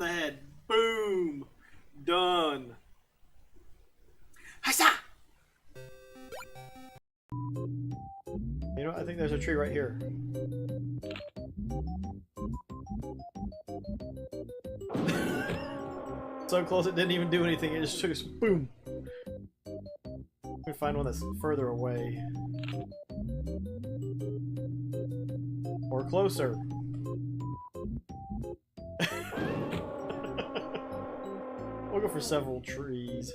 the head. Boom. Done. Hi-sa! You know, I think there's a tree right here. So close it didn't even do anything. It just took us boom. Let me find one that's further away. Or closer. We'll go for several trees.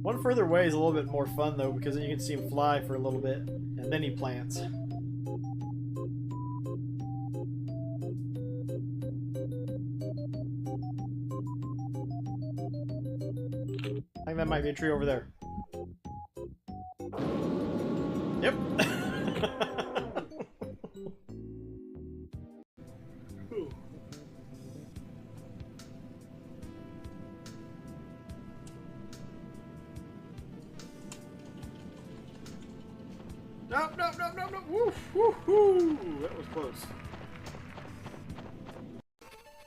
One further away is a little bit more fun though, because then you can see him fly for a little bit, and then he plants. I think that might be a tree over there. Yep. No, no, no, no, no. Woof, woof, woo. That was close.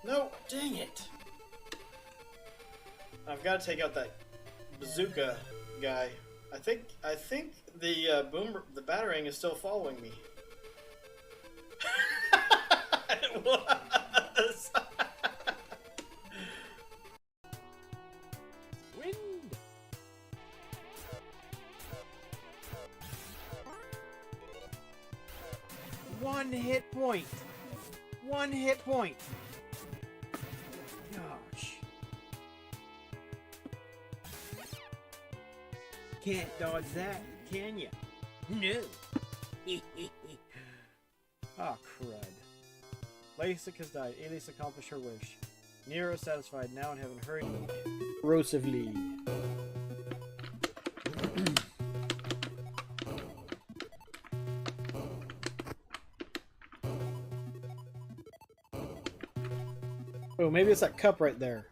No, dang it. I've got to take out that bazooka guy. I think the the batarang is still following me. It was. Wind. One hit point. One hit point. Gosh. Can't dodge that, can ya? No. Ah, crud. Lasik has died. Alias accomplished her wish. Nero satisfied now in heaven. Hurry. Corrosively. Oh, maybe it's that cup right there.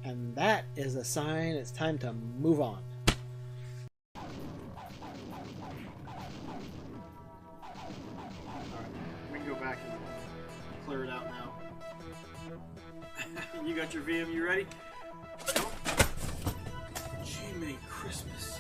And that is a sign it's time to move on. Alright, we can go back and clear it out now. You got your VM, you ready? Nope. Jiminy Christmas.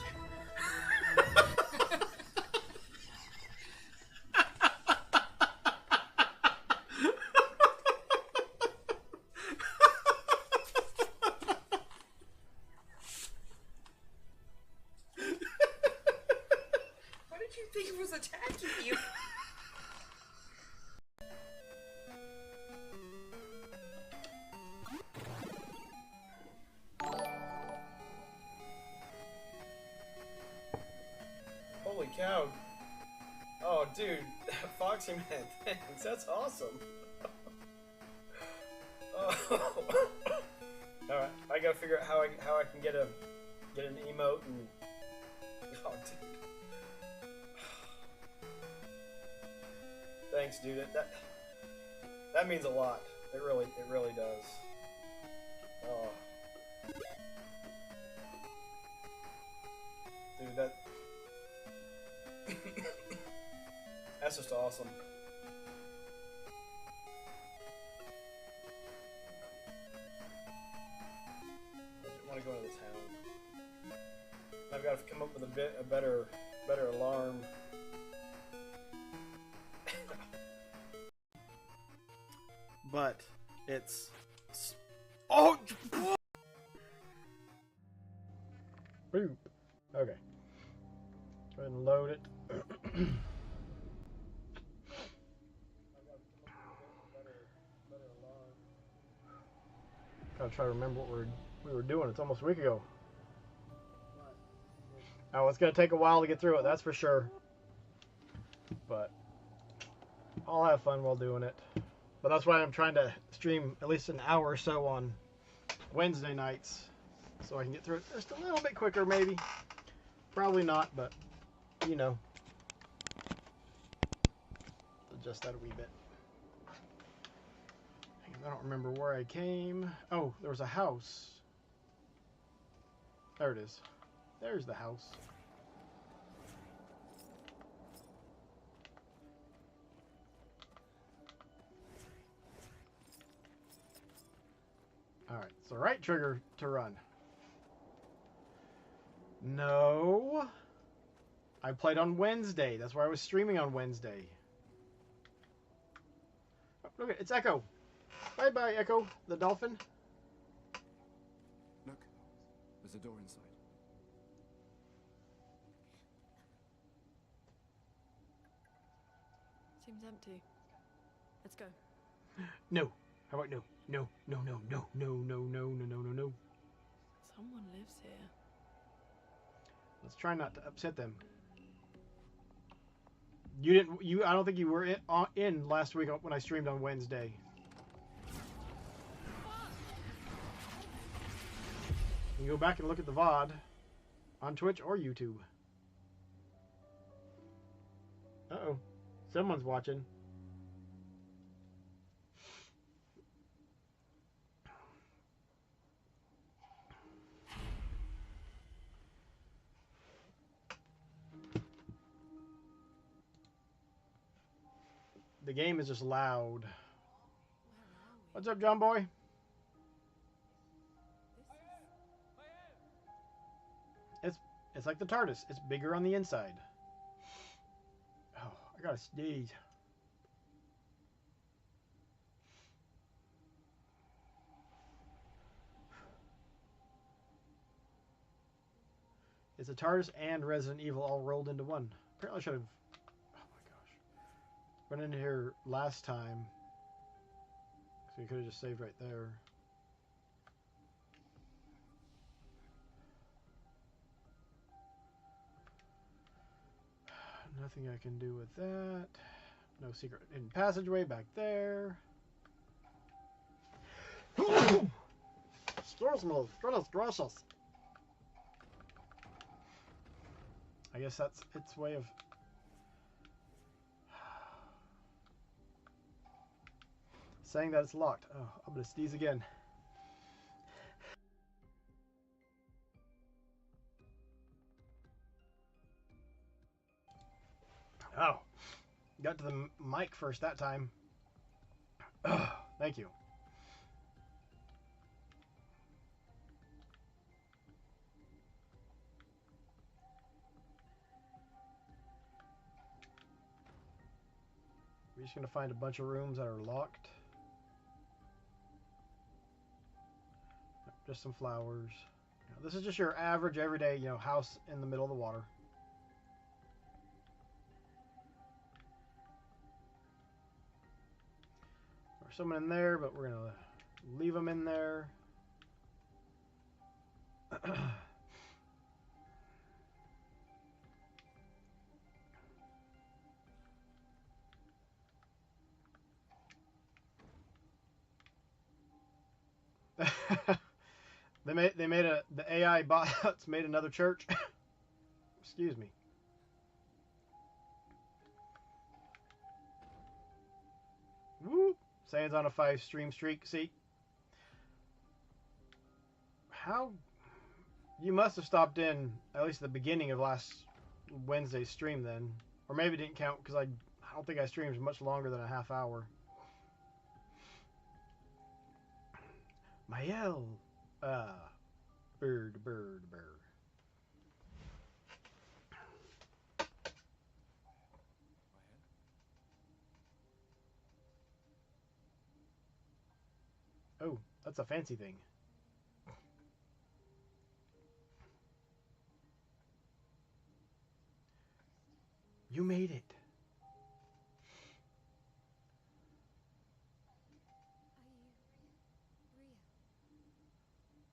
Attacking you. Holy cow. Oh, dude. Foxy Man, thanks. That's awesome. Oh. Alright, I gotta figure out how I can get an emote and... Oh, dude. Thanks, dude. That means a lot. It really does. Oh, dude, that's just awesome. I want to go into the town. I've got to come up with a better alarm. But it's oh. Boop. Okay. Go ahead and load it. Gotta try to remember what we were doing. It's almost a week ago. Oh, it's gonna take a while to get through it. That's for sure. But I'll have fun while doing it. But that's why I'm trying to stream at least an hour or so on Wednesday nights, so I can get through it just a little bit quicker, maybe. Probably not, but you know, adjust that a wee bit. I don't remember where I came. Oh, there was a house. There it is. There's the house. Alright, it's the right trigger to run. No. I played on Wednesday. That's why I was streaming on Wednesday. Oh, look at it. It's Echo. Bye-bye, Echo, the dolphin. Look, there's a door inside. Seems empty. Let's go. No. How about no? No, no, no, no, no, no, no, no, no, no, no. Someone lives here. Let's try not to upset them. You didn't. I don't think you were in last week when I streamed on Wednesday. You can go back and look at the VOD on Twitch or YouTube. Uh-oh. Someone's watching. The game is just loud. What's up, John Boy? It's like the TARDIS. It's bigger on the inside. Oh, I gotta sneeze. It's a TARDIS and Resident Evil all rolled into one. Apparently I should have... Oh my gosh. Went in here last time. So you could have just saved right there. Nothing I can do with that. No secret hidden passageway back there. Excuse me. Goodness gracious. I guess that's its way of... saying that it's locked. Oh, I'm gonna sneeze again. Oh, got to the mic first that time. Oh, thank you. We're just gonna find a bunch of rooms that are locked. Just some flowers. This is just your average, everyday, house in the middle of the water. There's someone in there, but we're gonna leave them in there. The AI bots made another church. Excuse me. Woo! Sans on a 5 stream streak. See? How? You must have stopped in at least the beginning of last Wednesday's stream then. Or maybe it didn't count because I don't think I streamed much longer than a half hour. Mael. Bird. Oh, that's a fancy thing. You made it.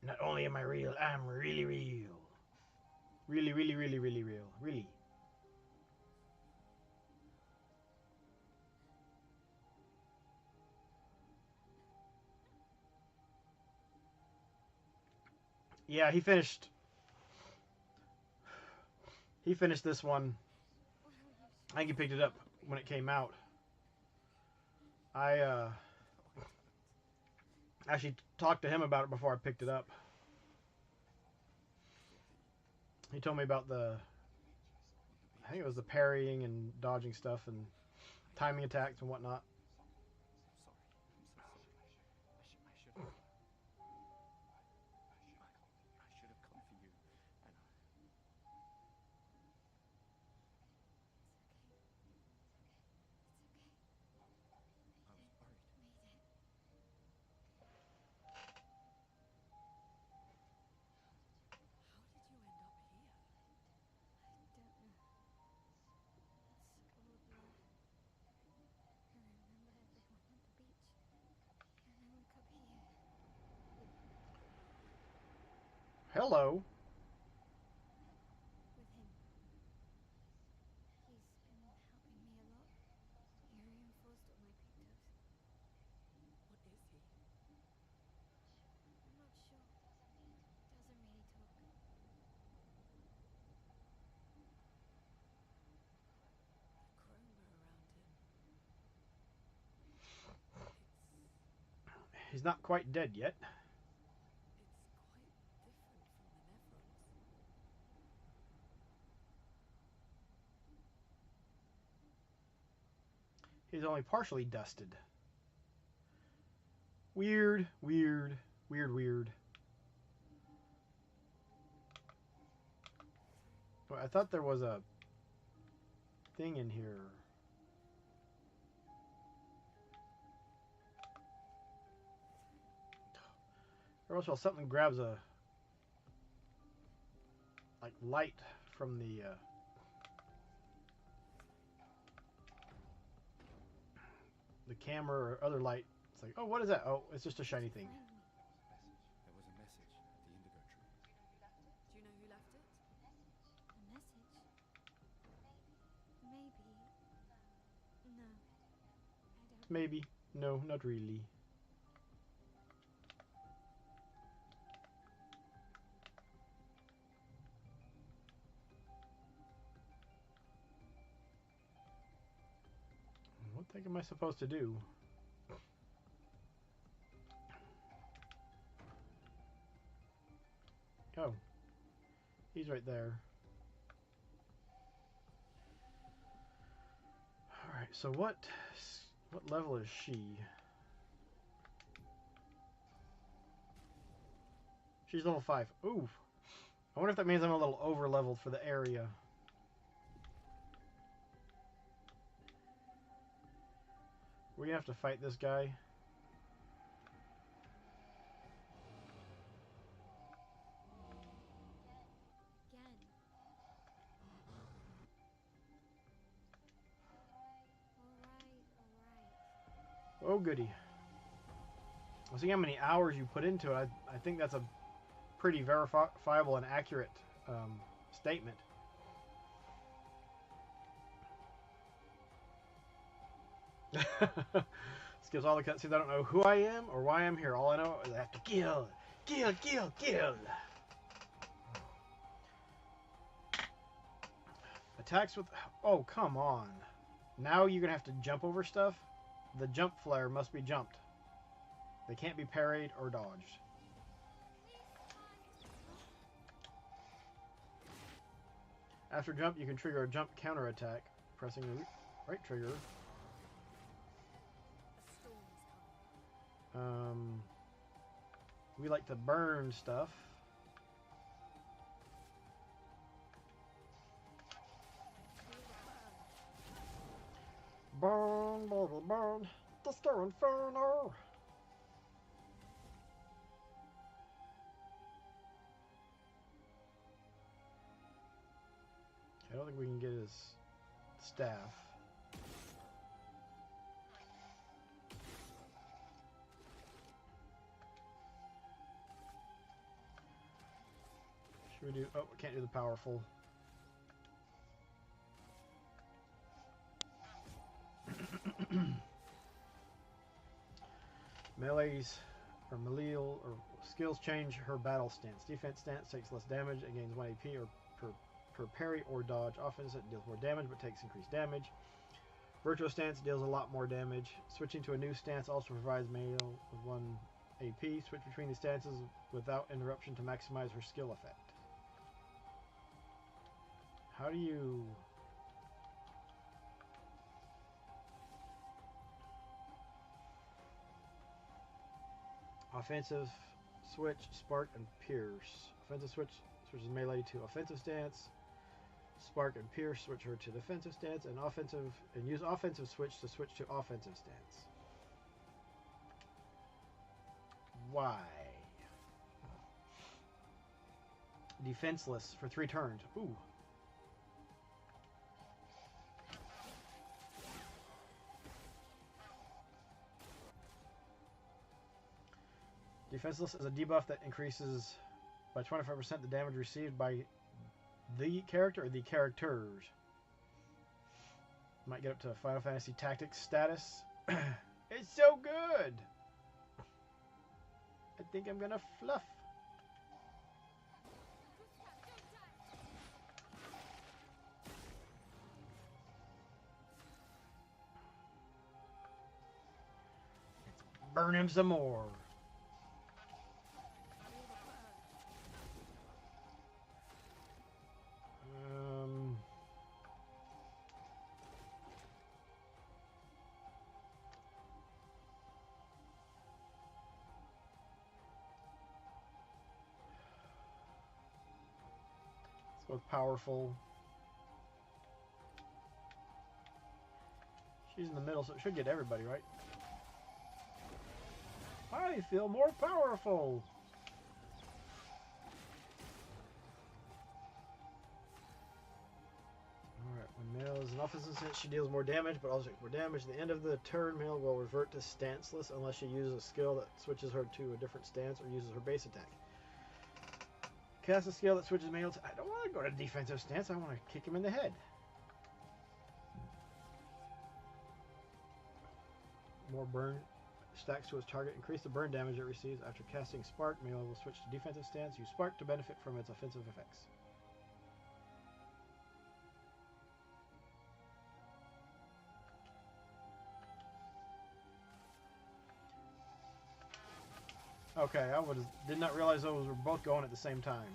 Not only am I real, I'm really real. Really, really, really, really real. Really. Yeah, he finished this one. I think he picked it up when it came out. I actually talked to him about it before I picked it up. He told me about I think it was the parrying and dodging stuff and timing attacks and whatnot. Hello. with him. He's been helping me a lot. He reinforced all my pictures. What is he? I'm not sure. Doesn't really talk. The chroma around him. He's not quite dead yet. It's quite different from the nephrons. He's only partially dusted. Weird, weird, weird, weird. Well, I thought there was a thing in here. Or else something grabs a like light from the camera or other light. It's like, oh, what is that? Oh, it's just a shiny thing. Find me. There was a message at the indigo tree. Do you know who left it? A message? Maybe. No. I don't. Maybe. No, not really. What the heck am I supposed to do? Oh. He's right there. Alright, so what level is she? She's level 5. Ooh. I wonder if that means I'm a little over leveled for the area. We're gonna have to fight this guy. Again. Alright. Oh, goody. I'll see how many hours you put into it. I think that's a pretty verifiable and accurate statement. Skips all the cutscenes. I don't know who I am or why I'm here. All I know is I have to kill. Kill, kill, kill. Attacks with... Oh, come on. Now you're going to have to jump over stuff? The jump flare must be jumped. They can't be parried or dodged. After jump, you can trigger a jump counter attack, pressing the right trigger. A storm's coming. We like to burn stuff. Burn, burn, burn. The Star Inferno. I don't think we can get his staff. Should we do... Oh, we can't do the powerful. Melee's or melee or skills change her battle stance. Defense stance takes less damage and gains 1 AP or per parry or dodge. Offense it deals more damage but takes increased damage. Virtual stance deals a lot more damage. Switching to a new stance also provides melee with 1 AP. Switch between the stances without interruption to maximize her skill effect. How do you... Offensive switch, spark, and pierce. Offensive switch switches melee to offensive stance. Spark and pierce switch her to defensive stance, and use offensive switch to switch to offensive stance. Why? Defenseless for 3 turns. Ooh. Defenseless is a debuff that increases by 25% the damage received by the character or the characters. Might get up to Final Fantasy Tactics status. It's so good! I think I'm gonna fluff. Let's burn him some more. Both powerful. She's in the middle, so it should get everybody, right? I feel more powerful. Alright, when Mail is an offensive sense, she deals more damage, but also more damage. At the end of the turn, Mail will revert to stanceless unless she uses a skill that switches her to a different stance or uses her base attack. Cast a skill that switches Mail to... I don't want to go to defensive stance. I want to kick him in the head. More burn stacks to its target. Increase the burn damage it receives. After casting Spark, Mail will switch to defensive stance. Use Spark to benefit from its offensive effects. Okay, did not realize those were both going at the same time.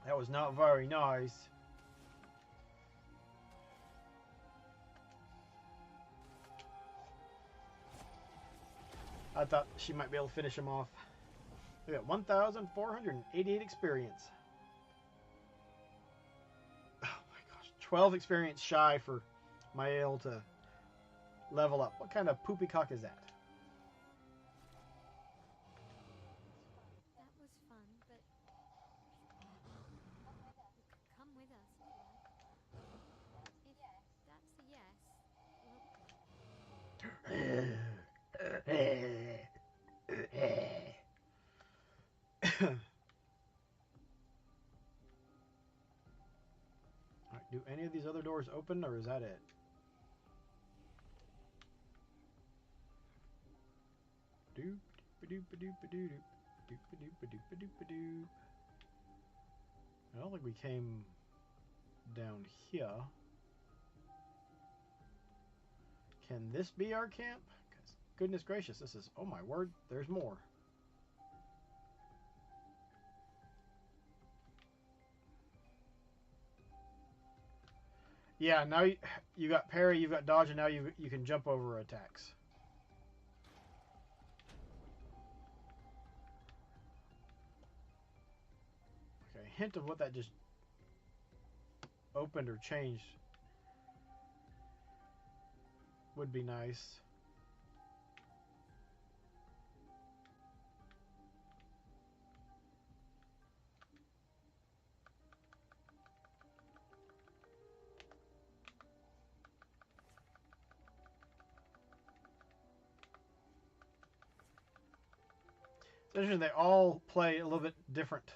That was not very nice. I thought she might be able to finish him off. We got 1,488 experience. Oh my gosh. 12 experience shy for Mael to level up. What kind of poopycock is that? That was fun, but come with us if you like. If that's a yes, Alright, do any of these other doors open, or is that it? Doop doop doop doop doop doop doop doop doop. I don't think we came down here. Can this be our camp? 'Cause goodness gracious, this is... Oh my word, there's more. Yeah, now you got parry, you've got dodge, and now you can jump over attacks. Okay, hint of what that just opened or changed would be nice. It's interesting, they all play a little bit different.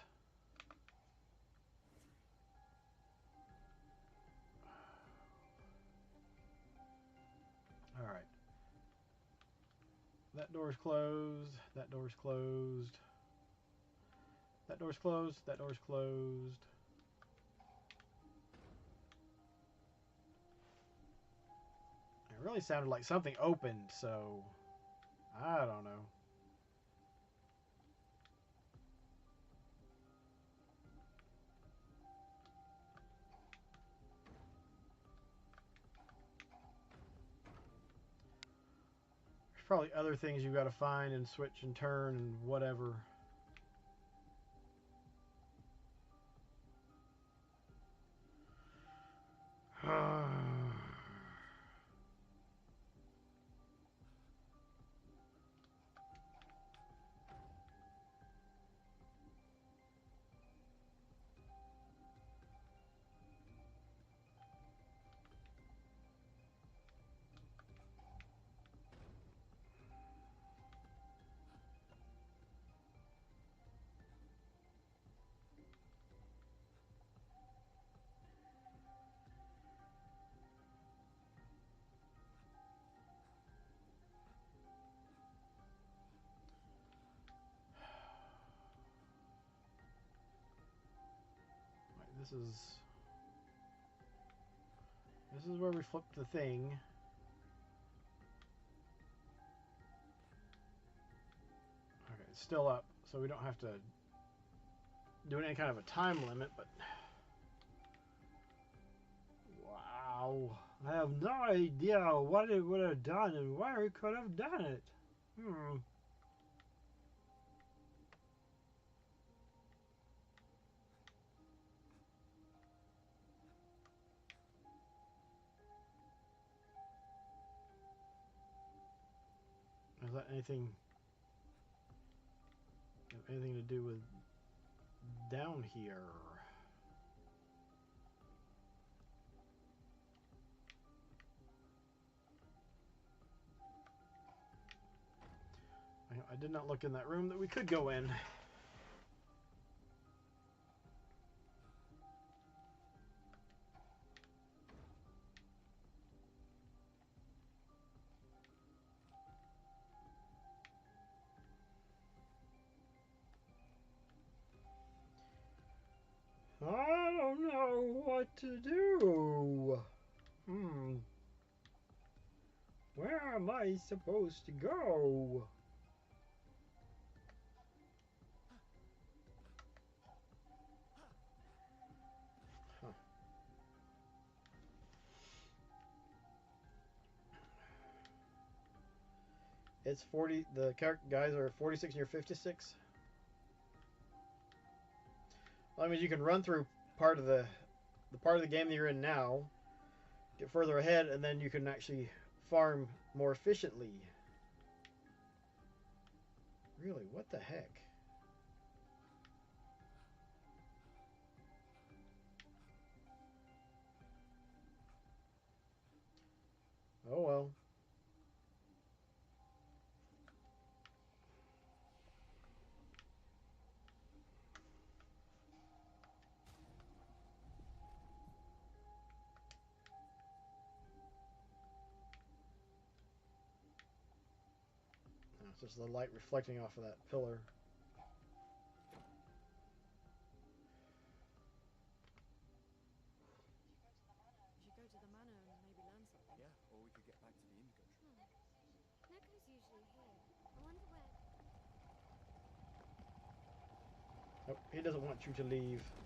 Alright. That door's closed. That door's closed. That door's closed. That door's closed. It really sounded like something opened, so... I don't know. There's probably other things you've got to find and switch and turn and whatever. This is where we flip the thing. Okay, it's still up, so we don't have to do any kind of a time limit, but wow. I have no idea what it would have done and where it could have done it. Is that anything to do with down here? I did not look in that room that we could go in. I don't know what to do. Where am I supposed to go? Huh. It's 40. The guys are 46 and you're 56. Well, that means you can run through part of the part of the game that you're in now, get further ahead, and then you can actually farm more efficiently. Really, what the heck? Oh well. It's just the light reflecting off of that pillar. You should go to the manor and maybe learn something. Yeah, or we could get back to the indigo tree. Neko's usually here. I wonder where. Oh, he doesn't want you to leave. What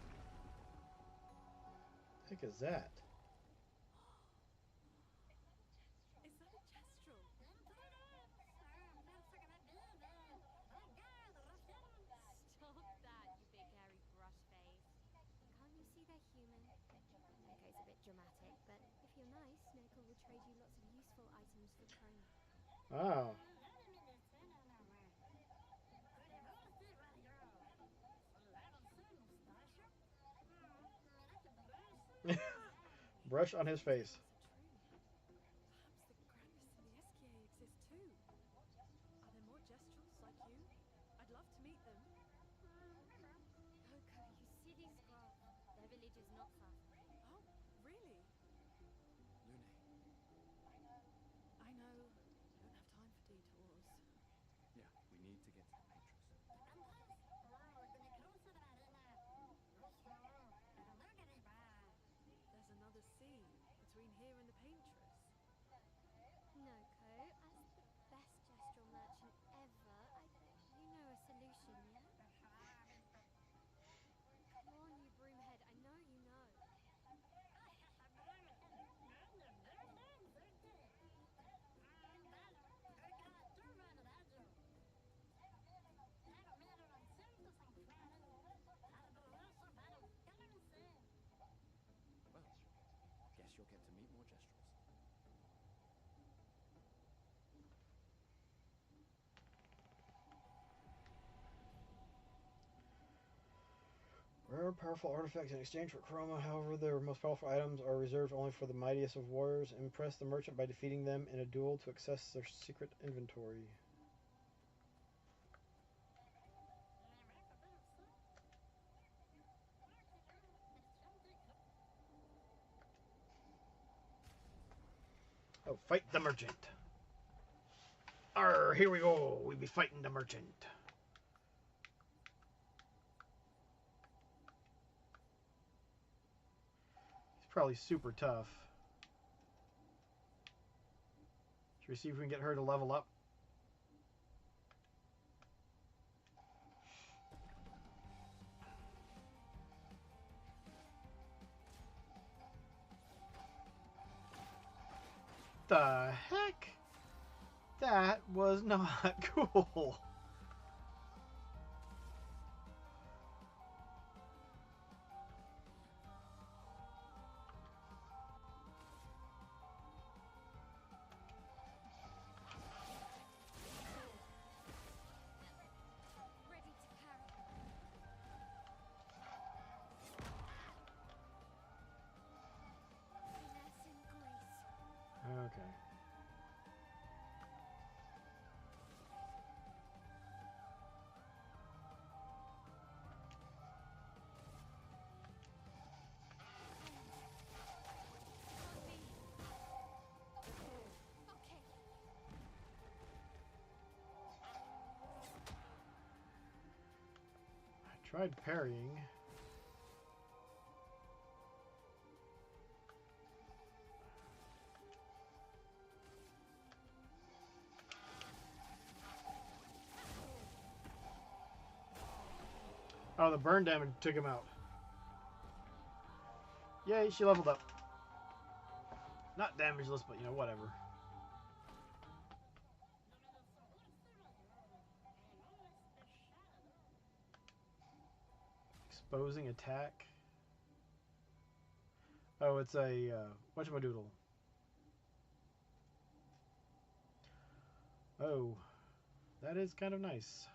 the heck is that? Is that a kestrel? Stop that, you big hairy brush face. Can't you see they're human? Neko's a bit dramatic, but if you're nice, Neko will trade you lots of useful items for chrome. Oh. Brush on his face. Perhaps the Grandis and the Esquier exist too. Are there more Jestrels like you? I'd love to meet them. Coco, you silly squirrel. Their village is not far. Oh, really? Lune, I know. I don't have time for detours. yeah, we need to get to the Paintress. There's another sea between here and the Paintress. Noko, as the best gestural merchant ever, you know a solution, yeah? Come on, you broomhead, I know you know. Well, guess you'll get to meet more Jestrels. Rare, powerful artifacts in exchange for chroma. However, their most powerful items are reserved only for the mightiest of warriors. Impress the merchant by defeating them in a duel to access their secret inventory. Oh, fight the merchant. Arr, here we go. We be fighting the merchant. probably super tough. Should we see if we can get her to level up? The heck? That was not cool. Ready to carry. Finesse and grace. Okay. Okay. I tried parrying. Oh, the burn damage took him out. Yay, she leveled up. Not damageless, but you know, whatever. Exposing attack. Oh, it's a whatchamadoodle. Oh, that is kind of nice.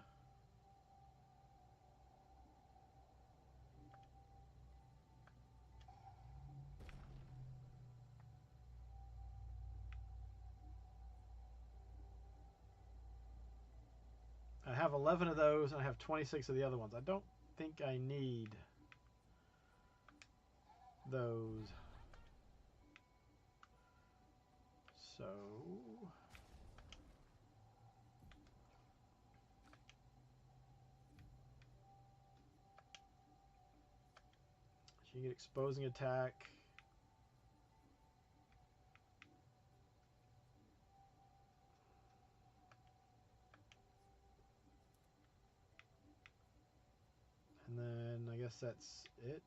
I have 11 of those, and I have 26 of the other ones. I don't think I need those. So... she can get exposing attack. And then I guess that's it.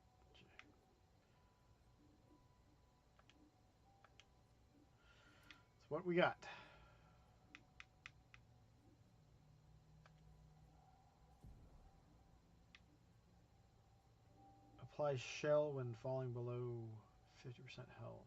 That's what we got. Apply shell when falling below 50% health.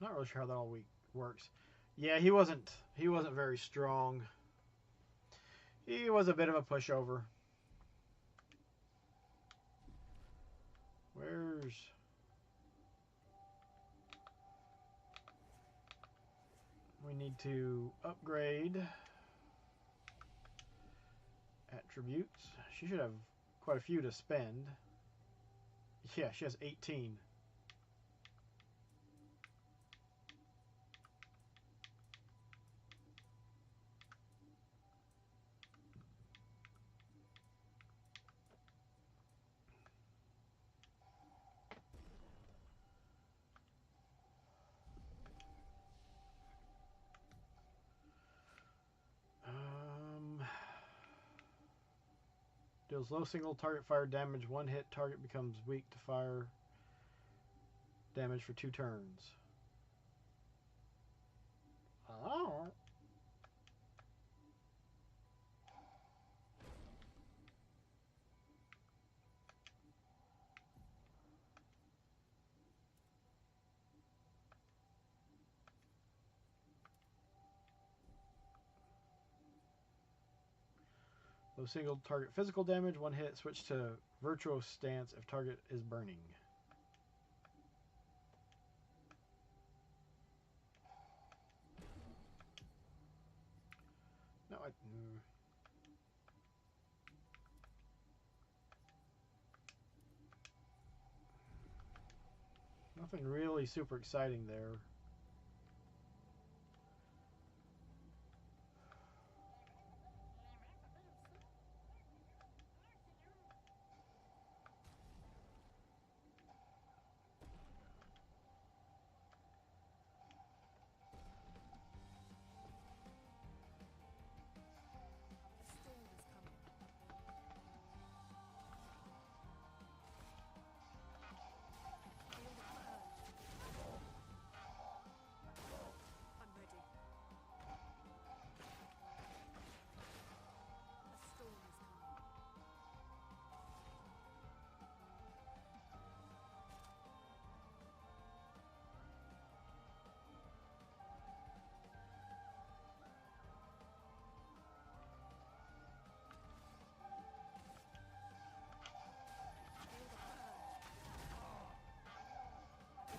Not really sure how that all works. Yeah, he wasn't very strong. He was a bit of a pushover. Where's... we need to upgrade attributes. She should have quite a few to spend. Yeah, she has 18. Deals low single target fire damage. One hit, target becomes weak to fire damage for 2 turns. Oh. Low single target physical damage. One hit, switch to virtual stance if target is burning. No, Nothing really super exciting there. A storm is coming. Feel the urge. I'm ready. A storm is coming. Feel the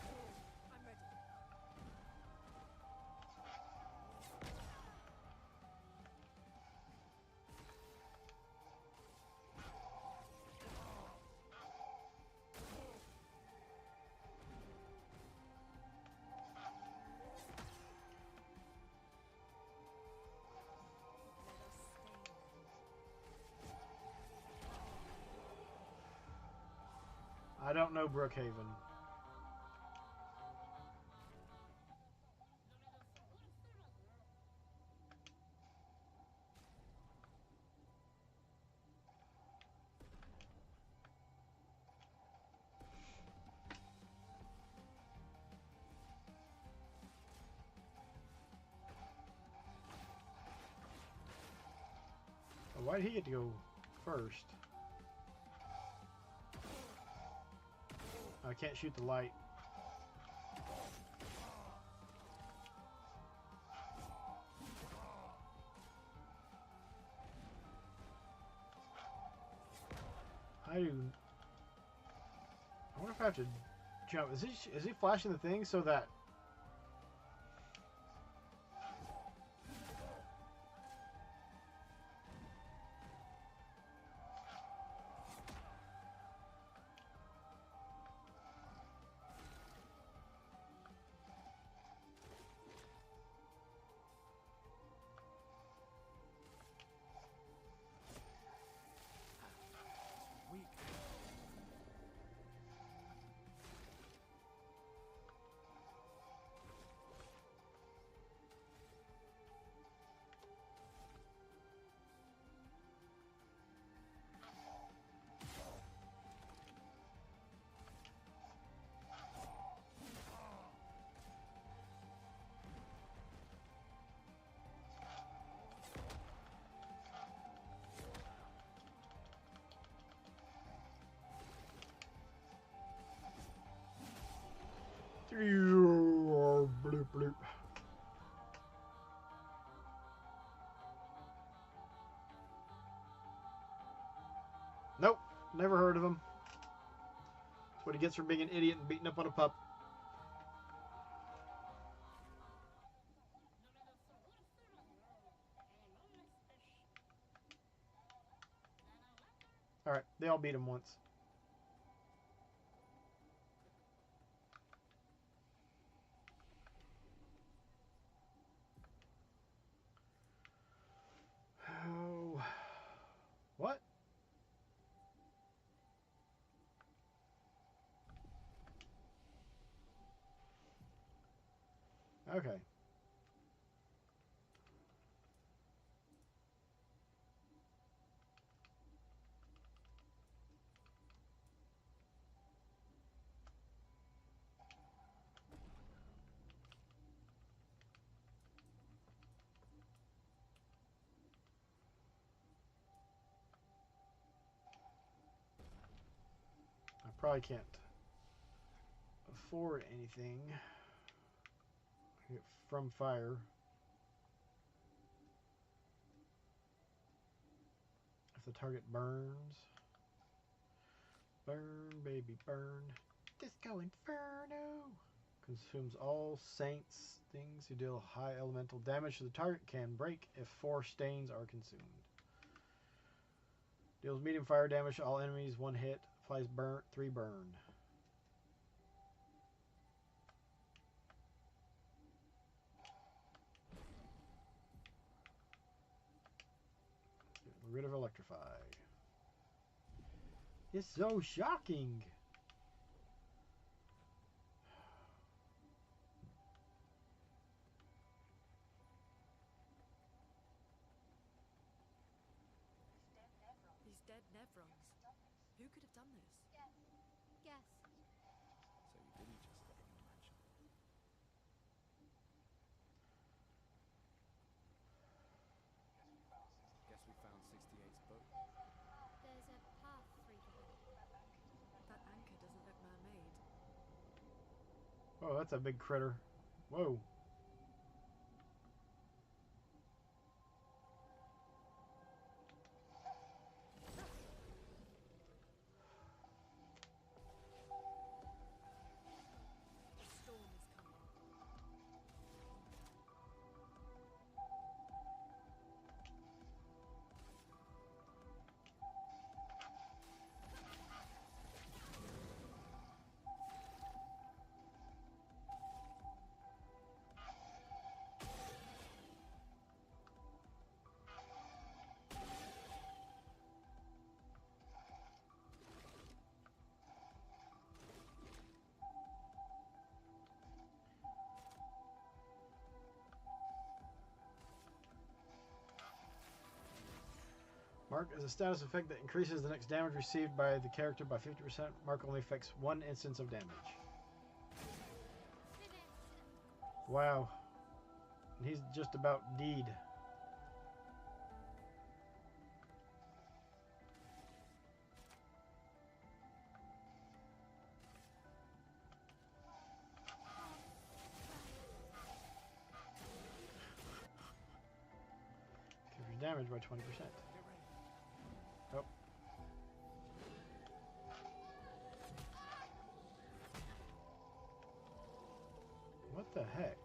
urge. I'm ready. Let us stay then. I don't know Brookhaven. Why did he get to go first? I can't shoot the light. I wonder if I have to jump. Is he flashing the thing so that? Weak. Bloop bloop. Nope, never heard of him. That's what he gets for being an idiot and beating up on a pup. Alright, they all beat him once. Oh. What? Okay. I probably can't afford anything from fire. If the target burns. Burn, baby, burn. Disco Inferno! Consumes all saints things who deal high elemental damage to the target can break if 4 stains are consumed. Deals medium fire damage to all enemies, 1 hit. Applies burn, 3 burn. electrify. It's so shocking. These dead Nevrons. Who could have done this? Guess. So you didn't just stay in the mansion. Guess we found 68's boat. There's a path through the boat. That anchor doesn't look mermaid. Oh, that's a big critter. Whoa. A storm is coming. Mark is a status effect that increases the next damage received by the character by 50%. Mark only affects one instance of damage. Wow. And he's just about deed. Increases damage by 20%. Oh. What the heck?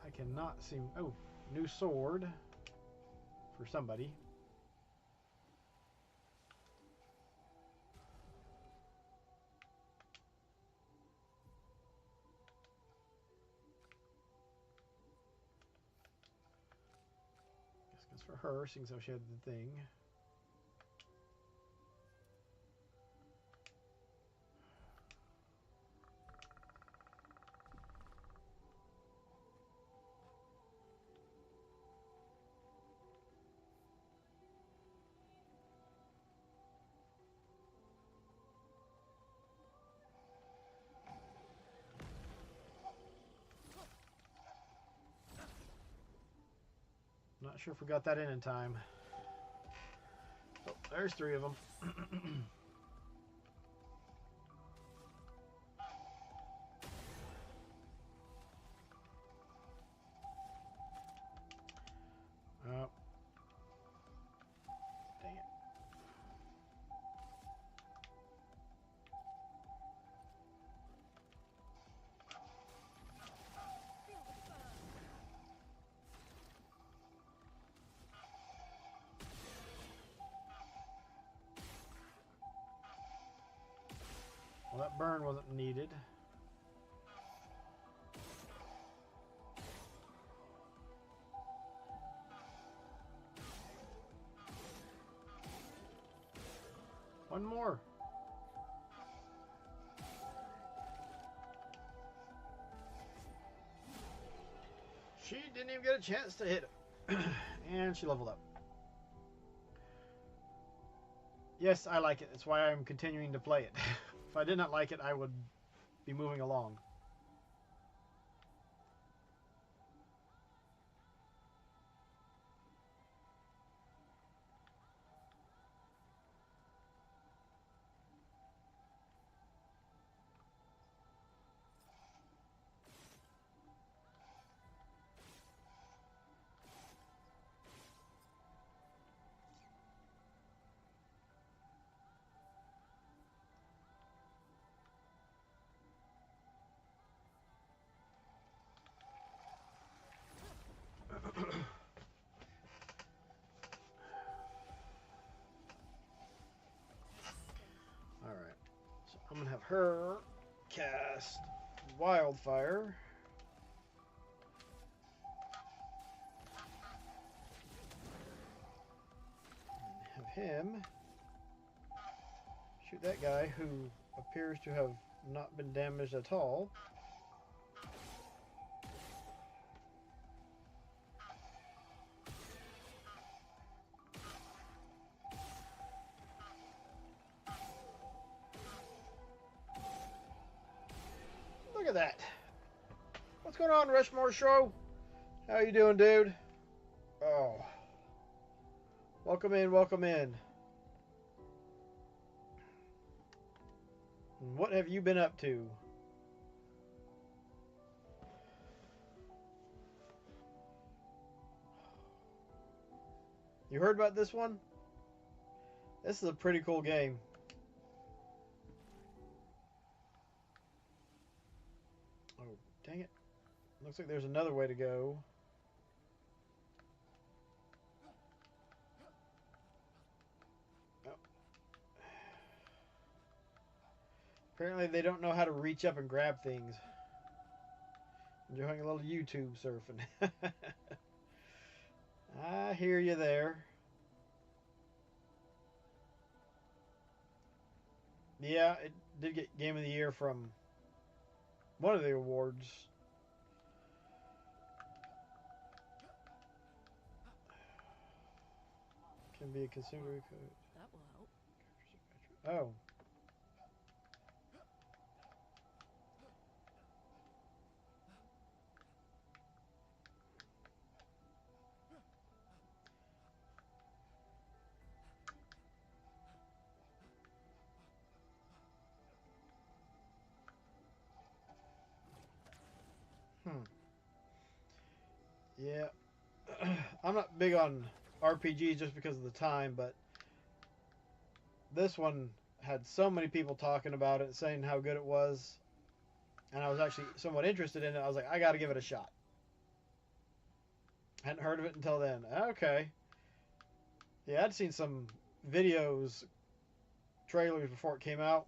I cannot seem... Oh, new sword for somebody. Guess it's for her, seeing as though she had the thing. Not sure if we got that in time. Oh, there's 3 of them. Oh. Dang it. Feel the burn. Well, that burn wasn't needed. One more. She didn't even get a chance to hit it. And she leveled up. Yes, I like it. That's why I'm continuing to play it. If I did not like it, I would be moving along. Alright. So I'm going to have her cast Wildfire. And have him shoot that guy who appears to have not been damaged at all. Look at that. What's going on, Rushmore Show? How you doing, dude? Oh. Welcome in, welcome in. What have you been up to? You heard about this one? This is a pretty cool game. Oh, dang it. Looks like there's another way to go. Oh. Apparently they don't know how to reach up and grab things. Enjoying a little YouTube surfing. I hear you there. Yeah, it did get Game of the Year from one of the awards. Can be a consumer code. That will help. Oh. Yeah. I'm not big on RPGs just because of the time, but this one had so many people talking about it, saying how good it was, and I was actually somewhat interested in it. I was like, I got to give it a shot. Hadn't heard of it until then. Okay. Yeah, I'd seen some videos, trailers before it came out.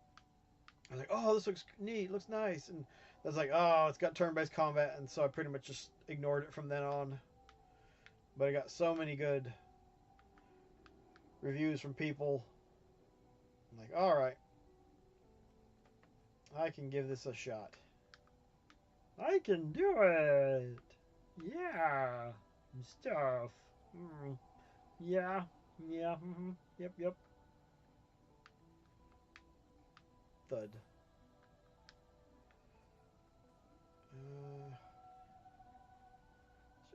I was like, oh, this looks neat, looks nice, and I was like, oh, it's got turn-based combat, and so I pretty much just ignored it from then on. But I got so many good reviews from people. I'm like, all right, I can give this a shot. I can do it. Yeah, and stuff. Yeah, yeah. Yep, yep. Thud. So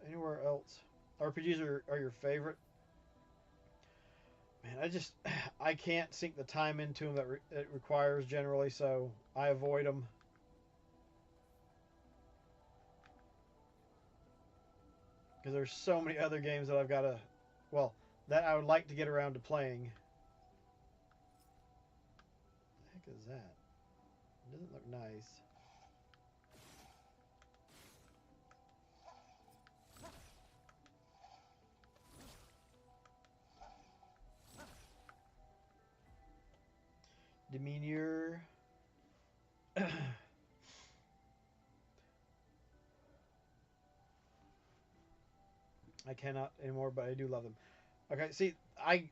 anywhere else? RPGs are your favorite? Man, I can't sink the time into them that it requires generally, so I avoid them. Because there's so many other games that I've got to, well, that I would like to get around to playing. What the heck is that? It doesn't look nice. Demeanor. I cannot anymore, but I do love them. Okay, see,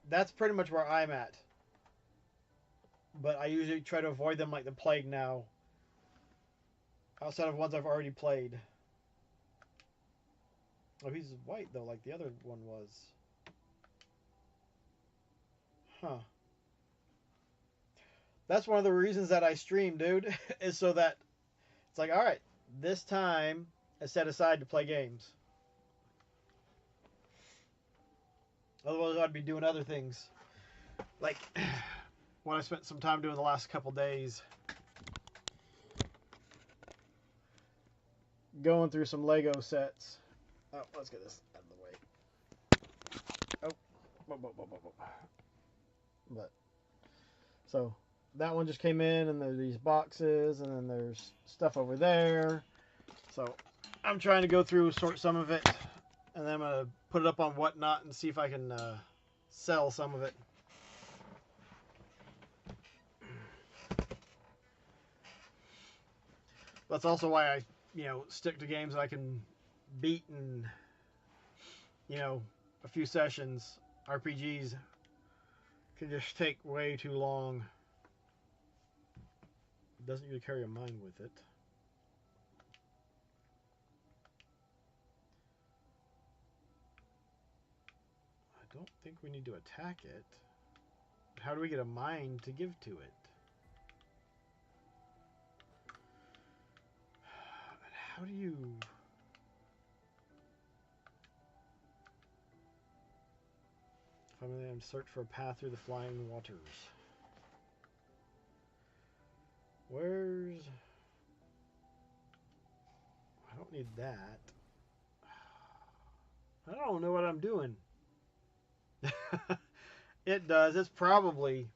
that's pretty much where I'm at. But I usually try to avoid them like the plague now. Outside of ones I've already played. Oh, he's white though, like the other one was. Huh. That's one of the reasons that I stream, dude, is so that it's like, all right, this time is set aside to play games. Otherwise, I'd be doing other things. Like what I spent some time doing the last couple days. Going through some Lego sets. Oh, let's get this out of the way. Oh. But, so, that one just came in, and there's these boxes, and then there's stuff over there. So, I'm trying to go through, sort some of it, and then I'm going to put it up on Whatnot and see if I can sell some of it. That's also why I, stick to games I can beat in, a few sessions. RPGs can just take way too long. It doesn't really carry a mind with it. I don't think we need to attack it. How do we get a mind to give to it? How do you... Finally, I'm search for a path through the flying waters. Where's... I don't need that. I don't know what I'm doing. It does. It's probably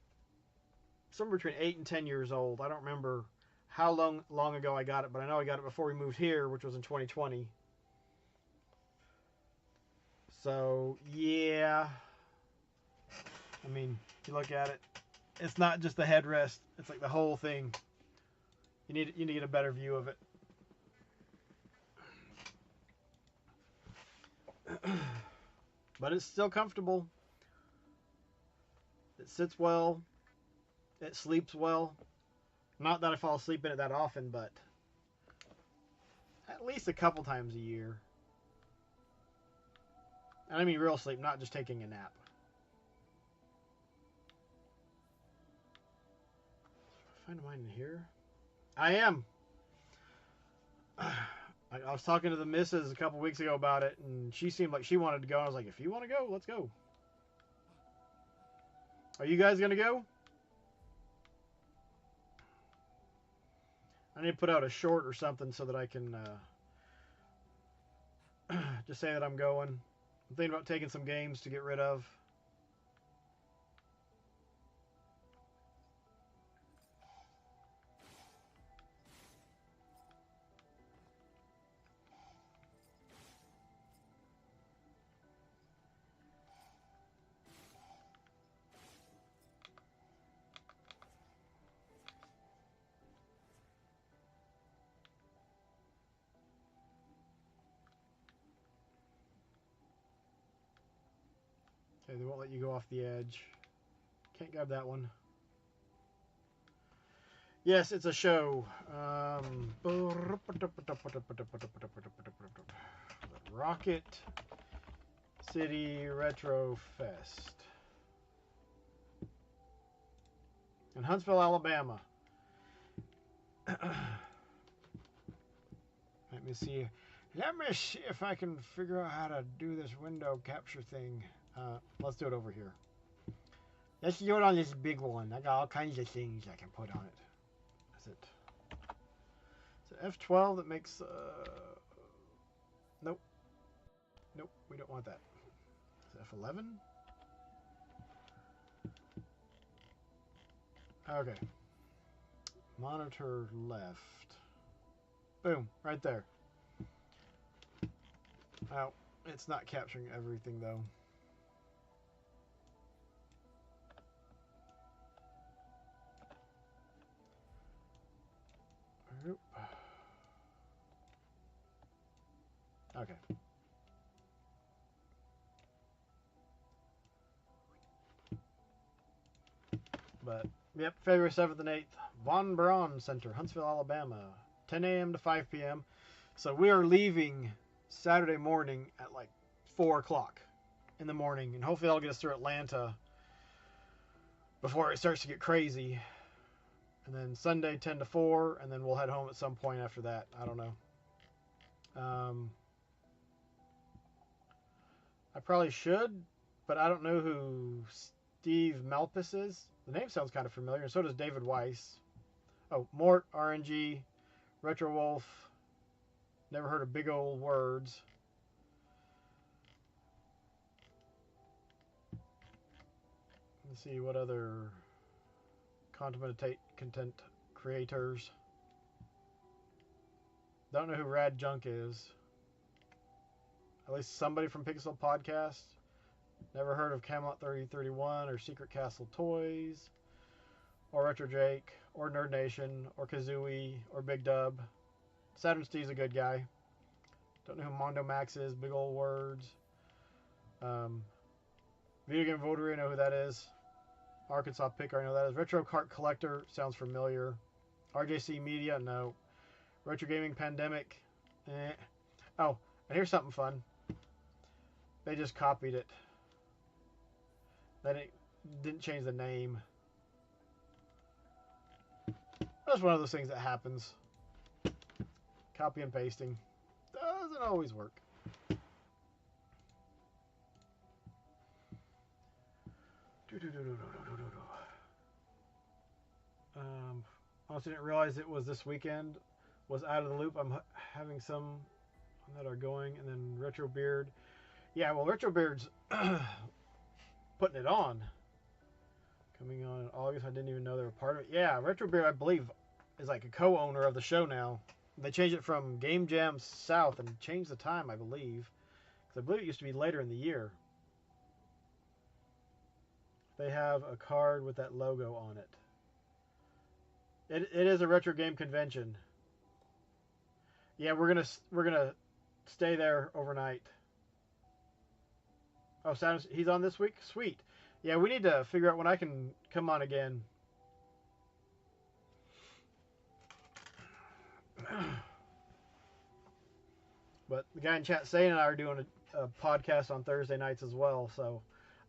somewhere between 8 and 10 years old. I don't remember how long ago I got it, but I know I got it before we moved here, which was in 2020. So, yeah. I mean, if you look at it, it's not just the headrest. It's like the whole thing. You need to get a better view of it. But it's still comfortable. It sits well. It sleeps well. Not that I fall asleep in it that often, but at least a couple times a year. And I mean real sleep, not just taking a nap. Find mine in here. I am. I was talking to the missus a couple weeks ago about it, and she seemed like she wanted to go. I was like, if you want to go, let's go. Are you guys going to go? I need to put out a short or something so that I can just say that I'm going. I'm thinking about taking some games to get rid of. Okay, they won't let you go off the edge. Can't grab that one. Yes, it's a show. Rocket City Retro Fest in Huntsville, Alabama. Let me see. Let me see if I can figure out how to do this window capture thing. Let's do it over here. Let's do it on this big one. I got all kinds of things I can put on it. Is it F12 that makes... Nope. Nope, we don't want that. Is it F11? Okay. Monitor left. Boom, right there. Oh, it's not capturing everything though. Oop. Okay. But, yep, February 7th and 8th, Von Braun Center, Huntsville, Alabama, 10 a.m. to 5 p.m. So we are leaving Saturday morning at like 4 o'clock in the morning, and hopefully that'll get us through Atlanta before it starts to get crazy. And then Sunday 10 to 4, and then we'll head home at some point after that. I don't know. I probably should, but I don't know who Steve Malpus is. The name sounds kind of familiar, and so does David Weiss. Oh, Mort, RNG, Retro Wolf. Never heard of Big Old Words. Let's see what other content creators. Don't know who Rad Junk is. At least somebody from Pixel Podcast. Never heard of Camelot 3031 or Secret Castle Toys or Retro Jake or Nerd Nation or Kazooie or Big Dub. Saturn Steve's a good guy. Don't know who Mondo Max is. Big old words. Video Game Voter, I know who that is. Arkansas Picker, I know that is. Retro Cart Collector sounds familiar. RJC Media, no. Retro Gaming Pandemic, eh. Oh, and here's something fun. They just copied it. They didn't change the name. That's one of those things that happens. Copy and pasting doesn't always work. Also didn't realize it was this weekend. Was out of the loop. I'm having some that are going, and then Retro Beard. Yeah, well, Retro Beard's putting it on. Coming on in August. I didn't even know they were part of it. Yeah, Retro Beard, I believe, is like a co-owner of the show now. They changed it from Game Jam South and changed the time, I believe. Because I believe it used to be later in the year. They have a card with that logo on it. It is a retro game convention. Yeah, we're gonna stay there overnight. Oh, Saturn, he's on this week? Sweet. Yeah, we need to figure out when I can come on again. But the guy in chat, Sane and I are doing a podcast on Thursday nights as well, so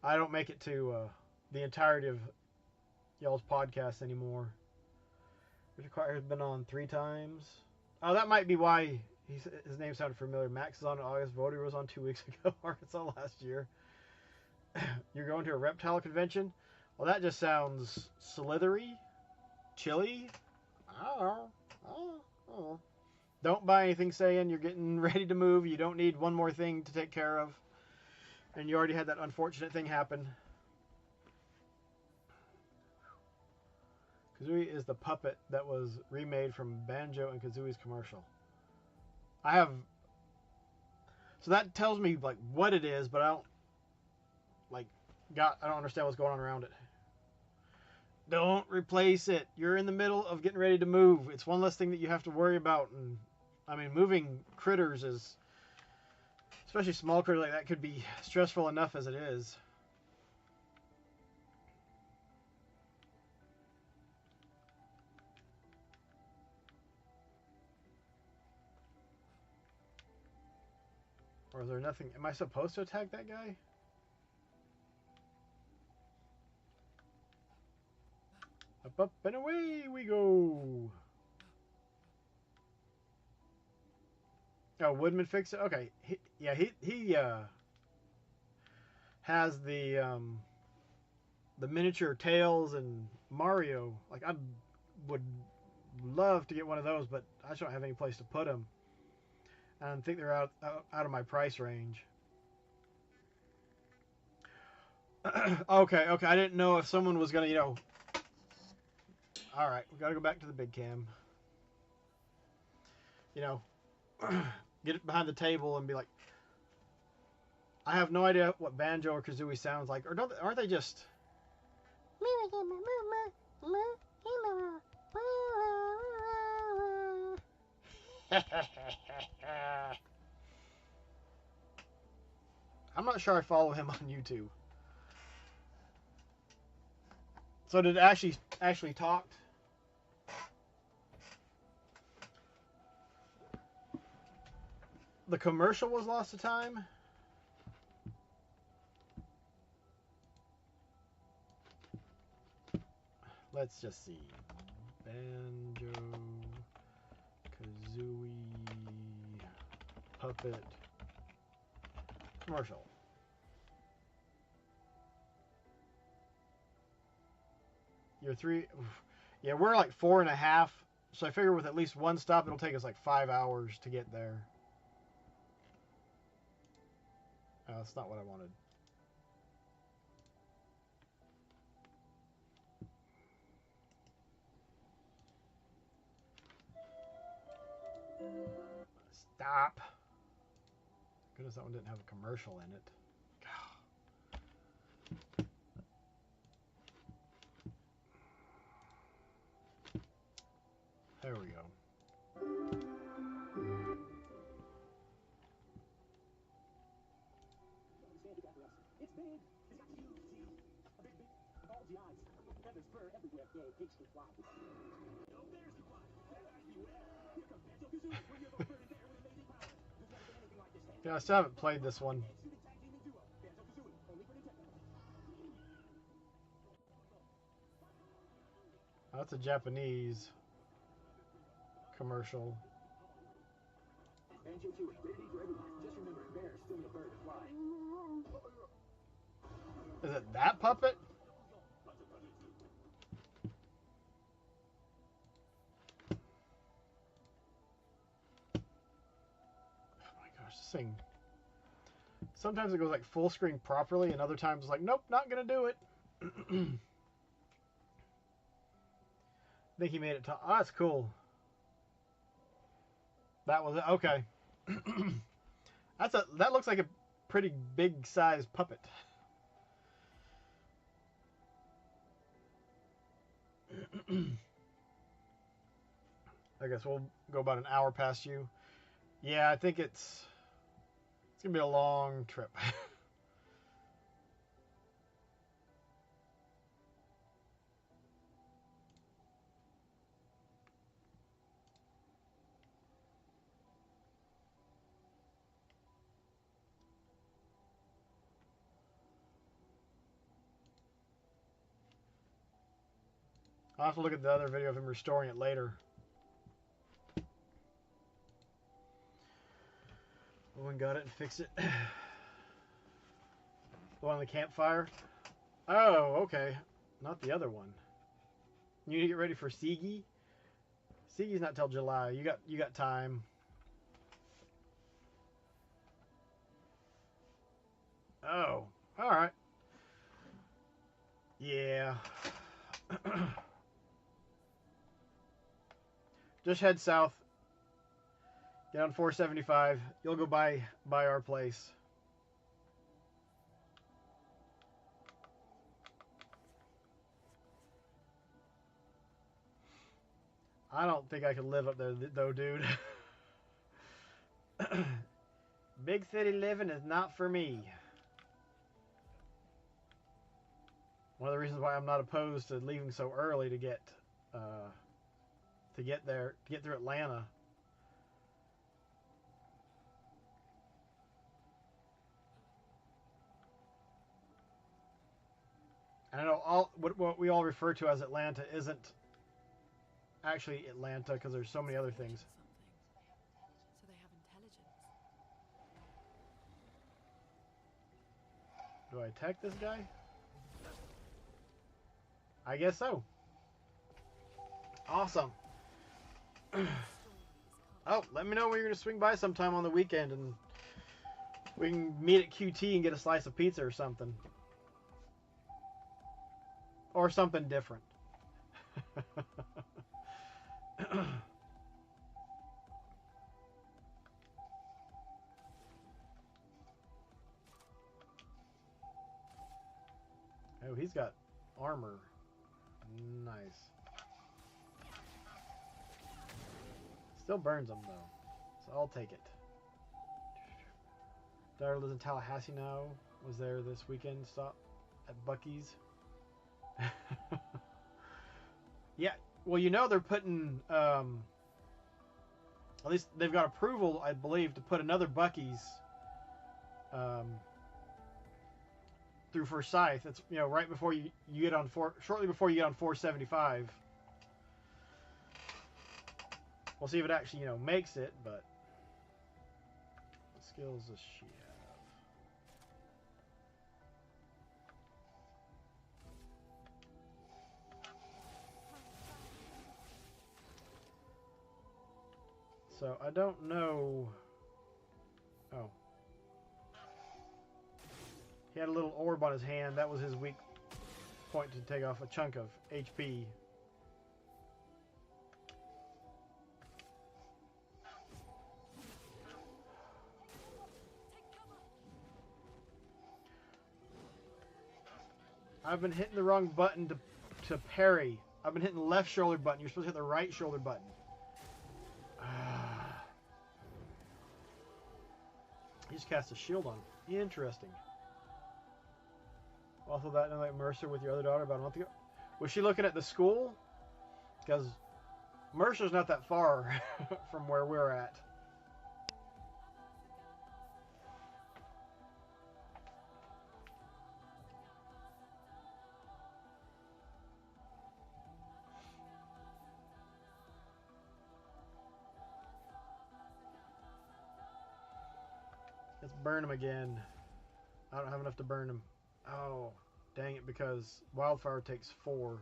I don't make it to the entirety of y'all's podcast anymore. Richard Carter has been on 3 times. Oh, that might be why his name sounded familiar. Max is on in August. Voter was on 2 weeks ago. Arkansas last year. You're going to a reptile convention? Well, that just sounds slithery, chilly. I don't know. Don't buy anything saying you're getting ready to move. You don't need one more thing to take care of. And you already had that unfortunate thing happen. Kazooie is the puppet that was remade from Banjo and Kazooie's commercial. So that tells me like what it is, but I don't understand what's going on around it. Don't replace it. You're in the middle of getting ready to move. It's one less thing that you have to worry about. And I mean, moving critters is, especially small critters like that, could be stressful enough as it is. Or is there nothing? Am I supposed to attack that guy? Up and away we go. Oh, Woodman fix it. Okay, he has the miniature Tails and Mario. Like I would love to get one of those, but I just don't have any place to put them. And I think they're out of my price range. Okay. I didn't know if someone was gonna, All right, we gotta go back to the big cam. Get it behind the table and be like, I have no idea what Banjo or Kazooie sounds like, or aren't they just? I'm not sure I follow him on YouTube. So did it actually talked? The commercial was lost to time? Let's just see. Banjo, Kazooie, puppet, commercial. You're 3. Yeah, we're like 4.5. So I figure with at least one stop, it'll take us like 5 hours to get there. Oh, that's not what I wanted. Stop. Goodness, that one didn't have a commercial in it. There we go. Yeah, I still haven't played this one. Oh, that's a Japanese commercial. Is it that puppet? Oh my gosh, this thing. Sometimes it goes like full screen properly, and other times it's like, nope, not gonna do it. I think he made it. Oh, that's cool. That was it. Okay. That looks like a pretty big size puppet. I guess we'll go about an hour past you. Yeah, I think it's gonna be a long trip. I'll have to look at the other video of him restoring it later. Owen got it and fixed it. The one on the campfire? Oh, okay. Not the other one. You need to get ready for Sigi? Sigi's not till July. You got time. Oh, alright. Yeah. Just head south. Get on 475. You'll go by our place. I don't think I could live up there though, dude. Big city living is not for me. One of the reasons why I'm not opposed to leaving so early to get there, to get through Atlanta. And I know what we all refer to as Atlanta isn't actually Atlanta because there's so many other things. So they have intelligence. Do I attack this guy? I guess so. Awesome. Oh, let me know when you're going to swing by sometime on the weekend and we can meet at QT and get a slice of pizza or something. Or something different. Oh, he's got armor. Nice. Still burns him, though. So I'll take it. Daughter lives in Tallahassee now. Was there this weekend. Stop at Buc-ee's. Yeah. Well, you know they're putting... at least they've got approval, I believe, to put another Buc-ee's through Forsyth. It's, you know, right before you get on shortly before you get on 475. We'll see if it actually, you know, makes it, but what skills does she have? So I don't know. Oh. He had a little orb on his hand. That was his weak point to take off a chunk of HP. I've been hitting the wrong button to parry. I've been hitting the left shoulder button. You're supposed to hit the right shoulder button. He just cast a shield on. Interesting. Also, that night Mercer with your other daughter about a month ago. Was she looking at the school? Because Mercer's not that far from where we're at. Let's burn him again. I don't have enough to burn him. Oh, dang it, because wildfire takes 4.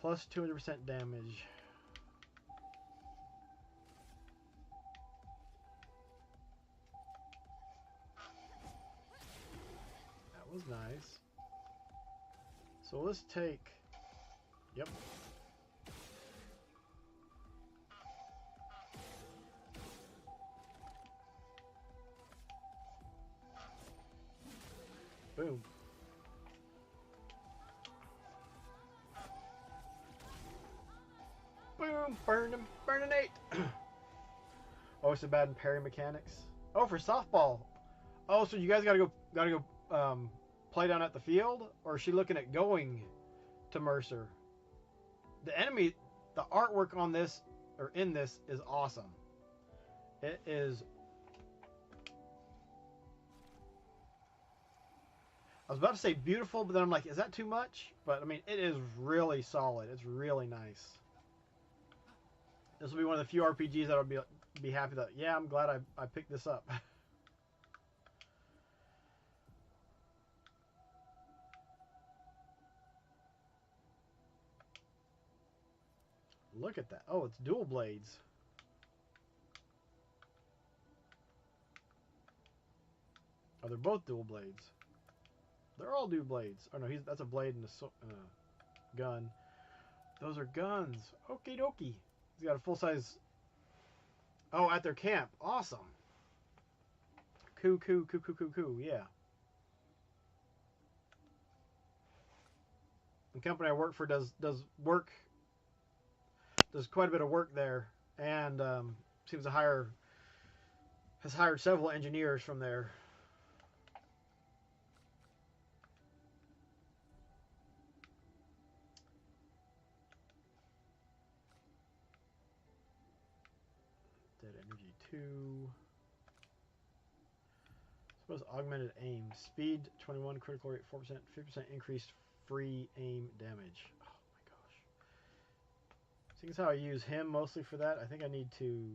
Plus 200% damage. That was nice. So let's take... Yep. Boom. Boom. Burn him. Burninate. Oh, it's so bad in parry mechanics. Oh, for softball. Oh, so you guys gotta go play down at the field? Or is she looking at going to Mercer? The enemy, the artwork on this, or in this, is awesome. It is... I was about to say beautiful, but then I'm like, is that too much? But, I mean, it is really solid. It's really nice. This will be one of the few RPGs that I'll be happy that, yeah, I'm glad I picked this up. Look at that. Oh, it's dual blades. Oh, they're both dual blades. They're all dual blades. Oh, no, that's a blade and a gun. Those are guns. Okie dokie. He's got a full-size... Oh, at their camp. Awesome. Cool, yeah. The company I work for does quite a bit of work there, and seems to has hired several engineers from there. Dead Energy 2. Suppose augmented aim. Speed 21, critical rate 4%, 50% increased free aim damage. Oh my gosh. Seeing as how I use him mostly for that, I think I need to...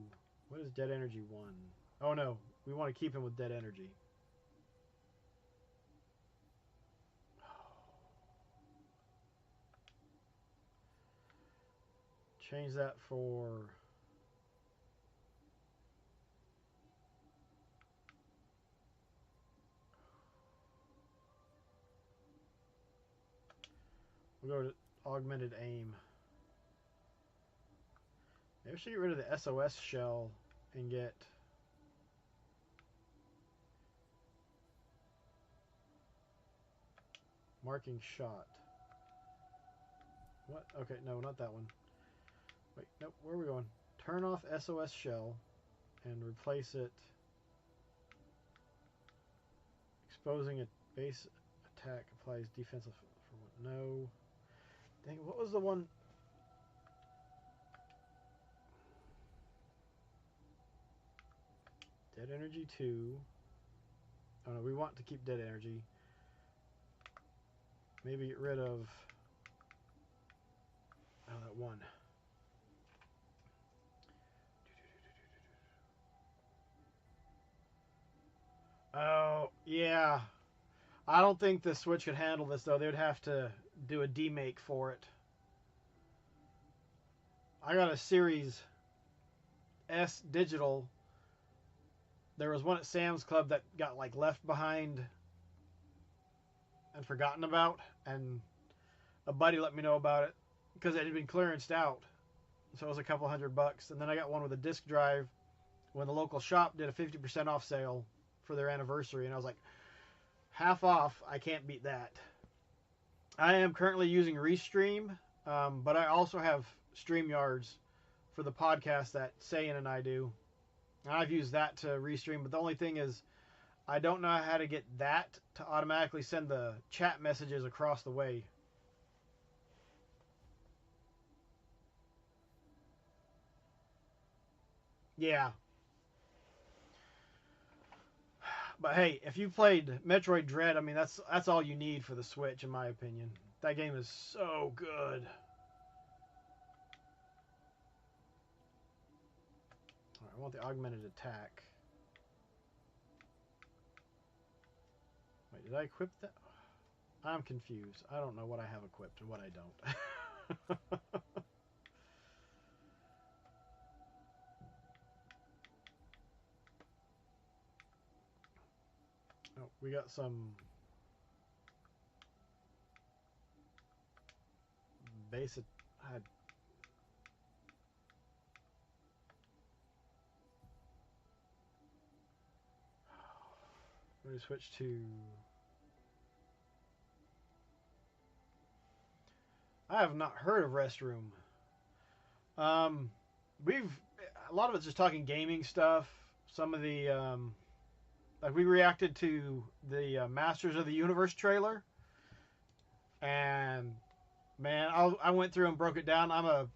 What is Dead Energy 1? Oh no, we want to keep him with Dead Energy. Change that for... We'll go to augmented aim. Maybe I should get rid of the SOS shell and get... Marking shot. What? Okay, no, not that one. Wait, nope, where are we going? Turn off SOS shell and replace it. Exposing a base attack applies defensive for one. No. Dang, what was the one? Dead Energy 2. Oh no, we want to keep Dead Energy. Maybe get rid of... Oh, that one. Oh, yeah. I don't think the Switch could handle this, though. They would have to do a demake for it. I got a Series S digital. There was one at Sam's Club that got, like, left behind and forgotten about, and a buddy let me know about it because it had been clearanced out. So it was a couple $100. And then I got one with a disc drive when the local shop did a 50% off sale for their anniversary, and I was like, half off, I can't beat that. I am currently using Restream, but I also have StreamYards for the podcast that Sayan and I do. And I've used that to Restream, but the only thing is I don't know how to get that to automatically send the chat messages across the way. Yeah. But hey, if you played Metroid Dread, I mean that's all you need for the Switch, in my opinion. That game is so good. Alright, I want the augmented attack. Wait, did I equip that? I'm confused. I don't know what I have equipped and what I don't. Oh, we got some basic. Let me switch to. I have not heard of Restroom. Um, we've a lot of it's just talking gaming stuff. Some of the like we reacted to the Masters of the Universe trailer, and man, I went through and broke it down. I'm a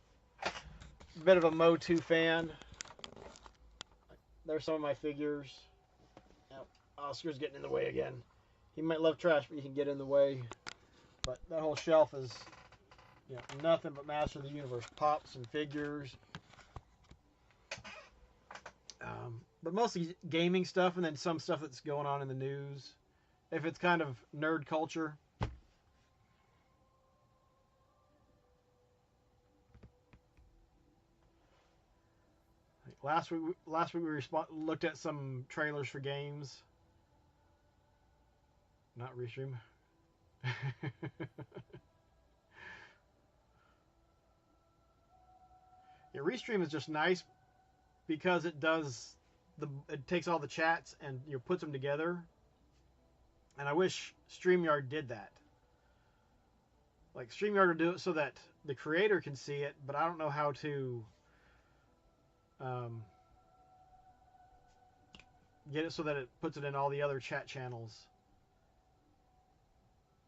bit of a Mo2 fan. There's some of my figures. Yep, Oscar's getting in the way again. He might love trash, but he can get in the way. But that whole shelf is, you know, nothing but Master of the Universe pops and figures. But mostly gaming stuff, and then some stuff that's going on in the news. If it's kind of nerd culture. Last week we looked at some trailers for games. Not Restream. Yeah, Restream is just nice because it takes all the chats and puts them together. And I wish StreamYard did that. Like StreamYard will do it so that the creator can see it, but I don't know how to get it so that it puts it in all the other chat channels.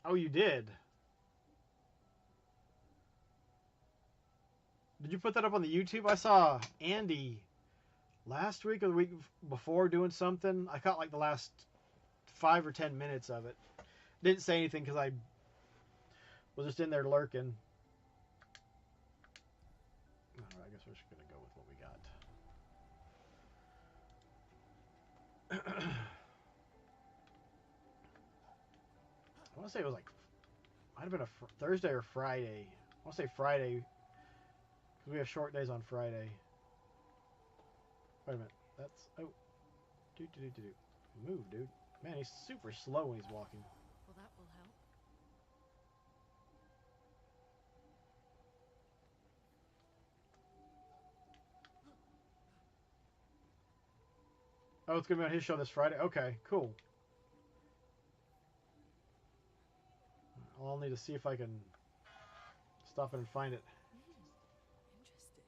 Oh, you did? Did you put that up on the YouTube? I saw Andy last week or the week before doing something. I caught like the last 5 or 10 minutes of it. Didn't say anything because I was just in there lurking. Alright, I guess we're just going to go with what we got. I want to say it was like, might have been a Thursday or Friday. I want to say Friday because we have short days on Friday. Wait a minute. That's, oh. Move, dude. Man, he's super slow when he's walking. Well, that will help. Oh, it's going to be on his show this Friday? Okay, cool. I'll need to see if I can stop it and find it. Interesting.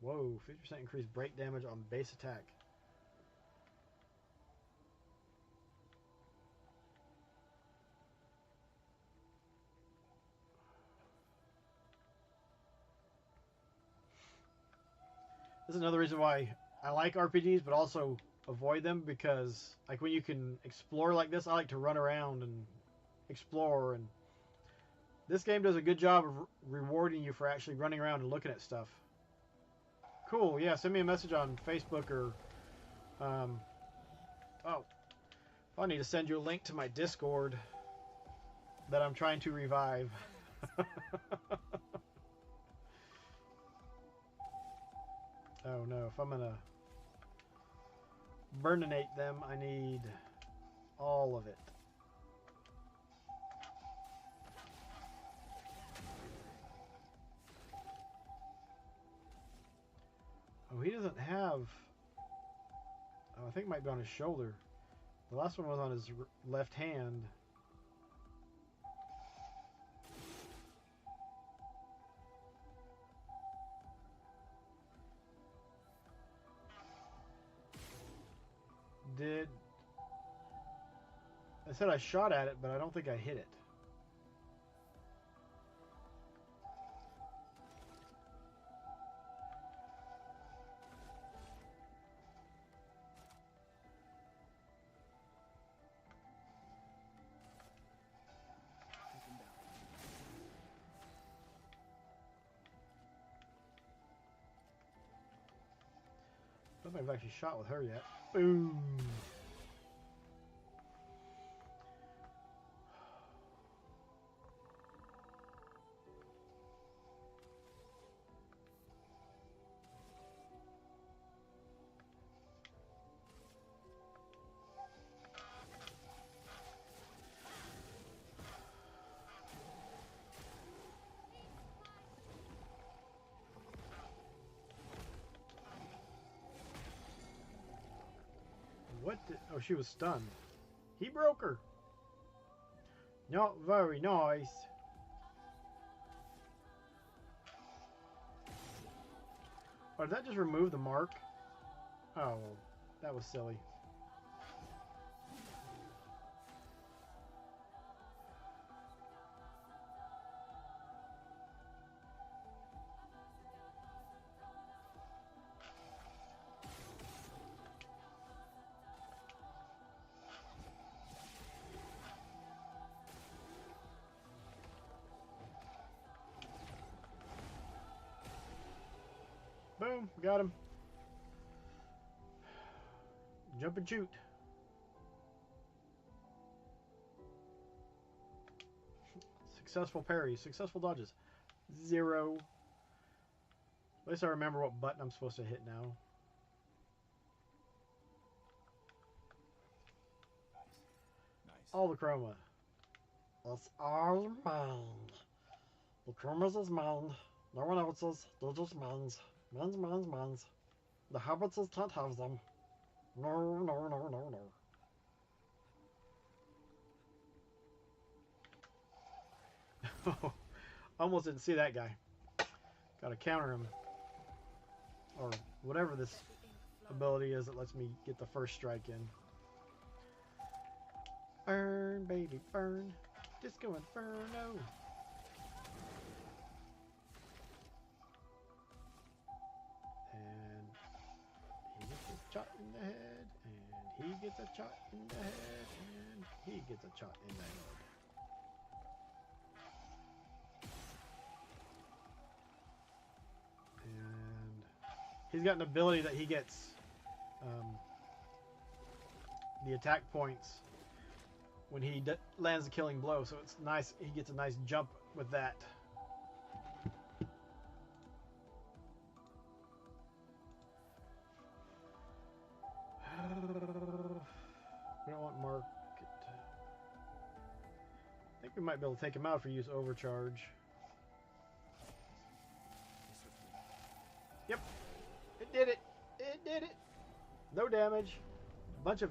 Whoa, 50% increased break damage on base attack. This is another reason why I like RPGs, but also avoid them because, like, when you can explore like this, I like to run around and explore, and this game does a good job of rewarding you for actually running around and looking at stuff. Cool, yeah, send me a message on Facebook or, oh, I need to send you a link to my Discord that I'm trying to revive. Oh no, if I'm gonna burninate them, I need all of it. Oh, he doesn't have... Oh, I think it might be on his shoulder. The last one was on his left hand. Did... I said I shot at it, but I don't think I hit it. Taken down. I don't think I've actually shot with her yet. Boom. What did, oh, she was stunned. He broke her. Not very nice. Or did that just remove the mark? Oh, well, that was silly. Boom, got him. Jump and shoot. Successful parries, successful dodges. 0. At least I remember what button I'm supposed to hit now. Nice. All the chroma. It's all mine. The chromas is mine. No one else's. They're just mines. Mines, mines, mines. The hobbitses can't have them. No, no, no, no, no. Almost didn't see that guy. Gotta counter him. Or whatever this ability is that lets me get the first strike in. Burn, baby, burn. Disco Inferno. And he gets a shot in the head. And he gets a shot in the head. And he gets a shot in the head. And he's got an ability that he gets the attack points when he lands the killing blow, so it's nice. He gets a nice jump with that. We don't want market. I think we might be able to take him out if we use overcharge. Yep, it did it. It did it. No damage. A bunch of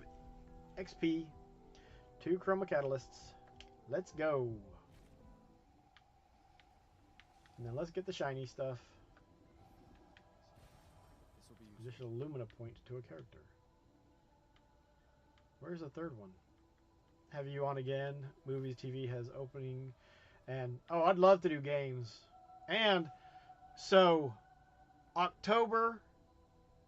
XP. 2 chroma catalysts. Let's go. Now let's get the shiny stuff. This will be useful. Additional Lumina point to a character. Where's the third one? Have you on again? Movies, TV has opening. And, oh, I'd love to do games. And, so, October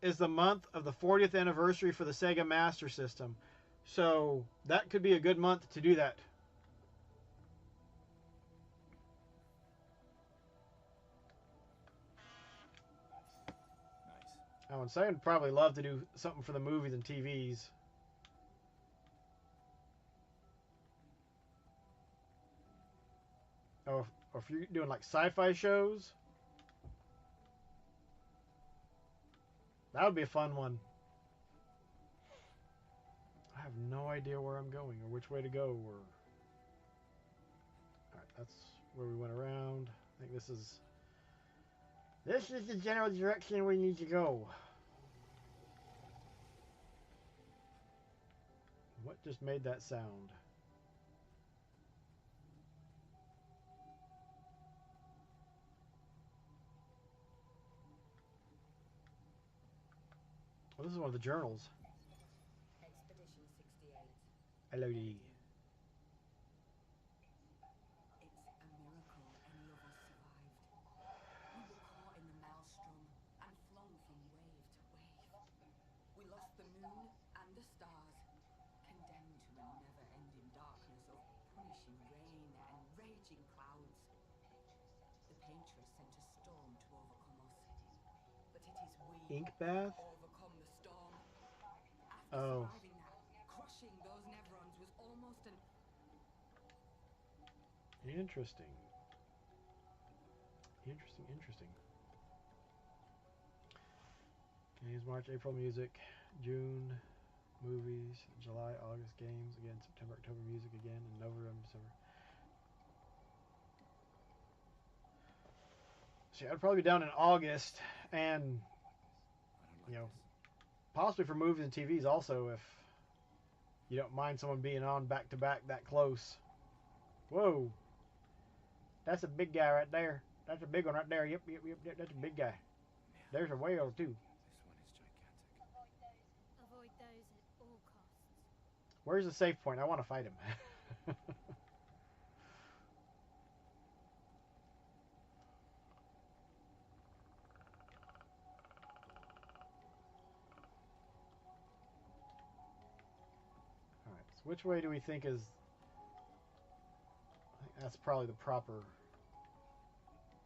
is the month of the 40th anniversary for the Sega Master System. So, that could be a good month to do that. Nice. I would say I'd probably love to do something for the movies and TVs. Or if you're doing like sci-fi shows, that would be a fun one. I have no idea where I'm going or which way to go. Or alright, that's where we went around. I think this is the general direction we need to go. What just made that sound? Well, this is one of the journals. Expedition 68. LOD. we Ink bath? overcome the storm. After Oh. surviving that, crushing those Nevrons was almost an Interesting. Interesting. Games, March, April music, June movies, July, August games, again, September, October music again, and November, December. See, I'd probably be down in August, and I don't like you know, this. possibly for movies and TVs also, if you don't mind someone being on back to back that close. Whoa, that's a big guy right there. That's a big one right there. Yep. That's a big guy. There's a whale too. This one is gigantic. Avoid those at all costs. Where's the safe point? I want to fight him. Alright, so which way do we think is... I think that's probably the proper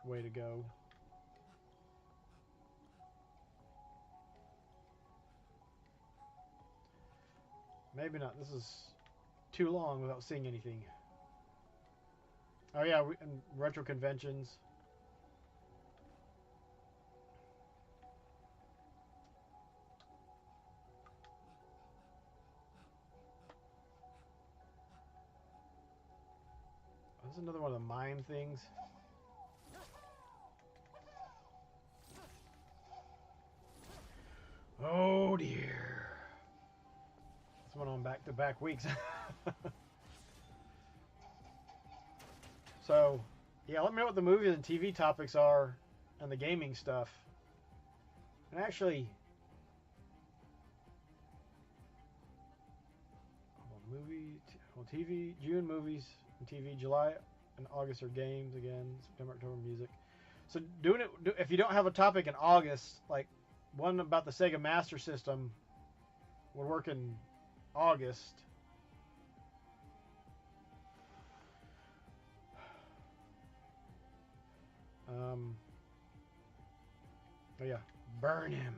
way to go. Maybe not. This is too long without seeing anything. Oh yeah, and retro conventions. This is another one of the mime things. Oh dear. This went on back-to-back weeks. So, yeah, let me know what the movie and TV topics are and the gaming stuff. And actually, TV, June movies and TV, July and August are games again, September, October music. So doing it, if you don't have a topic in August, like one about the Sega Master System would work in August. Oh yeah, burn him.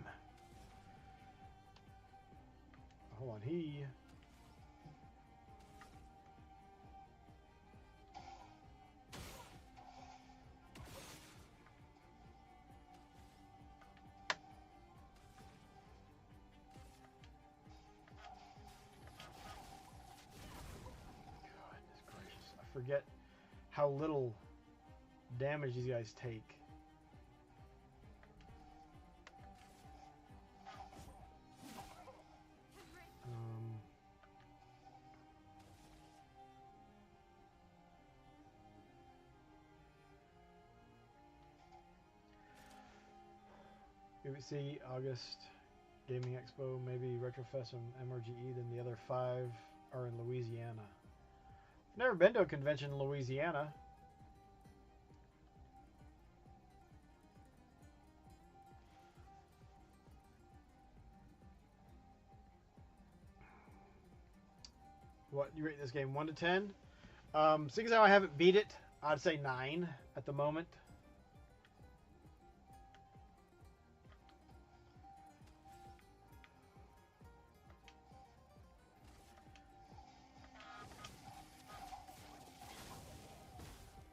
Hold on, he... Goodness gracious, I forget how little damage these guys take. BBC, August, Gaming Expo, maybe Retrofest and MRGE, then the other 5 are in Louisiana. Never been to a convention in Louisiana. What, you rate this game 1 to 10? Seeing as how I haven't beat it, I'd say 9 at the moment.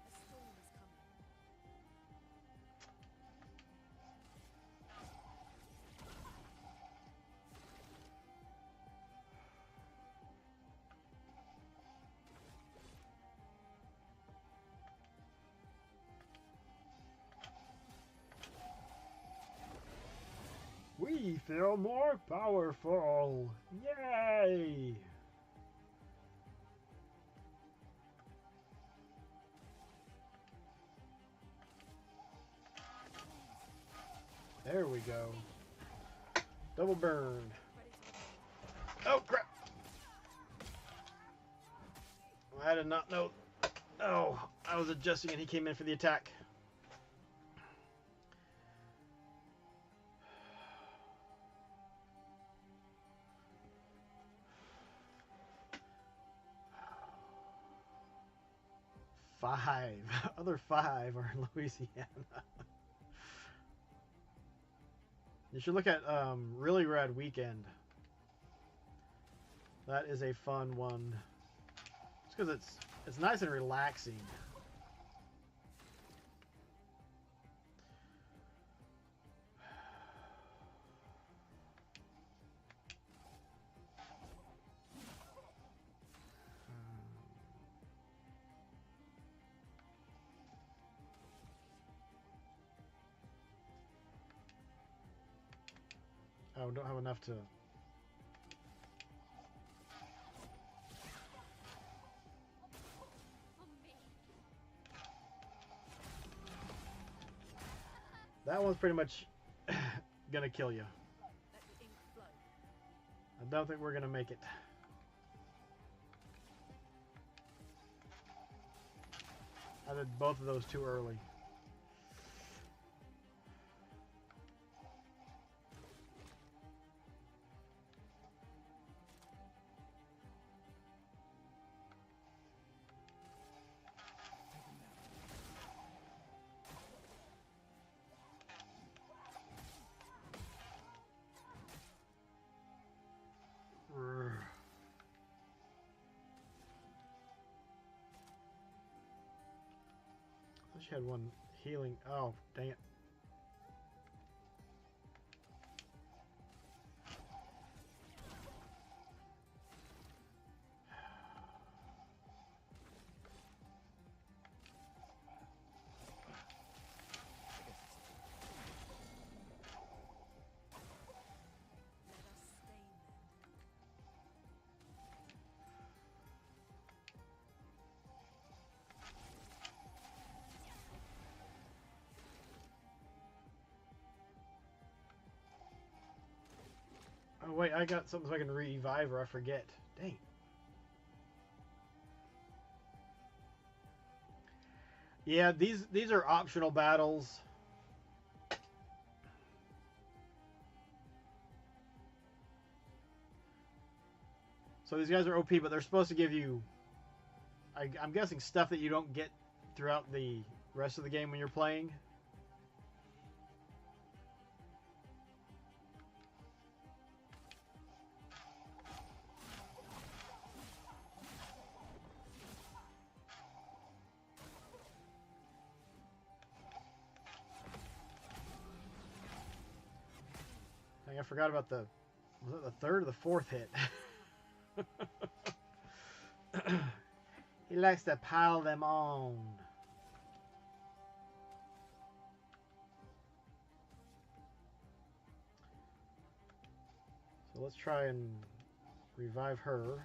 A storm is coming. We feel more powerful! Yay! There we go. Double burn. Oh crap! I did not know. Oh, I was adjusting and he came in for the attack. Five. Other 5 are in Louisiana. You should look at Really Rad Weekend. That is a fun one. Just because it's nice and relaxing. Oh, don't have enough to... That one's pretty much gonna kill you. Let the ink flow. I don't think we're gonna make it. I did both of those too early. She had one healing. Oh, dang it. Let us stain them. Oh wait, I got something so I can revive her. I forget. Dang. Yeah, these are optional battles. So these guys are OP, but they're supposed to give you, I'm guessing, stuff that you don't get throughout the rest of the game when you're playing. Dang, I forgot about was it the third or the fourth hit? He likes to pile them on. So let's try and revive her.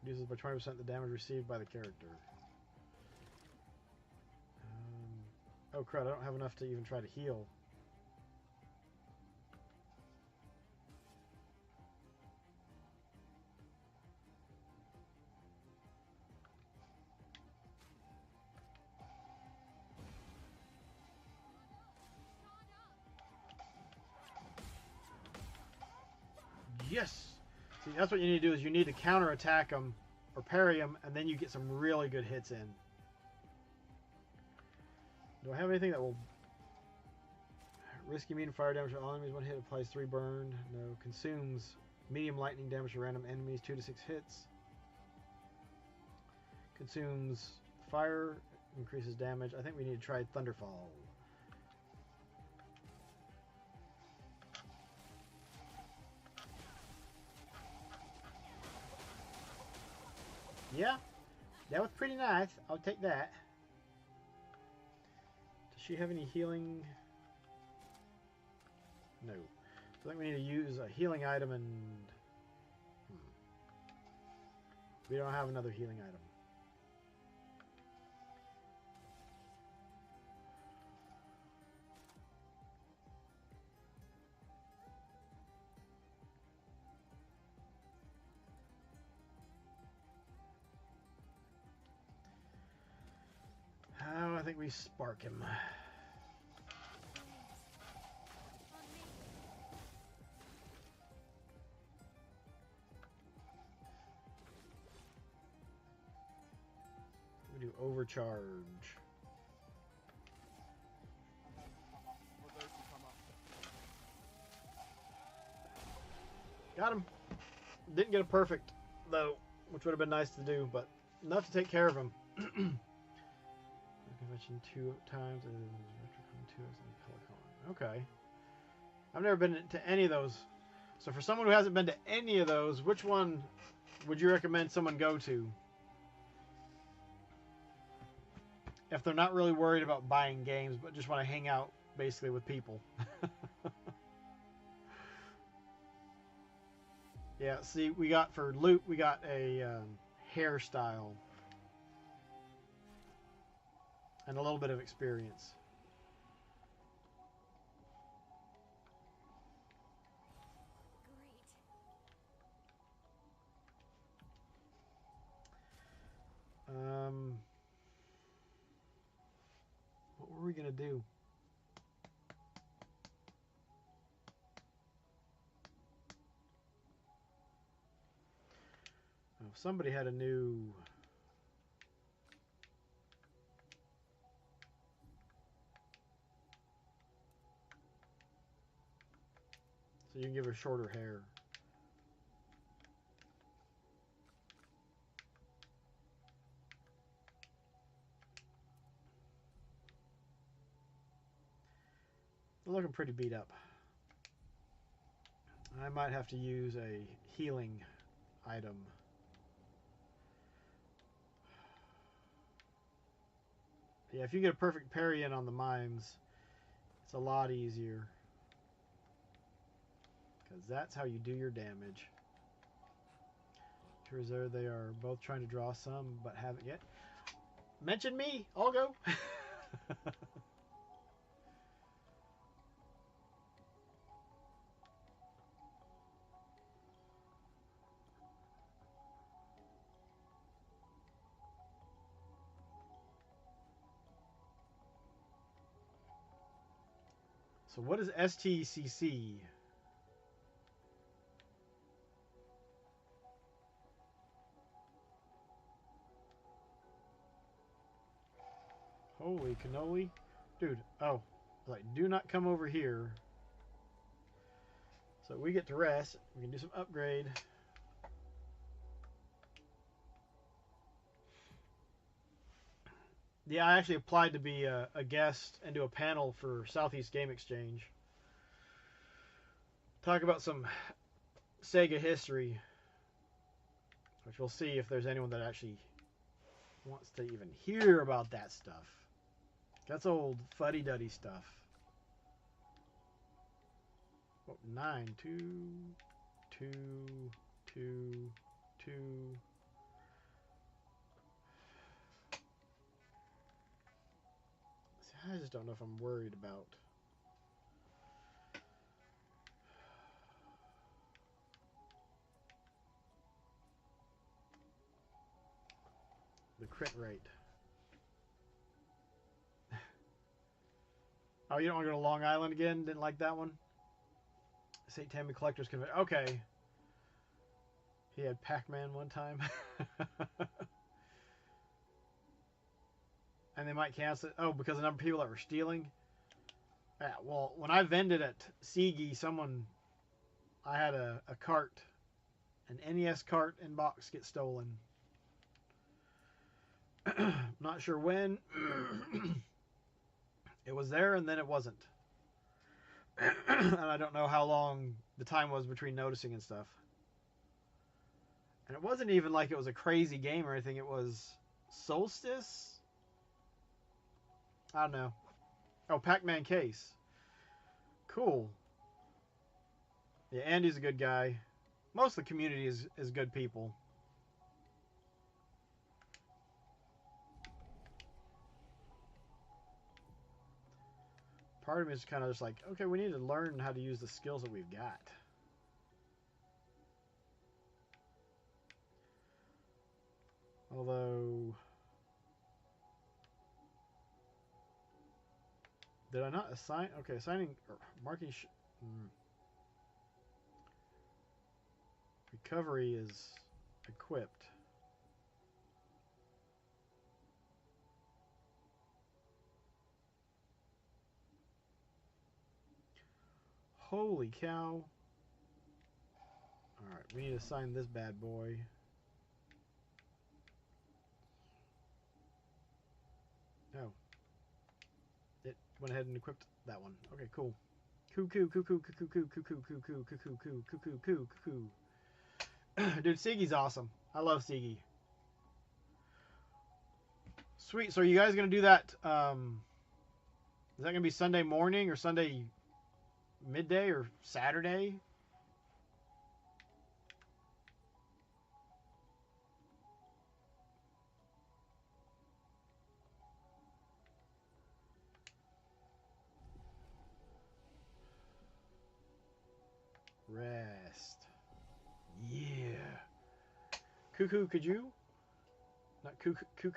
Reduces by 20% the damage received by the character. Oh crud, I don't have enough to even try to heal. Yes! See, that's what you need to do, is you need to counterattack them or parry them, and then you get some really good hits in. Do I have anything that will risk immune fire damage to all enemies? One hit applies 3 burn. No. Consumes medium lightning damage to random enemies, 2 to 6 hits. Consumes fire, increases damage. I think we need to try Thunderfall. Yeah, that was pretty nice. I'll take that. Does she have any healing? No. I think we need to use a healing item and... We don't have another healing item. Oh, I think we spark him. We do overcharge. Got him. Didn't get a perfect, though, which would have been nice to do, but enough to take care of him. Convention 2 times and Retrocon 2 and Pelicon. Okay. I've never been to any of those. So for someone who hasn't been to any of those, which one would you recommend someone go to? If they're not really worried about buying games, but just want to hang out basically with people. Yeah, see, we got for loot, we got a hairstyle. And a little bit of experience. What were we gonna do? Oh, somebody had a new. So you can give her shorter hair. They're looking pretty beat up. I might have to use a healing item. Yeah, if you get a perfect parry in on the mimes, it's a lot easier. Because that's how you do your damage. Reserve, they are both trying to draw some, but haven't yet. Mention me, I'll go. So what is STCC? Holy cannoli. Dude, oh. Like, do not come over here. So we get to rest. We can do some upgrade. Yeah, I actually applied to be a guest and do a panel for Southeast Game Exchange. Talk about some Sega history. Which we'll see if there's anyone that actually wants to even hear about that stuff. That's old fuddy-duddy stuff. Oh, 9, 2, 2, 2, 2. I just don't know if I'm worried about. The crit rate. Oh, you don't want to go to Long Island again? Didn't like that one? St. Tammy Collector's Convention. Okay. He had Pac-Man one time. And they might cancel it. Oh, because the number of people that were stealing? Yeah, well, when I vended at Seegi, I had a cart, an NES cart and box get stolen. Not sure when. It was there and then it wasn't. And I don't know how long the time was between noticing and stuff. And it wasn't even like it was a crazy game or anything. It was Solstice? I don't know. Oh, Pac-Man case. Cool. Yeah, Andy's a good guy. Most of the community is good people. Part of me is kind of just like, okay, we need to learn how to use the skills that we've got. Although, did I not assign? Okay, assigning or marking. Recovery is equipped. Holy cow. We need to sign this bad boy. Oh. It went ahead and equipped that one. Okay, cool. Cuckoo, cuckoo, cuckoo, cuckoo, cuckoo, cuckoo, cuckoo, cuckoo, cuckoo, cuckoo, cuckoo. Dude, Siggy's awesome. I love Siggy. Sweet. So are you guys gonna do that? Is that gonna be Sunday morning or Sunday midday or Saturday? Rest. Yeah. Cuckoo, could you? Not cuckoo, cuckoo,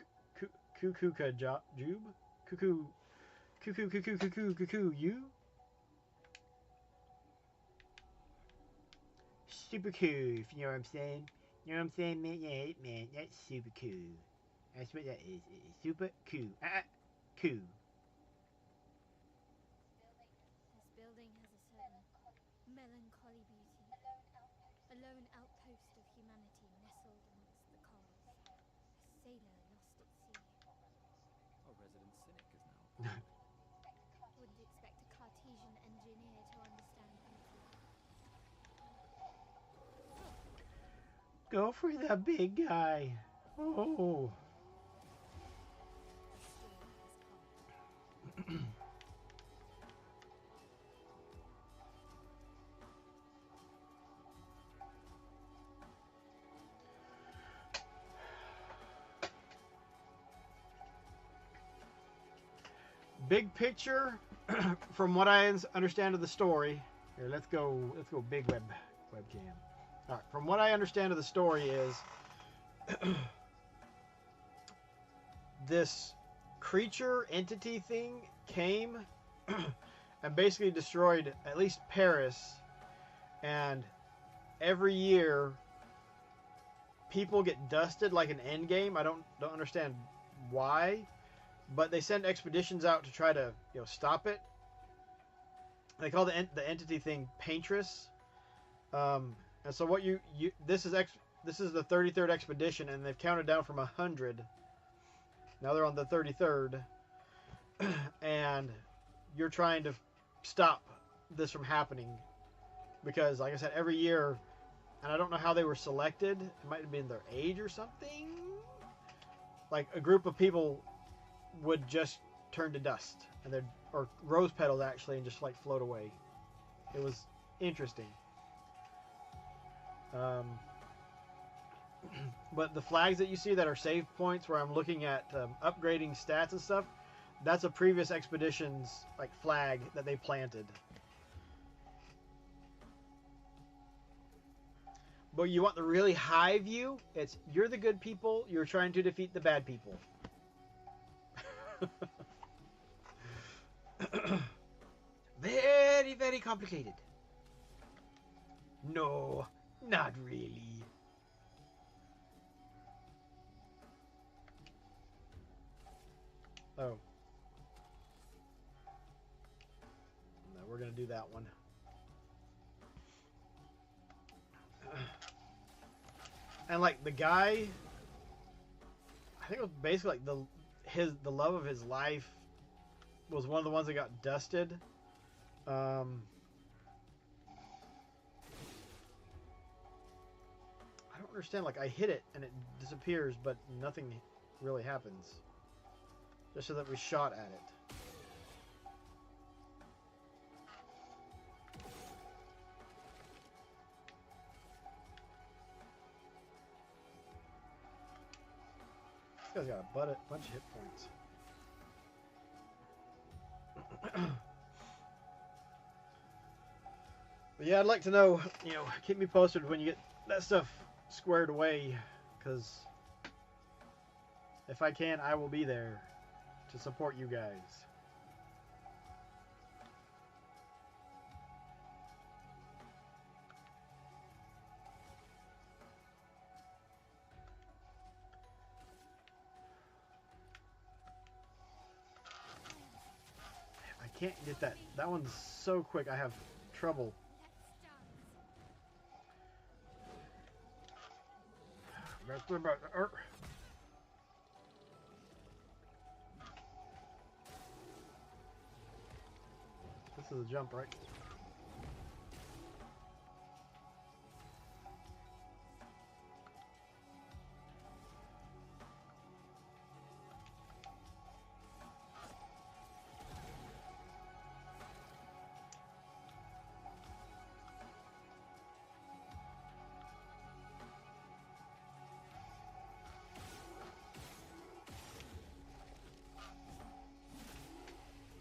cuckoo, jube? Cuckoo, cuckoo, cuckoo, cuckoo, cuckoo, you? Super cool, if you know what I'm saying. You know what I'm saying, man? Yeah, man, that's super cool. That's what that is. It's super cool. Cool. This building has a certain melancholy beauty. A lone outpost of humanity nestled amongst the coals. A sailor lost at sea. Our resident cynic is now. Wouldn't expect a Cartesian engineer to understand beauty. Go for the big guy. Oh. The storm has come. Big picture, from what I understand of the story. Here, let's go big webcam. All right, from what I understand of the story is this creature entity thing came and basically destroyed at least Paris, and every year people get dusted like an end game. I don't understand why, but they send expeditions out to try to stop it. They call the entity thing Paintress. And so what this is the 33rd expedition, and they've counted down from 100. Now they're on the 33rd, and you're trying to stop this from happening because, like I said, every year, and I don't know how they were selected. It might have been their age or something. Like a group of people would just turn to dust, and or rose petals actually, and just like float away. It was interesting. But the flags that you see that are save points where I'm looking at upgrading stats and stuff, that's a previous expedition's like flag that they planted. But you want the really high view? It's you're the good people, you're trying to defeat the bad people. Very, very complicated. No, not really. Oh. No, we're going to do that one. And like the guy, I think it was basically like the love of his life was one of the ones that got dusted. I don't understand. Like I hit it and it disappears, but nothing really happens. Just so that we shot at it. This guy's got a bunch of hit points. But yeah, I'd like to know, keep me posted when you get that stuff squared away, because if I can, I will be there to support you guys. I can't get that. That one's so quick, I have trouble. This is a jump, right?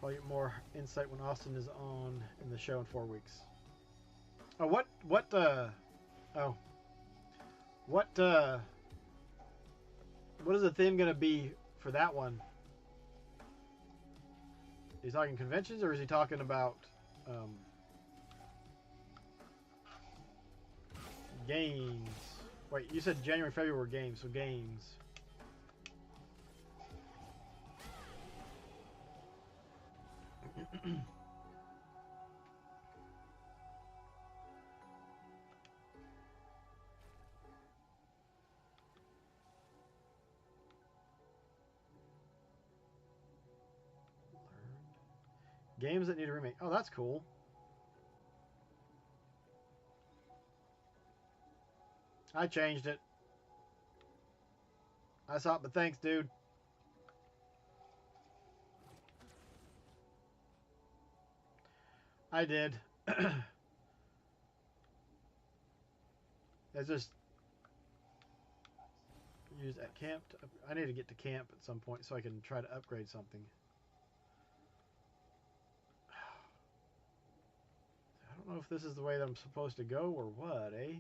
I'll get more insight when Austin is on in the show in 4 weeks. Oh, what is the theme gonna be for that one? Is he talking conventions or is he talking about games? Wait, you said January, February were games, so games. Games that need a remake. Oh, that's cool. I changed it. I saw it, but thanks, dude. I did. It's just used at camp. I need to get to camp at some point so I can try to upgrade something. I don't know if this is the way that I'm supposed to go or what, eh?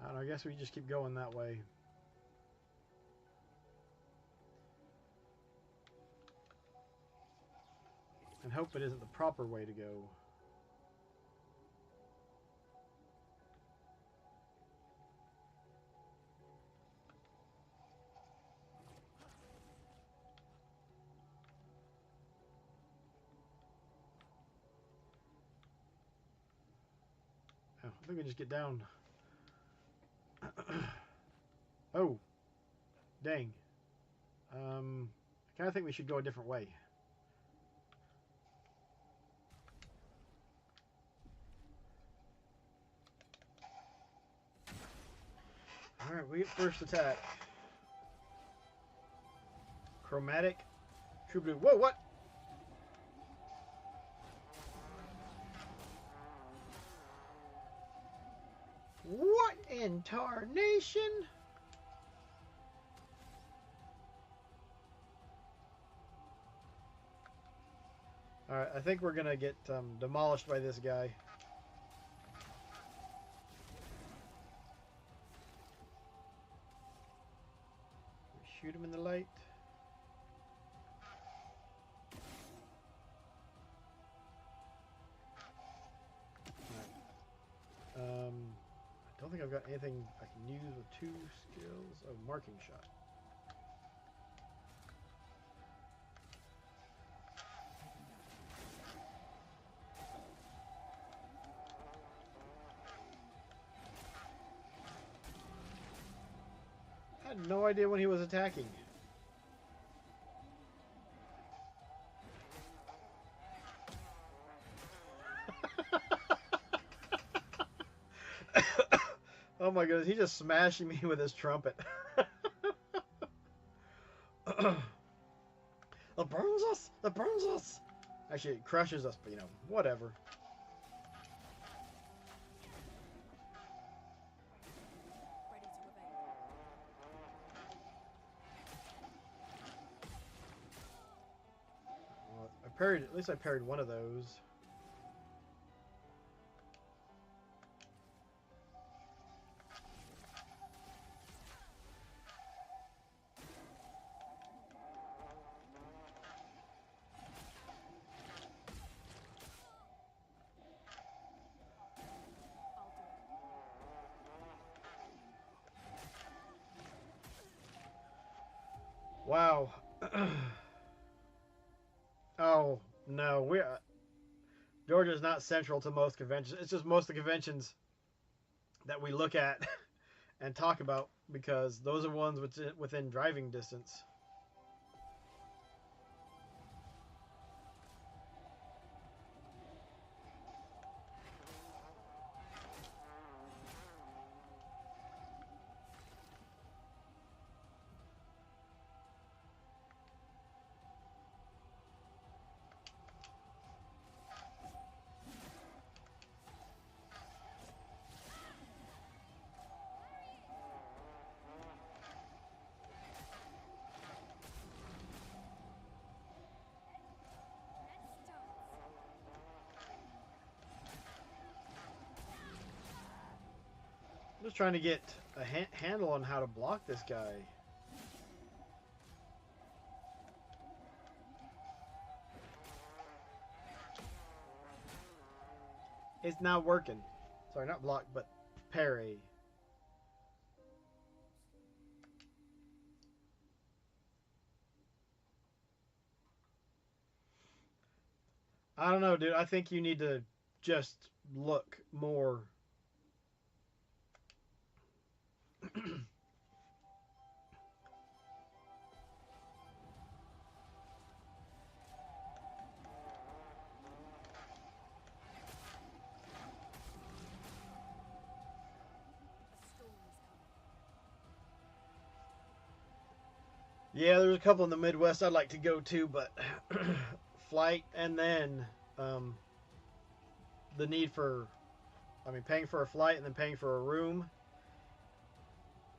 I don't know, I guess we just keep going that way. And hope it isn't the proper way to go. Oh, I think we just get down. Oh, dang. I kind of think we should go a different way. Alright, we get first attack. Chromatic. True blue. Whoa, what? What in tarnation? Alright, I think we're gonna get demolished by this guy. Shoot him in the light. Alright. I don't think I've got anything I can use with 2 skills. Oh, marking shot. I had no idea when he was attacking. Oh my goodness, he's just smashing me with his trumpet. It burns us! It burns us! Actually, it crushes us, but you know, whatever. Ready to evade. Well, I parried, at least I parried one of those. Wow. Oh no, we Georgia's not central to most conventions. It's just most of the conventions that we look at and talk about because those are ones within driving distance. I'm just trying to get a handle on how to block this guy. It's not working. Sorry, not block, but parry. I don't know, dude. I think you need to just look more. A storm is coming. Yeah, there's a couple in the Midwest I'd like to go to, but flight and then the need for, I mean, paying for a flight and then paying for a room.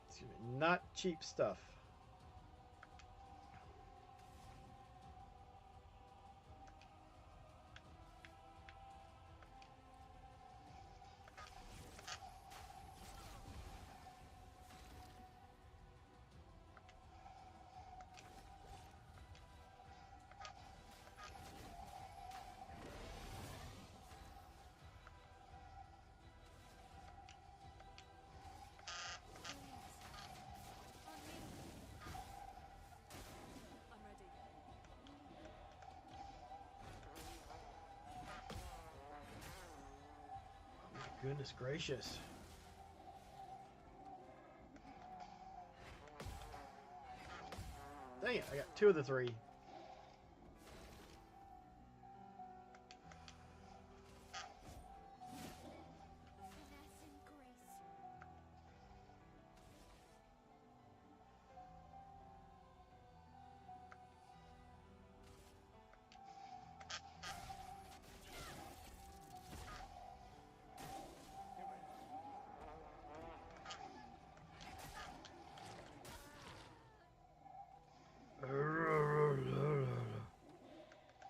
Excuse me, not cheap stuff. I'm ready. Goodness gracious. Dang it, I got two of the three.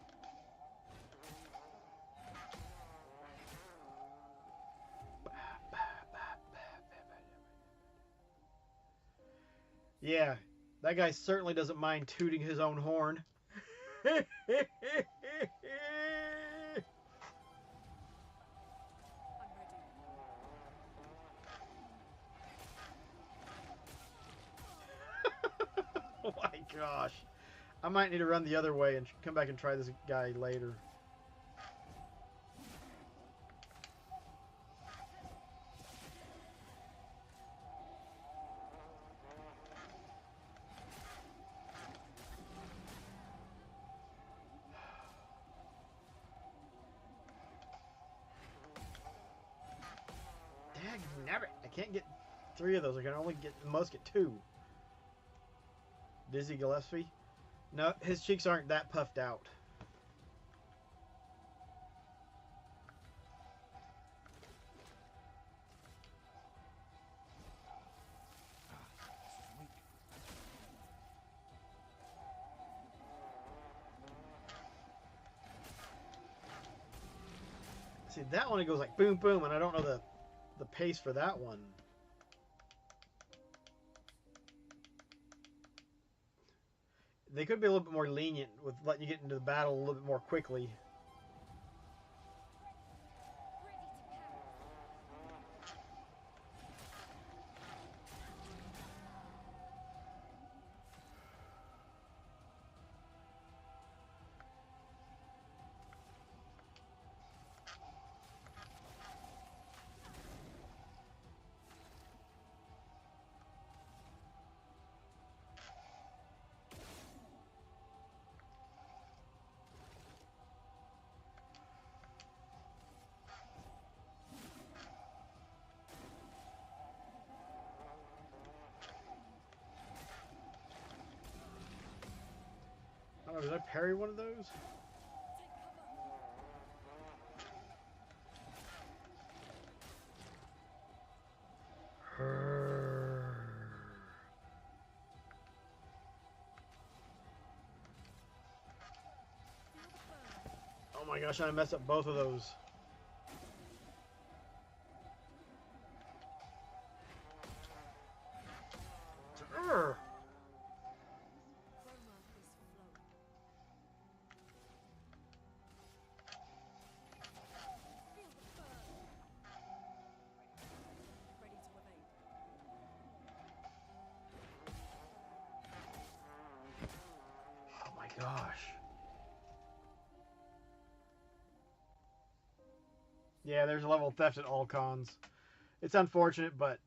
Finesse and grace. Yeah, that guy certainly doesn't mind tooting his own horn. I'm ready. Oh my gosh. I might need to run the other way and come back and try this guy later. Dagnabbit. I can't get three of those. I can only get, the most get two. Dizzy Gillespie? No, his cheeks aren't that puffed out. See, that one it goes like boom, boom, and I don't know the pace for that one. They could be a little bit more lenient with letting you get into the battle a little bit more quickly. Ready to pounce. Oh, did I parry one of those? Oh my gosh, I messed up both of those. Urgh. Chroma is flow. Feel the burn. Ready to evade. Oh my gosh. Yeah, there's a level of theft at all cons. It's unfortunate, but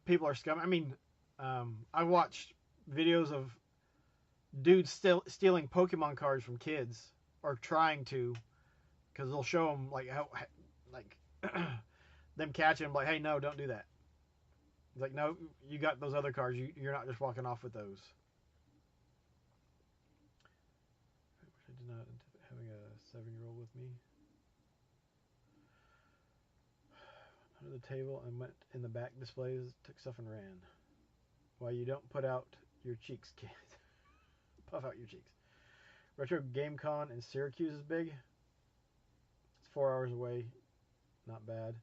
people are scum. I mean, I watched videos of dudes still stealing Pokemon cards from kids, or trying to, because they'll show them like how, like, them catching them like, hey, no, don't do that. It's like, no, you got those other cards. You're not just walking off with those. I did not anticipate having a 7-year-old with me. Under the table and went in the back displays, took stuff and ran. Why you don't put out your cheeks, kid. Puff out your cheeks. Retro Game Con in Syracuse is big. It's 4 hours away. Not bad.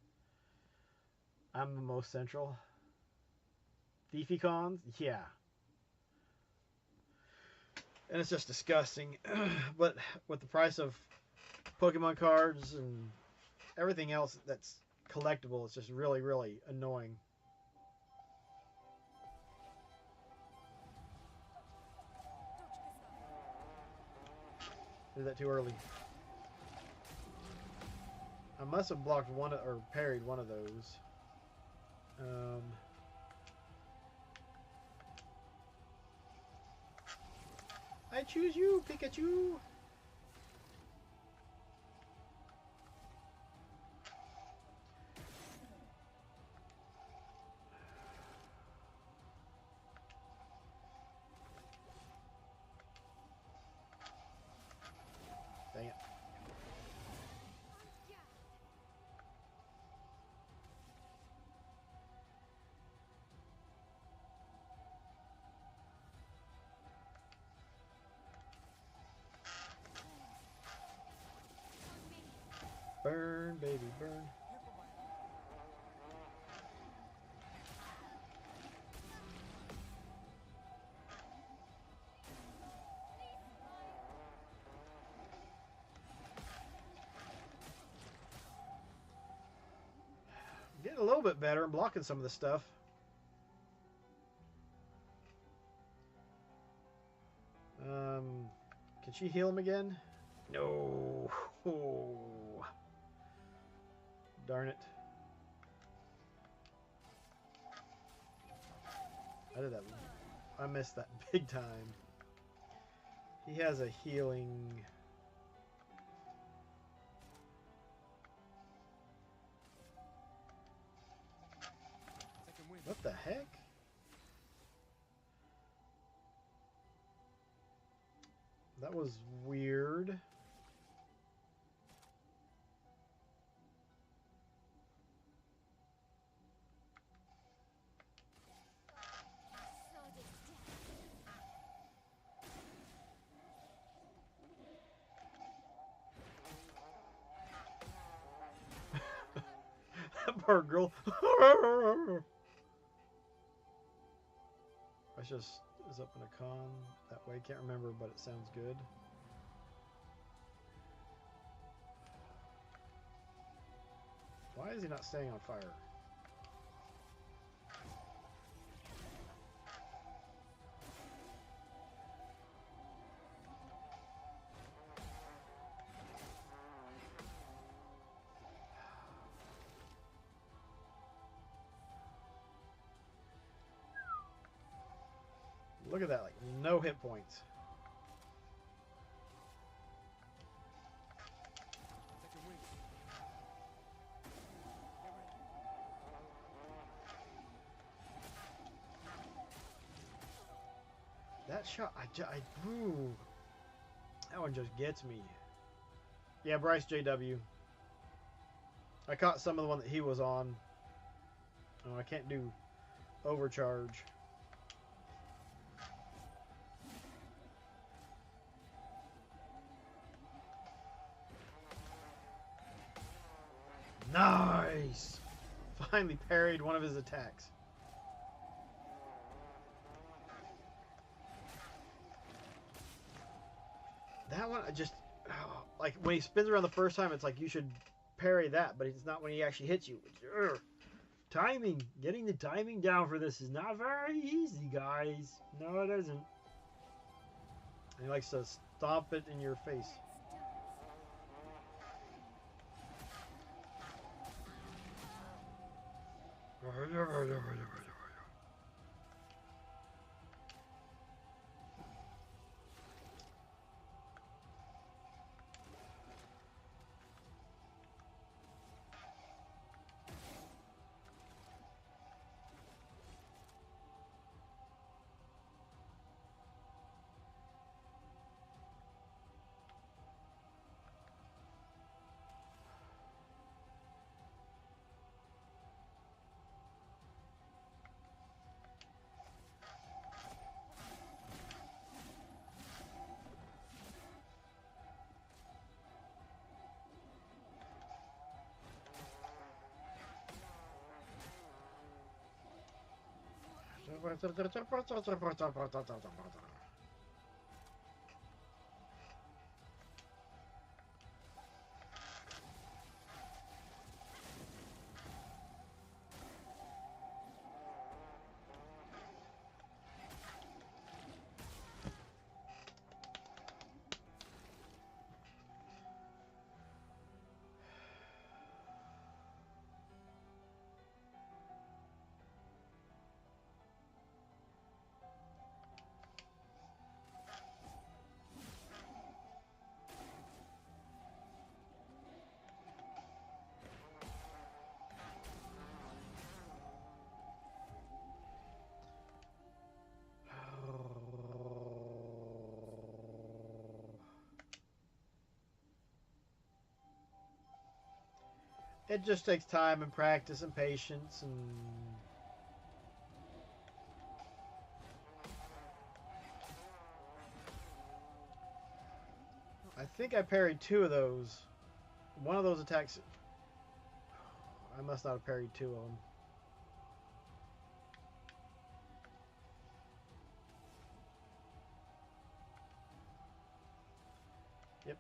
I'm the most central. Thiefy cons? Yeah. And it's just disgusting. But with the price of Pokemon cards and everything else that's collectible, it's just really, really annoying. Is that too early? I must have blocked one or parried one of those. I choose you, Pikachu. Dang it. Burn, baby, burn. Getting a little bit better. I'm blocking some of the stuff. Can she heal him again? No. Oh. Darn it. I did that. I missed that big time. He has a healing. Second win. What the heck? That was weird. That poor girl. I just is up in a con that way. Can't remember, but it sounds good. Why is he not staying on fire? Look at that, like no hit points. Second win. That shot, ooh. That one just gets me. Yeah, Bryce JW. I caught some of the one that he was on. Oh, I can't do overcharge. Nice! Finally parried one of his attacks. That one, I just... Oh, like, when he spins around the first time, it's like you should parry that, but it's not when he actually hits you. Ugh. Timing. Getting the timing down for this is not very easy, guys. No, it isn't. And he likes to stomp it in your face. It just takes time and practice and patience and... I think I parried two of those. One of those attacks... I must not have parried two of them. Yep.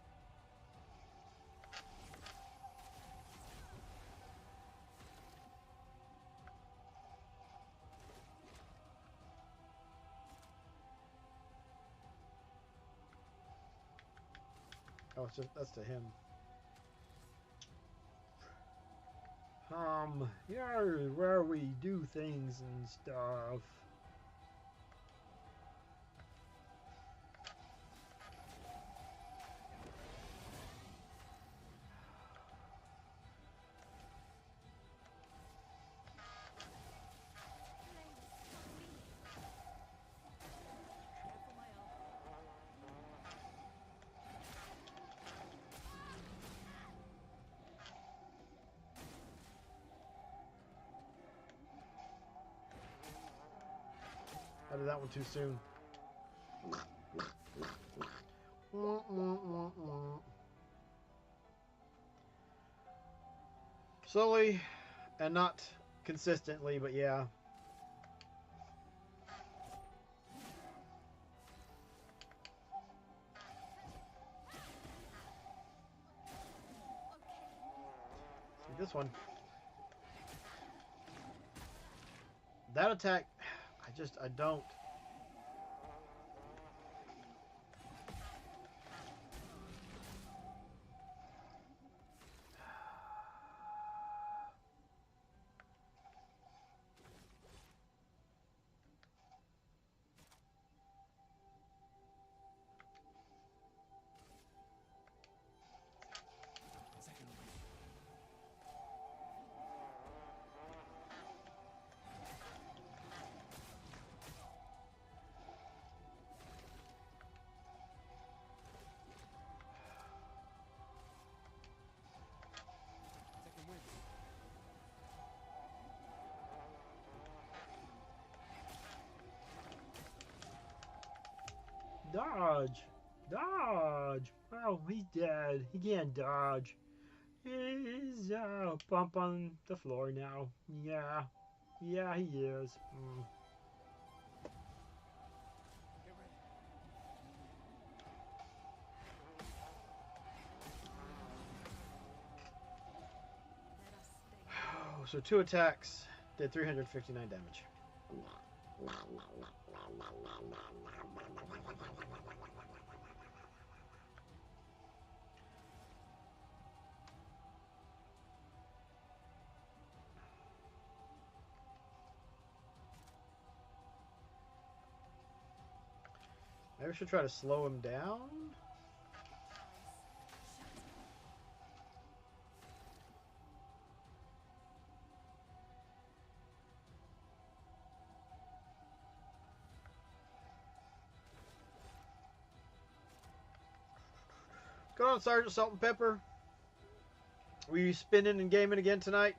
Oh, it's just, that's to him. Here's where we do things and stuff. I did that one too soon. Slowly and not consistently, but yeah. See this one. That attack, I don't. Second away. Dodge. Dodge. Oh, he's dead. He can't dodge. He's bump on the floor now. Yeah. Yeah, he is. Get ready. Let us stay. Oh, so 2 attacks did 359 damage. Maybe I should try to slow him down. Go on, Sergeant Salt and Pepper. Were you spinning and gaming again tonight?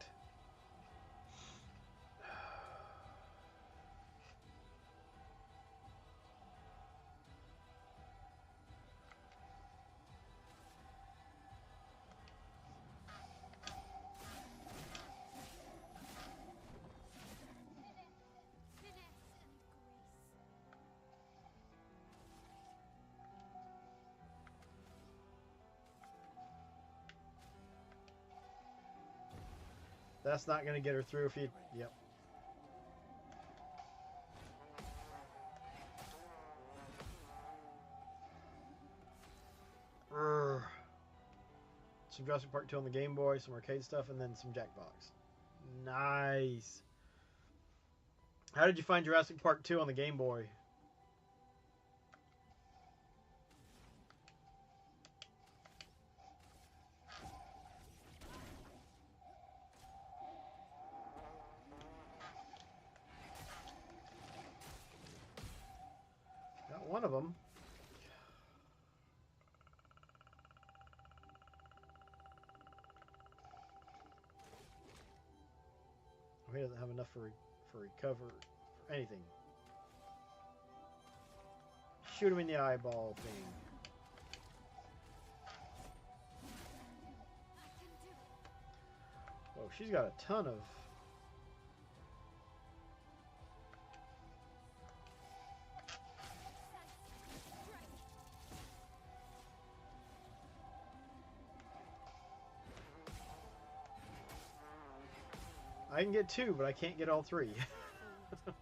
That's not going to get her through if you... Yep. Urgh. Some Jurassic Park 2 on the Game Boy, some arcade stuff, and then some Jackbox. Nice. How did you find Jurassic Park 2 on the Game Boy? Got one of them. Oh, he doesn't have enough for recover for anything. Shoot him in the eyeball thing. Whoa, she's got a ton of... I can get 2, but I can't get all 3.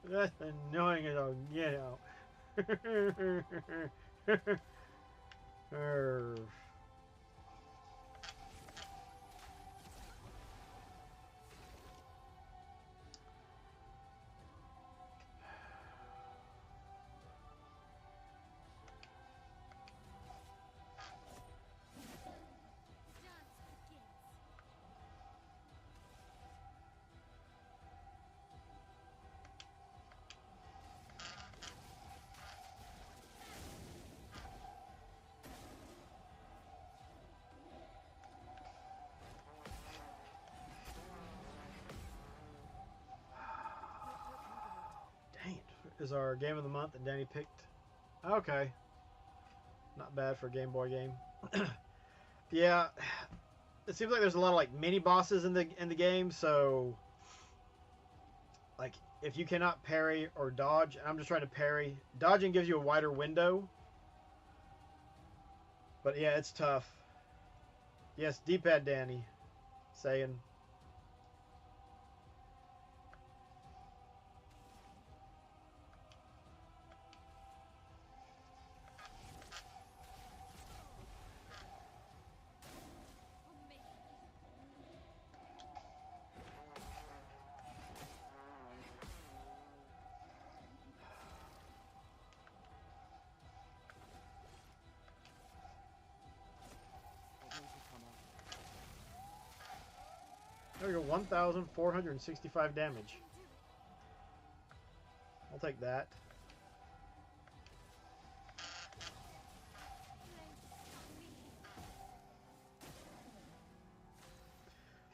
That's annoying as all get out. Arrgh. Dang it. Is our game of the month that Danny picked. Okay. Not bad for a Game Boy game. Yeah. It seems like there's a lot of like mini bosses in the game, so like if you cannot parry or dodge, I'm just trying to parry. Dodging gives you a wider window. But yeah, it's tough. Yes, D-pad Danny. Saying. There we go, 1,465 damage. I'll take that.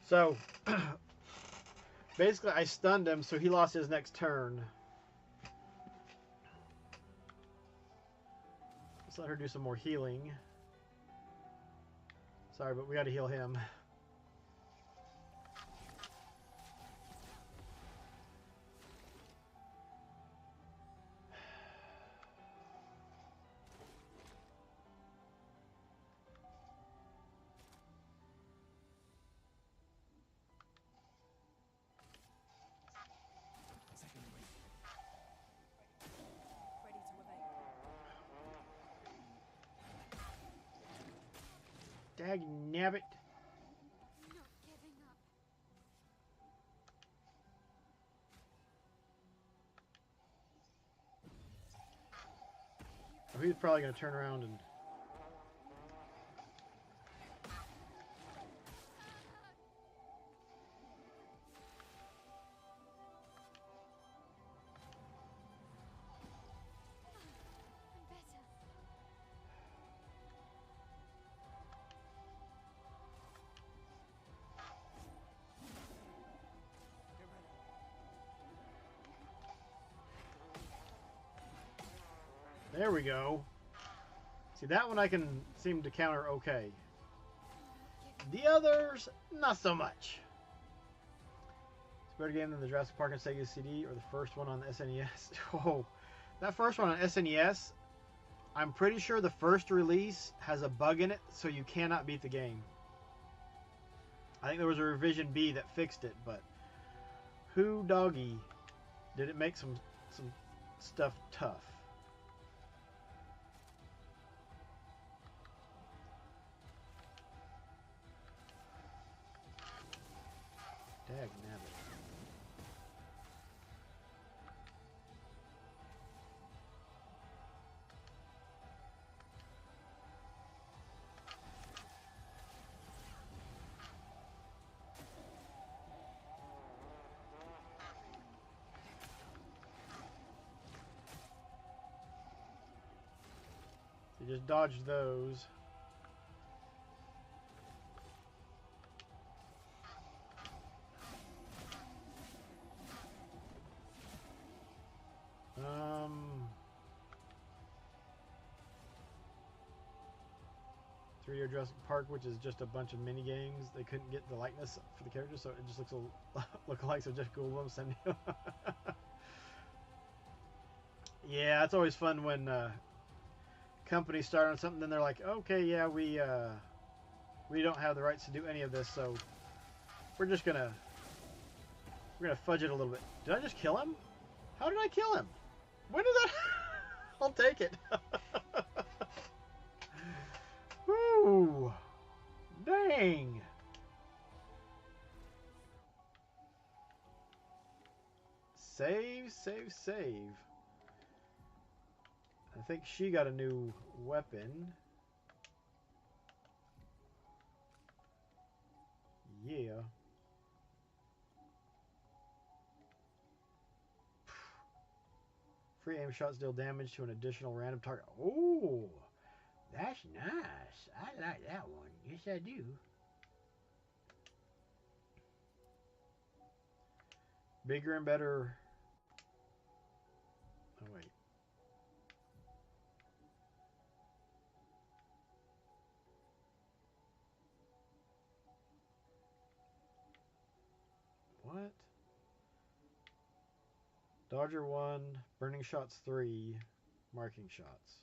So, basically I stunned him, so he lost his next turn. Let's let her do some more healing. Sorry, but we gotta heal him. Second wave. Ready to evade. Dag nabbit. Not giving up. Oh, he's probably gonna turn around and. I'm better. Get ready. There we go. See, that one I can seem to counter okay. The others, not so much. It's a better game than the Jurassic Park and Sega CD or the first one on the SNES. Oh, that first one on SNES, I'm pretty sure the first release has a bug in it, so you cannot beat the game. I think there was a revision B that fixed it, but who doggy did it make some stuff tough? Dag nabbit. You just dodged those. Um, 3D Jurassic Park, which is just a bunch of mini games. They couldn't get the likeness for the characters, so it just looks look alike. So just Google them, send you. Yeah, it's always fun when companies start on something, then they're like, okay, yeah, we don't have the rights to do any of this, so we're gonna fudge it a little bit. Did I just kill him? How did I kill him? When did that? I'll take it. Woo! Dang! Save, save, save. I think she got a new weapon. Yeah. Free aim shots deal damage to an additional random target. Oh, that's nice. I like that one. Yes, I do. Bigger and better. Oh, wait. What? Dodger 1, burning shots 3, marking shots.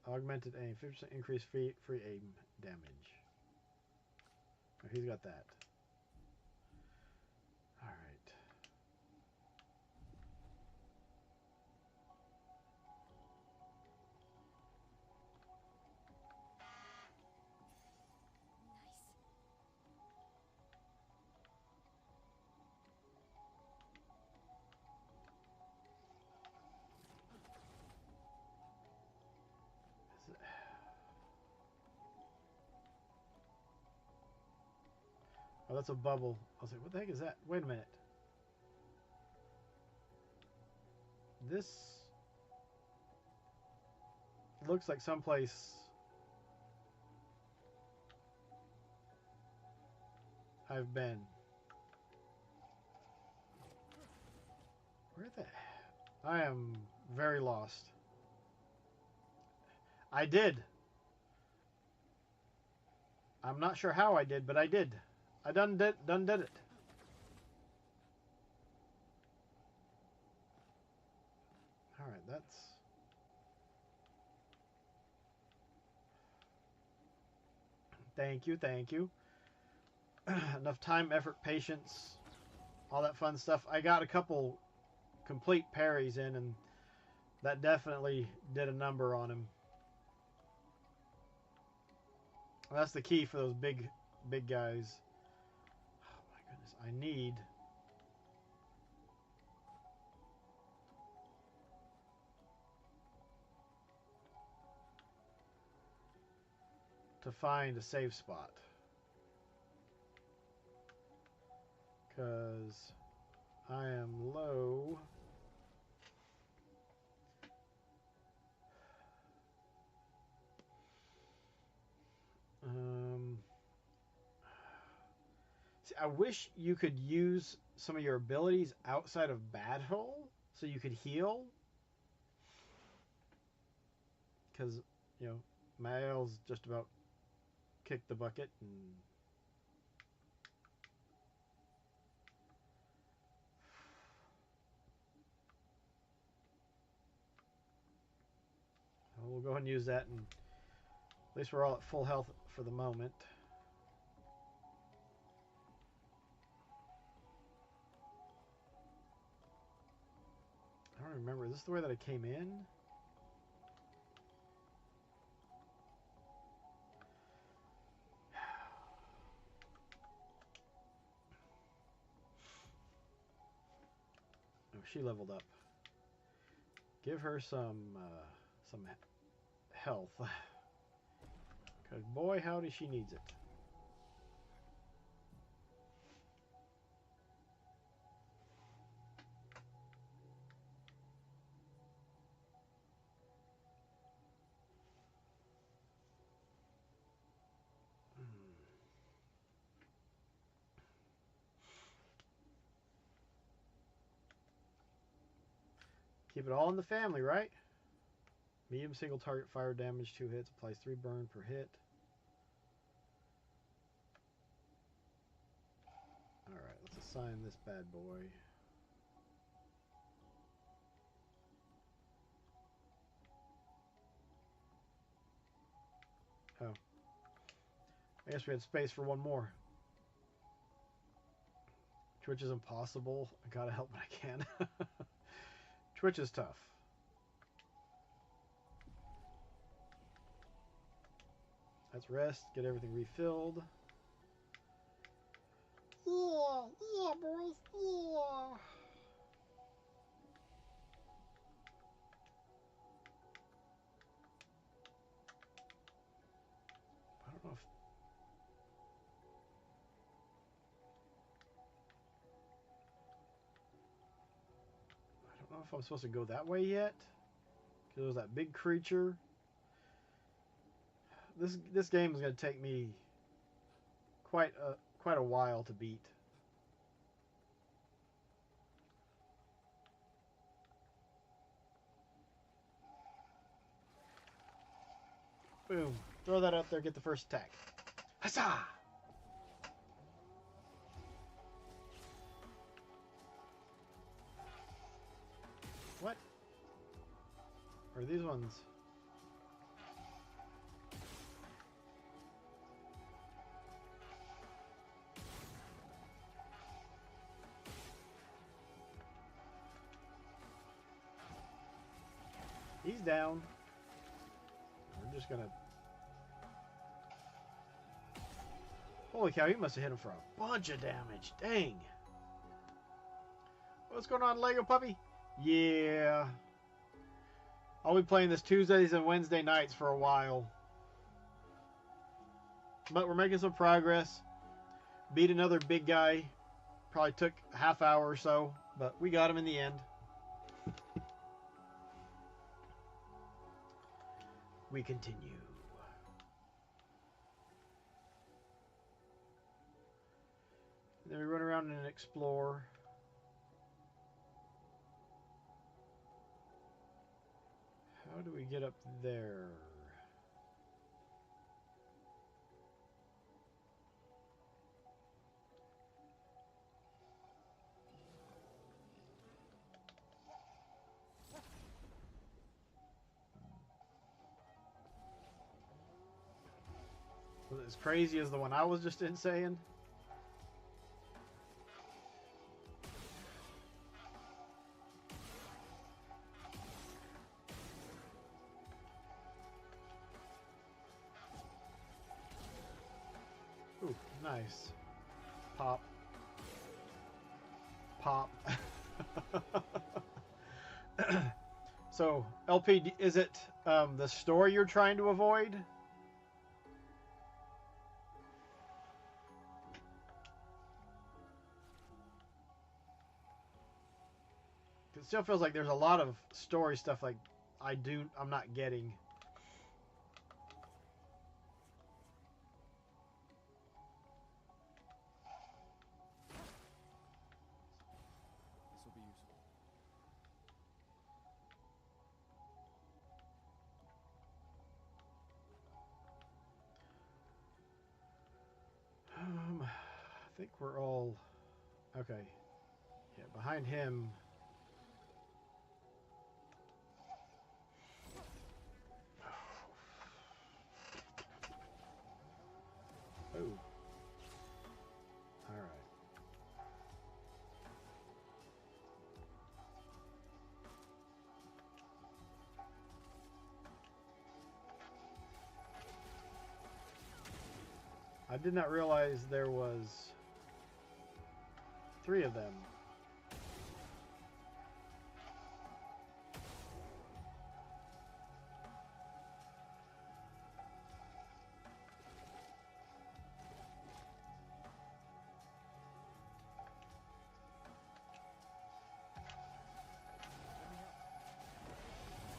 Augmented aim, 50% increased free aim damage. Oh, he's got that. Alright. Nice. Oh, that's a bubble. I was like, what the heck is that? Wait a minute. This looks like someplace I've been. Where the I am very lost. I did. I'm not sure how I did, but I did. I done did it. All right, that's... Thank you, thank you. Enough time, effort, patience, all that fun stuff. I got a couple complete parries in, and that definitely did a number on him. That's the key for those big guys. Oh my goodness, I need... to find a save spot. Because I am low. See, I wish you could use some of your abilities outside of battle so you could heal. Because, you know, Mael's just about kicked the bucket and... We'll go ahead and use that, and at least we're all at full health for the moment. I don't remember. Is this the way that I came in? Oh, she leveled up. Give her some health. Because boy, howdy, she needs it. Keep it all in the family, right? Medium single target fire damage, 2 hits, applies 3 burn per hit. Alright, let's assign this bad boy. Oh. I guess we had space for one more. Twitch is impossible. I gotta help when I can. Twitch is tough. Let's rest, get everything refilled. Yeah, boys, yeah. I don't know if... I don't know if I'm supposed to go that way yet. Because there was that big creature. This game is going to take me quite a while to beat. Boom. Throw that up there, get the first attack. Huzzah! What? Are these ones? He's down. We're just gonna... Holy cow, he must have hit him for a bunch of damage. Dang. What's going on, Lego Puppy? Yeah. I'll be playing this Tuesdays and Wednesday nights for a while. But we're making some progress. Beat another big guy. Probably took a half hour or so, but we got him in the end. We continue. Then we run around and explore. How do we get up there? Was it as crazy as the one I was just saying? Ooh, nice. Pop. Pop. So, LP, is it the story you're trying to avoid? It still feels like there's a lot of story stuff like I'm not getting. This will be useful. I think we're all okay. Yeah, behind him. Oh. All right. I did not realize there was 3 of them.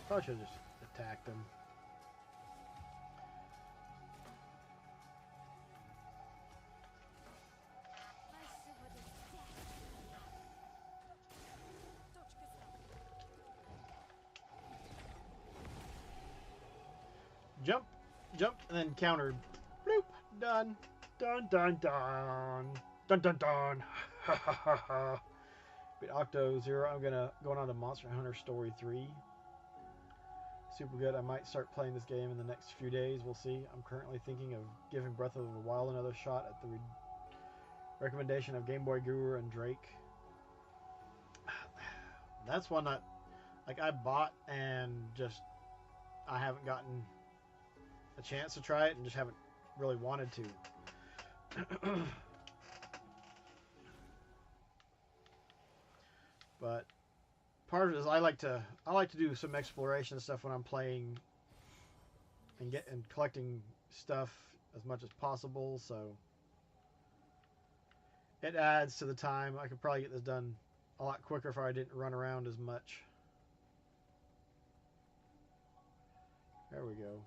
Probably should have just attacked them. Jump, jump, and then countered. Bloop, done. Dun, dun, dun. Dun, dun, dun. Ha, ha, ha, ha. Beat Octo 0. I'm going on to Monster Hunter Story 3. Super good. I might start playing this game in the next few days. We'll see. I'm currently thinking of giving Breath of the Wild another shot at the recommendation of Game Boy Guru and Drake. That's one that I bought and just I haven't gotten a chance to try it and just haven't really wanted to. But part of it is I like to do some exploration stuff when I'm playing and collecting stuff as much as possible, so it adds to the time. I could probably get this done a lot quicker if I didn't run around as much. There we go.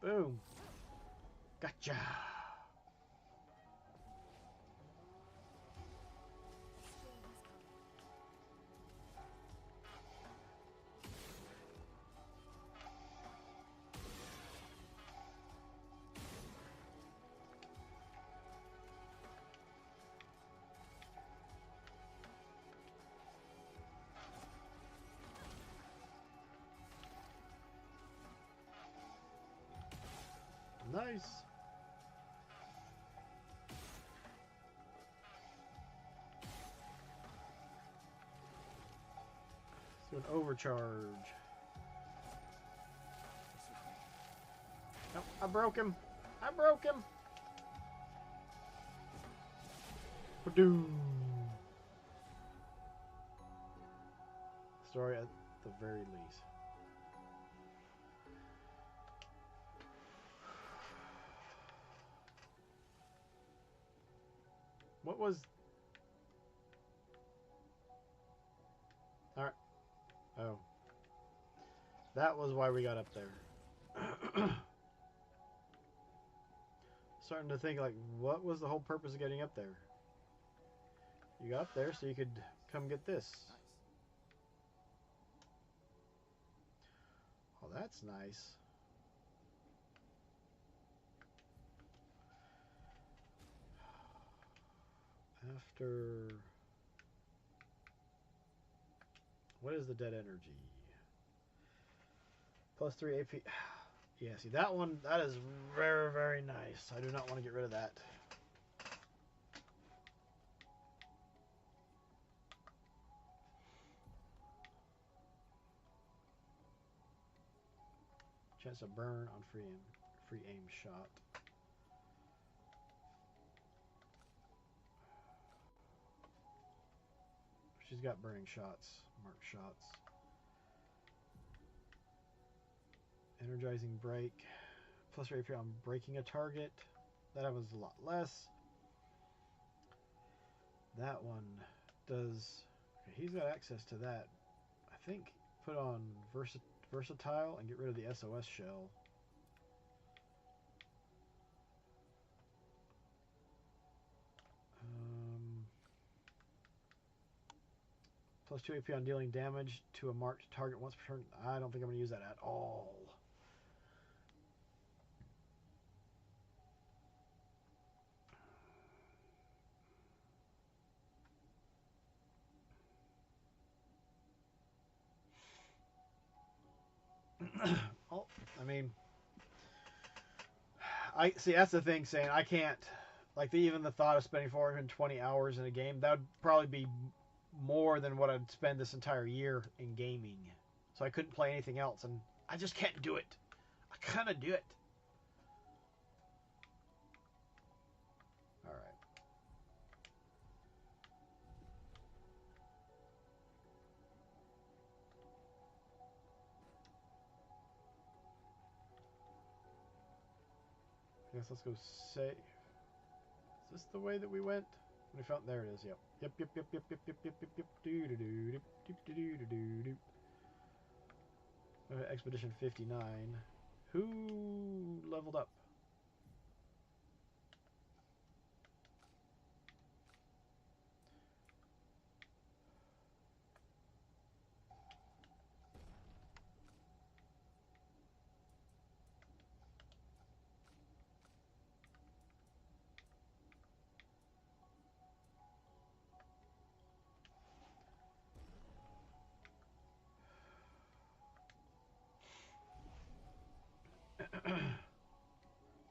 Boom. Gotcha. Nice. Let's do an overcharge. Nope, I broke him. I broke him. Ba-doom. Story at the very least. What was... Alright. Oh. That was why we got up there. Starting to think, like, what was the whole purpose of getting up there? You got up there so you could come get this. Nice. Oh, that's nice. After... What is the dead energy? Plus 3 AP. Yeah, see that one, that is very, very nice. I do not want to get rid of that. Chance to burn on free aim shot. She's got burning shots, marked shots. Energizing break. Plus 3 AP on breaking a target. That happens a lot less. That one does... Okay, he's got access to that. I think put on versatile and get rid of the SOS shell. Plus 2 AP on dealing damage to a marked target once per turn. I don't think I'm going to use that at all. Oh, I mean, I see. That's the thing. Saying I can't, like, even the thought of spending 420 hours in a game, that would probably be more than what I'd spend this entire year in gaming. So I couldn't play anything else, and I just can't do it. I kind of do it. All right. I guess let's go save. Is this the way that we went? We found, there it is. Yep. Yep. Do. Expedition 59. Who leveled up?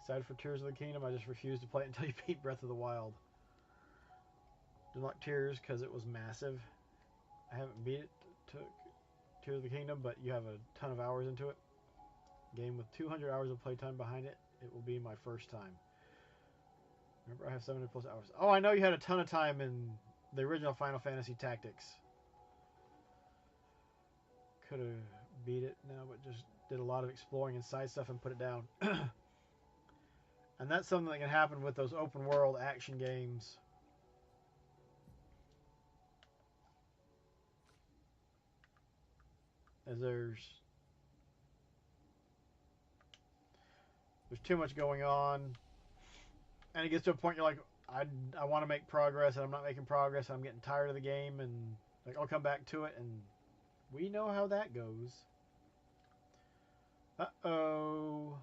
Excited for Tears of the Kingdom. I just refuse to play it until you beat Breath of the Wild. Didn't like Tears because it was massive. I haven't beat it to Tears of the Kingdom, but you have a ton of hours into it. Game with 200 hours of playtime behind it. It will be my first time. Remember, I have 700 plus hours. Oh, I know you had a ton of time in the original Final Fantasy Tactics. Could have beat it now, but just did a lot of exploring and side stuff and put it down. And that's something that can happen with those open world action games. As there's too much going on, and it gets to a point you're like, I want to make progress, and I'm not making progress, and I'm getting tired of the game, and like I'll come back to it, and we know how that goes. Uh-oh.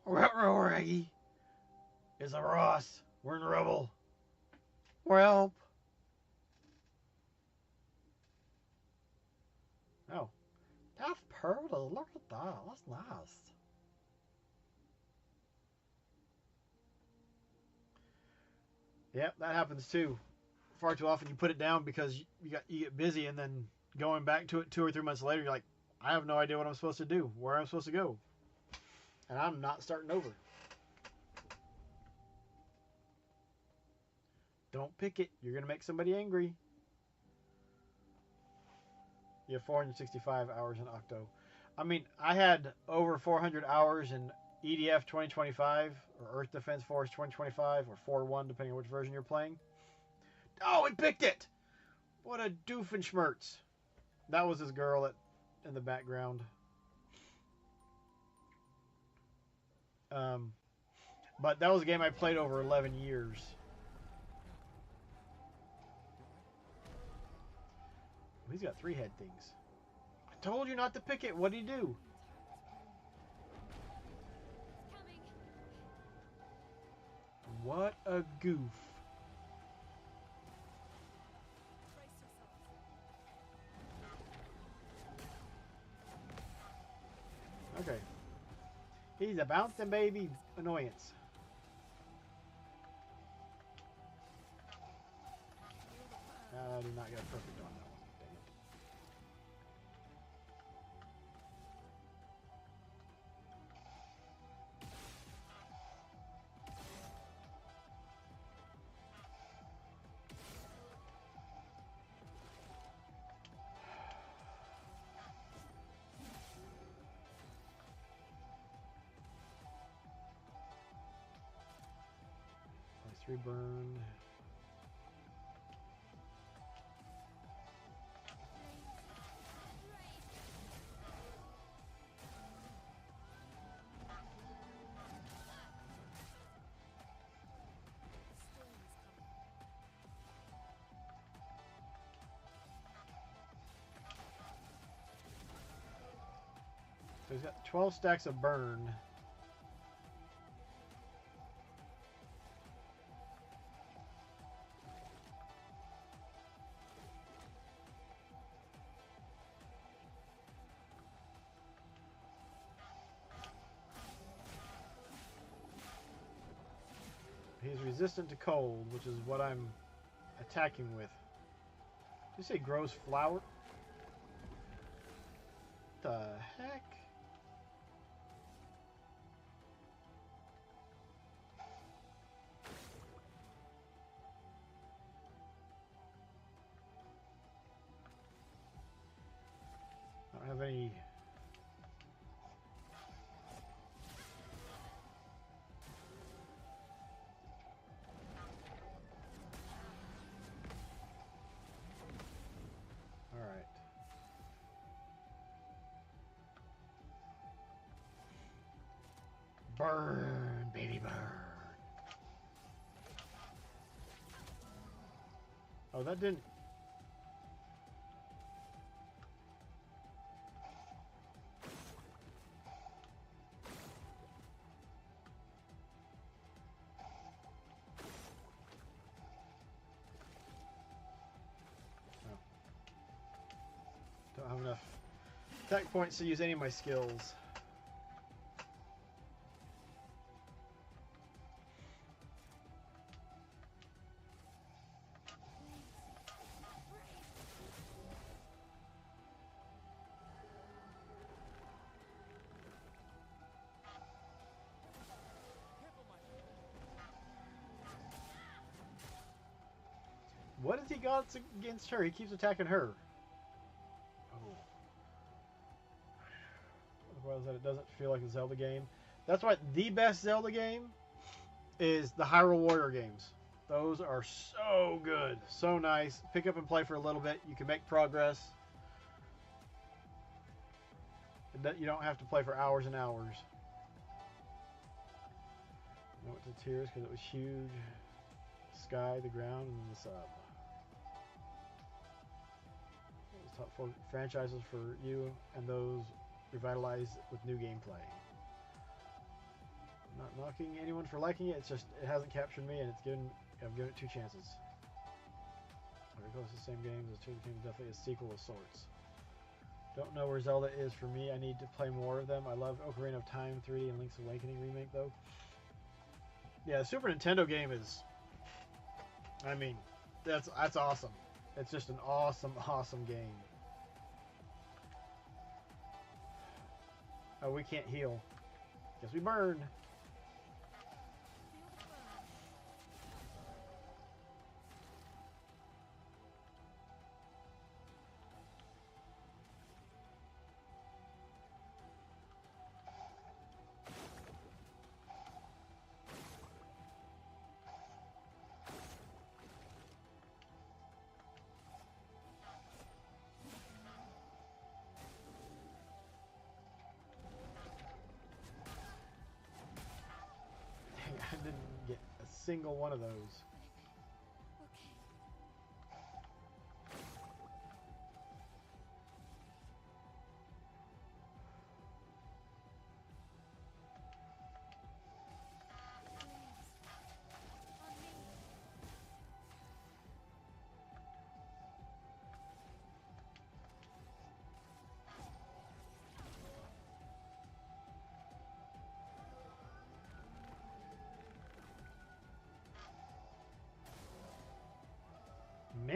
Ruh-roh, Raggy. It's a Ross. We're in rubble. Well. Oh. That's pretty. Look at that. That's nice. Yep, that happens too. Far too often you put it down because you get busy, and then going back to it 2 or 3 months later, you're like, I have no idea what I'm supposed to do, where I'm supposed to go, and I'm not starting over. Don't pick it. You're gonna make somebody angry. You have 465 hours in Octo. I mean, I had over 400 hours in EDF 2025 or Earth Defense Force 2025 or 4.1, depending on which version you're playing. Oh, it picked it! What a doofenshmirtz. That was this girl in the background. But that was a game I played over 11 years. he's got 3 head things. I told you not to pick it. What did he do? Coming. What a goof. Brace yourselves. Okay. He's a bouncing baby annoyance. I did not get a perfect on that one. Dang it. Place 3 burned. So he's got 12 stacks of burn. He's resistant to cold, which is what I'm attacking with. Did you say grows flower? The heck? I don't have any. All right. Burn, baby, burn. Oh, that didn't. Oh. Don't have enough attack points to use any of my skills. What has he got against her? He keeps attacking her. Oh. Otherwise, that it doesn't feel like a Zelda game. That's why the best Zelda game is the Hyrule Warrior games. Those are so good, so nice. Pick up and play for a little bit. You can make progress. You don't have to play for hours and hours. I went to tears because it was huge. Sky, the ground, and then the sub. Those top 4 franchises for you, and those revitalized with new gameplay. I'm not knocking anyone for liking it. It's just it hasn't captured me, and I've given it 2 chances. Very close to the same games. The 2 games definitely a sequel of sorts. Don't know where Zelda is for me. I need to play more of them. I love Ocarina of Time 3D and Link's Awakening remake though. Yeah, the Super Nintendo game is. I mean, that's awesome. It's just an awesome game. Oh, we can't heal. Guess we burn. I didn't get a single one of those. Okay.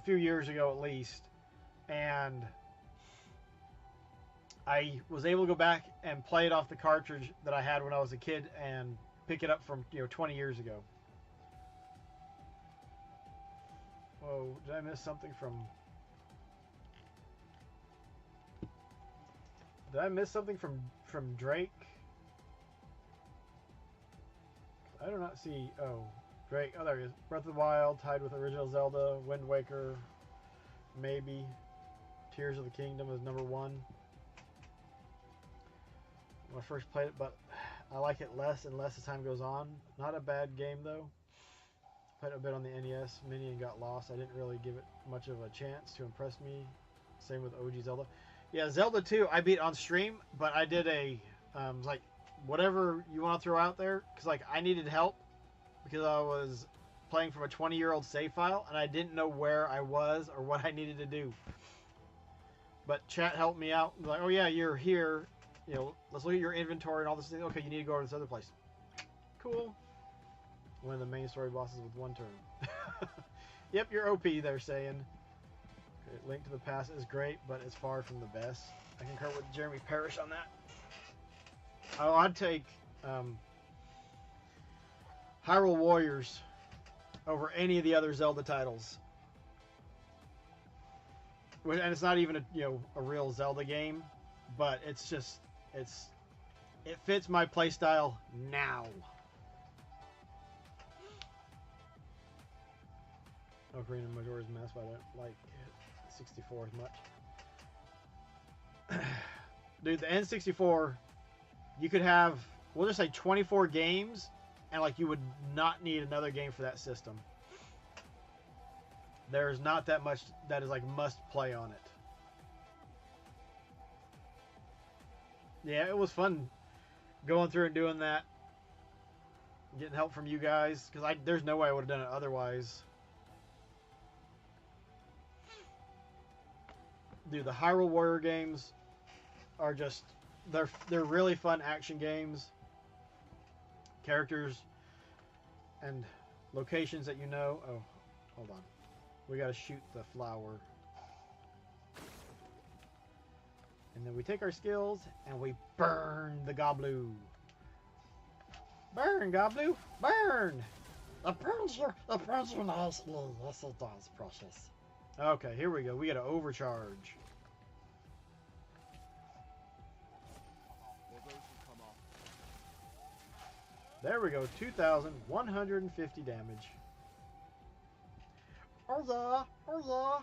a few years ago at least, and I was able to go back and play it off the cartridge that I had when I was a kid and pick it up from 20 years ago. Whoa, did I miss something from... Did I miss something from Drake? I do not see... Oh, Drake. Oh, there he is. Breath of the Wild, tied with original Zelda, Wind Waker, maybe. Tears of the Kingdom is number 1. When I first played it, but I like it less and less as time goes on. Not a bad game, though. Played it a bit on the NES Mini and got lost. I didn't really give it much of a chance to impress me. Same with OG Zelda. Yeah, Zelda 2, I beat on stream, but I did a, like, whatever you want to throw out there, because, like, I needed help, because I was playing from a 20-year-old save file, and I didn't know where I was or what I needed to do. But chat helped me out. Like, oh yeah, you're here. Let's look at your inventory and all this thing. Okay, you need to go to this other place. Cool. One of the main story bosses with 1 turn. Yep, you're OP, they're saying. Okay, Link to the Past is great, but it's far from the best. I concur with Jeremy Parrish on that. Oh, I'd take Hyrule Warriors over any of the other Zelda titles. And it's not even a real Zelda game, but it's just it fits my playstyle now. Ocarina of Majora's Mask, but I don't like 64 as much. Dude, the N64, you could have, we'll just say 24 games, and like you would not need another game for that system. There's not that much that is like must play on it. Yeah, it was fun going through and doing that. Getting help from you guys, because there's no way I would have done it otherwise. Dude, the Hyrule Warrior games are just, they're really fun action games. Characters and locations that you know. Oh, hold on. We gotta shoot the flower. And then we take our skills and we burn the Gobloo. Burn, Gobloo! Burn! It burns you nicely. Yes, it does, precious. Okay, here we go. We gotta overcharge. There we go. 2,150 damage. Oh yeah! Oh yeah!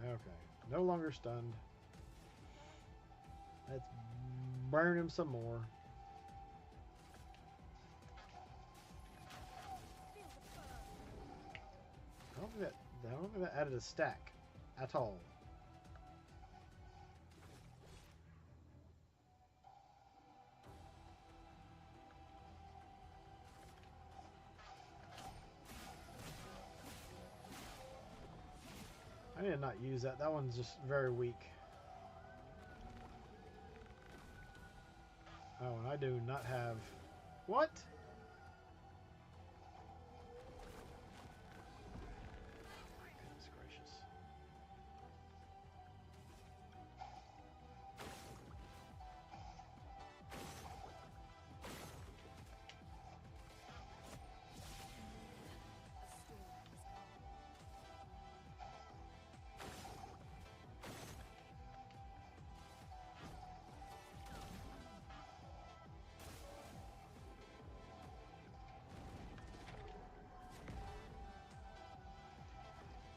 Okay, no longer stunned. Let's burn him some more. I don't think that added a stack at all. I need to not use that. That one's just very weak. Oh, and I do not have... What? Goodness gracious.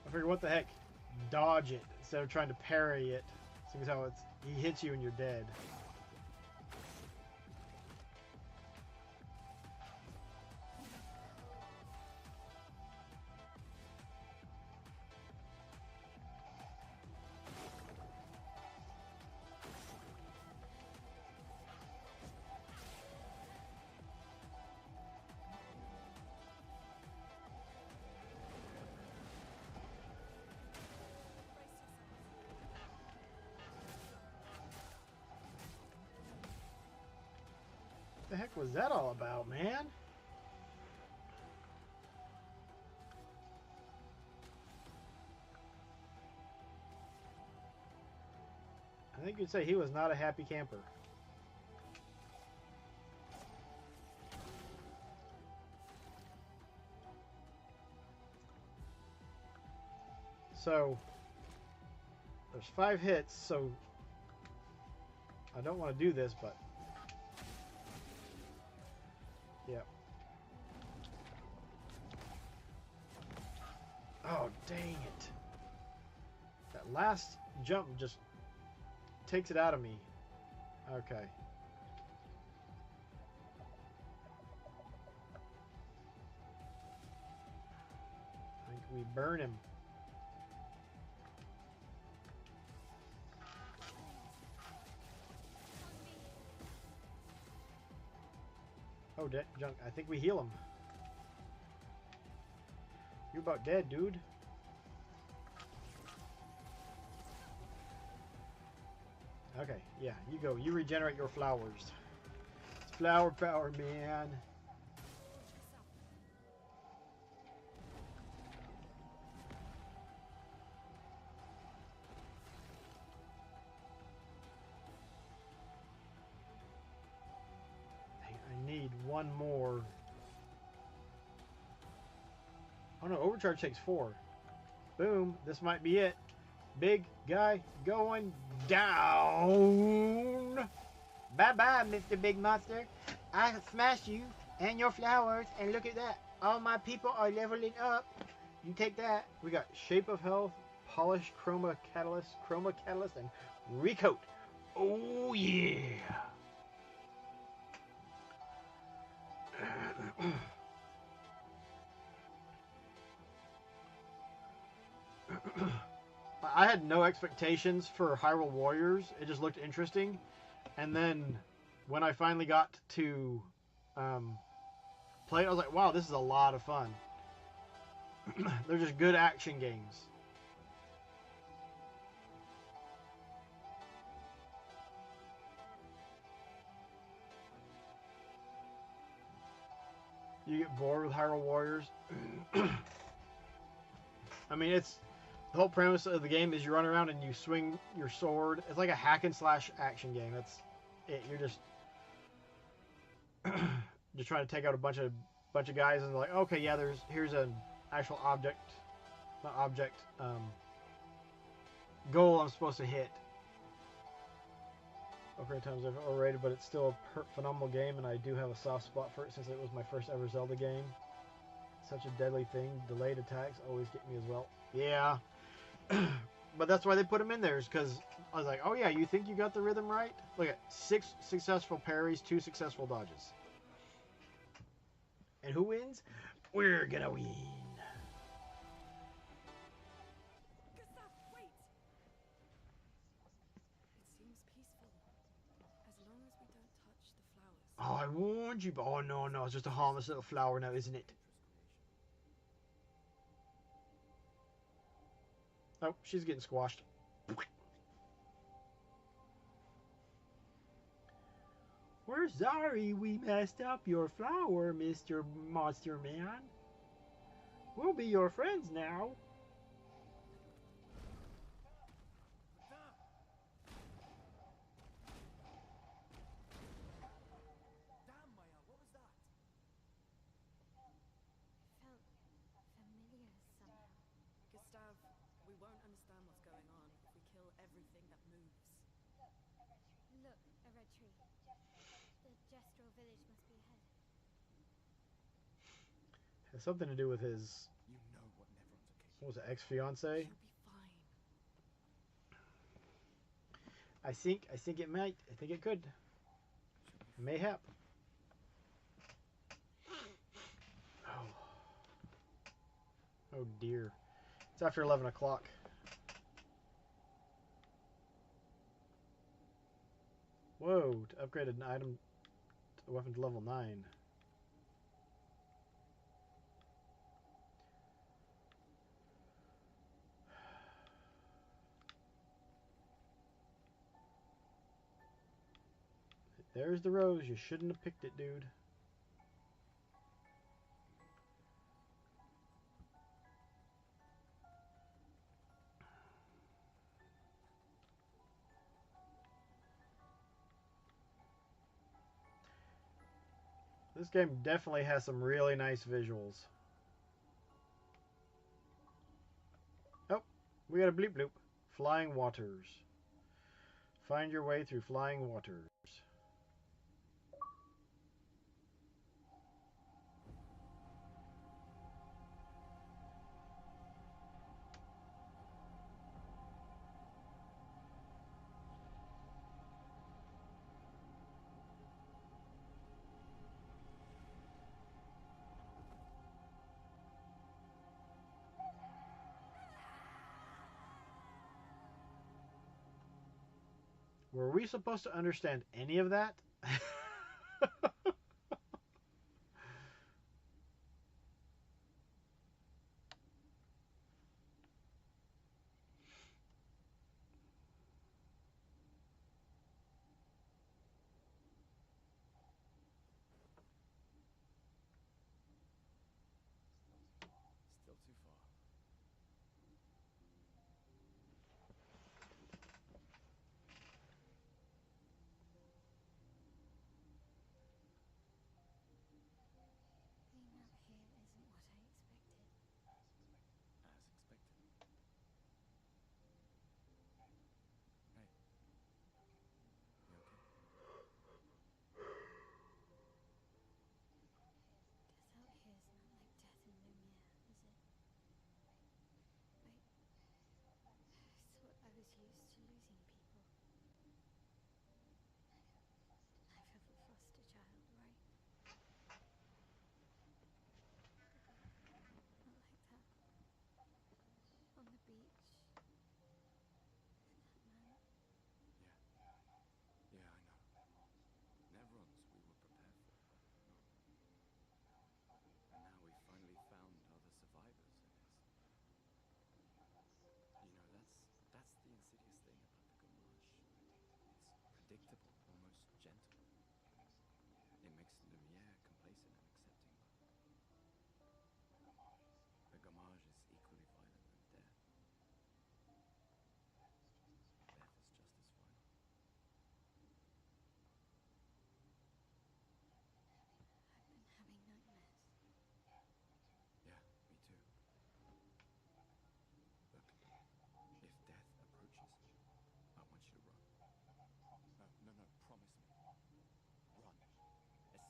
I figured, what the heck? Dodge it instead of trying to parry it. Seeing as how he hits you and you're dead. The heck was that all about, man? I think you'd say he was not a happy camper. So, there's 5 hits, so I don't want to do this, but yep. Oh, dang it. That last jump just takes it out of me. Okay. I think we burn him. Oh, junk. I think we heal him. You're about dead, dude. Okay, yeah, you go. You regenerate your flowers. It's flower power, man. I need one more. Oh no, overcharge takes 4. Boom, this might be it. Big guy going down. Bye-bye, Mr. Big Monster. I smashed you and your flowers, and look at that. All my people are leveling up. You take that. We got Shape of Health, Polish Chroma Catalyst, and Recoat. Oh, yeah. I had no expectations for Hyrule Warriors. It just looked interesting. And then when I finally got to play it, I was like, wow, this is a lot of fun. They're just good action games. You get bored with Hyrule Warriors? I mean, it's the whole premise of the game is you run around and you swing your sword. It's like a hack and slash action game. That's it. You're just trying to take out a bunch of guys, and they're like, okay, yeah, here's an actual goal I'm supposed to hit. Ocarina Time's overrated, but it's still a phenomenal game, and I do have a soft spot for it since it was my first ever Zelda game. Such a deadly thing. Delayed attacks always get me as well. Yeah. But that's why they put them in there, is because I was like, oh yeah, you think you got the rhythm right? Look at 6 successful parries, 2 successful dodges. And who wins? We're gonna win. Gustav, wait! It seems peaceful. As long as we don't touch the flowers. Oh, I warned you, but oh no, it's just a harmless little flower now, isn't it? Oh, she's getting squashed. We're sorry we messed up your flower, Mr. Monster Man. We'll be your friends now. Damn, Maya, what was that? Felt familiar somehow. Gustav, we won't understand what's going on if we kill everything that moves. Look, a red tree. The Gestural village must be ahead. Has something to do with his, You know what Neverons are capable what was it, ex-fiance? You'll be fine. I think it might. I think it could. Mayhap. Oh dear. It's after 11 o'clock. Whoa, to upgrade an item, a weapon to level 9. There's the rose. You shouldn't have picked it, dude. This game definitely has some really nice visuals. Oh, we got a bleep bloop. Flying waters. Find your way through flying waters. Were we supposed to understand any of that? Still too far. Being out here isn't what I expected. As expected. Hey. You okay? Death out here's not like death in Lumiere, is it? I thought I was used to losing people. Life of a foster child, right? Not like that. On the beach. With that man. Yeah. Yeah, I know. Nevrons we were prepared for. And now we finally found other survivors, I guess. You know, that's the insidious thing about the Gomage. It's predictable, almost gentle. It makes Lumiere complacent and accepting, but the Gomage is equally violent than death. Death is just as final. I've been having nightmares. Yeah, me too. Look, if death approaches, I want you to run. No, promise me. Run.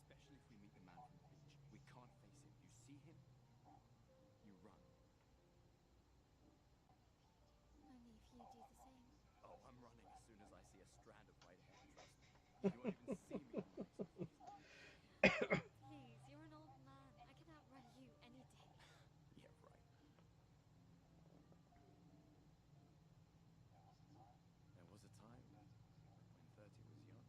Especially if we meet the man from the beach. We can't face him. You see him? You run. Only if you do the same. Oh, I'm running as soon as I see a strand of white hair, trust me. You won't even see me on the next one. Please, you're an old man. I can outrun you any day. Yeah, right. There was a time when 30 was young.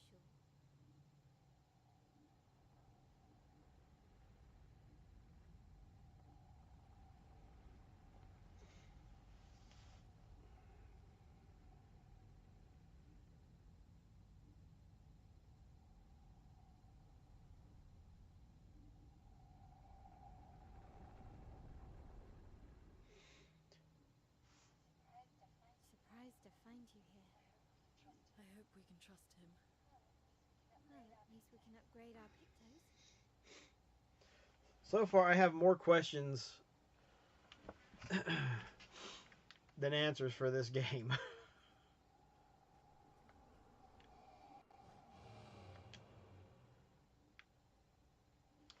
Sure. Surprised to find you here. I hope we can trust him. Well, at least we can upgrade our pictos. So far, I have more questions than answers for this game.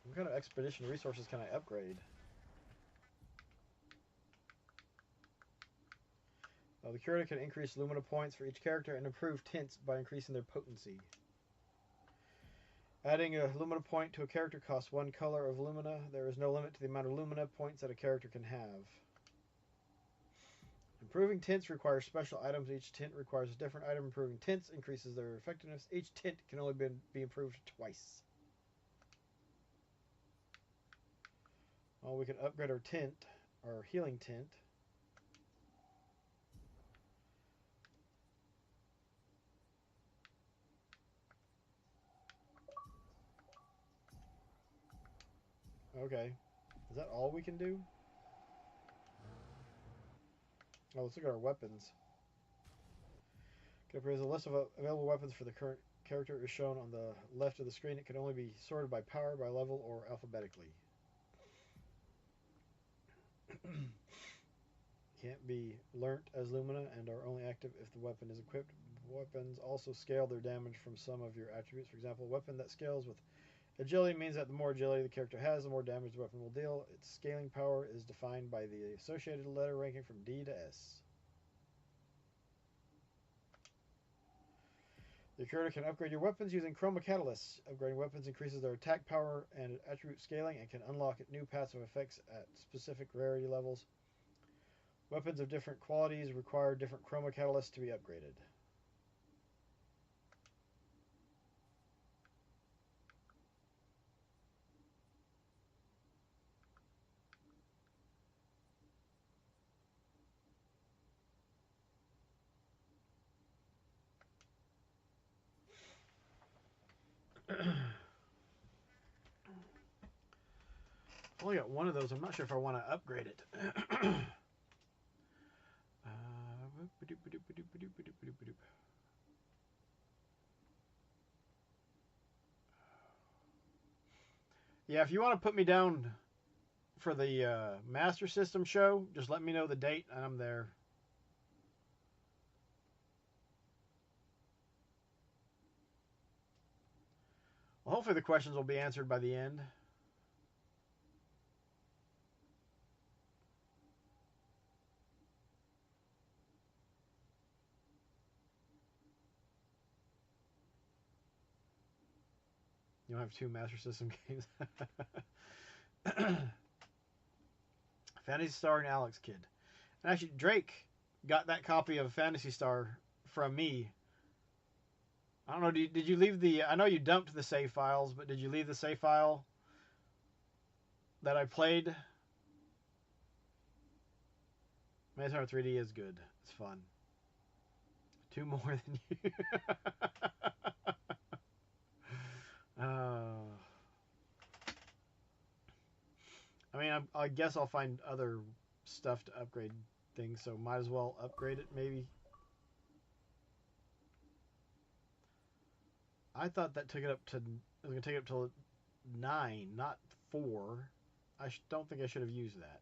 What kind of expedition resources can I upgrade? The curator can increase Lumina points for each character and improve tints by increasing their potency. Adding a Lumina point to a character costs 1 color of Lumina. There is no limit to the amount of Lumina points that a character can have. Improving tints requires special items. Each tint requires a different item. Improving tints increases their effectiveness. Each tint can only be improved twice. Well, we can upgrade our tint, our healing tint. Okay. Is that all we can do? Oh, let's look at our weapons. Okay, there's a list of available weapons for the current character is shown on the left of the screen. It can only be sorted by power, by level, or alphabetically. Can't be learnt as Lumina and are only active if the weapon is equipped. Weapons also scale their damage from some of your attributes. For example, a weapon that scales with agility means that the more agility the character has, the more damage the weapon will deal. Its scaling power is defined by the associated letter ranking from D to S. Your character can upgrade your weapons using chroma catalysts. Upgrading weapons increases their attack power and attribute scaling and can unlock new passive effects at specific rarity levels. Weapons of different qualities require different chroma catalysts to be upgraded. I've only got one of those. I'm not sure if I want to upgrade it. Yeah, if you want to put me down for the Master System show, just let me know the date and I'm there. Well, hopefully the questions will be answered by the end. You don't have 2 Master System games. Phantasy Star and Alex Kidd. And actually, Drake got that copy of Phantasy Star from me. I don't know, did you leave the... I know you dumped the save files, but did you leave the save file that I played? Maze Runner 3D is good. It's fun. 2 more than you. I mean, I guess I'll find other stuff to upgrade things, so might as well upgrade it, maybe. I thought that took it up to... It was going to take it up to 9, not 4. I don't think I should have used that.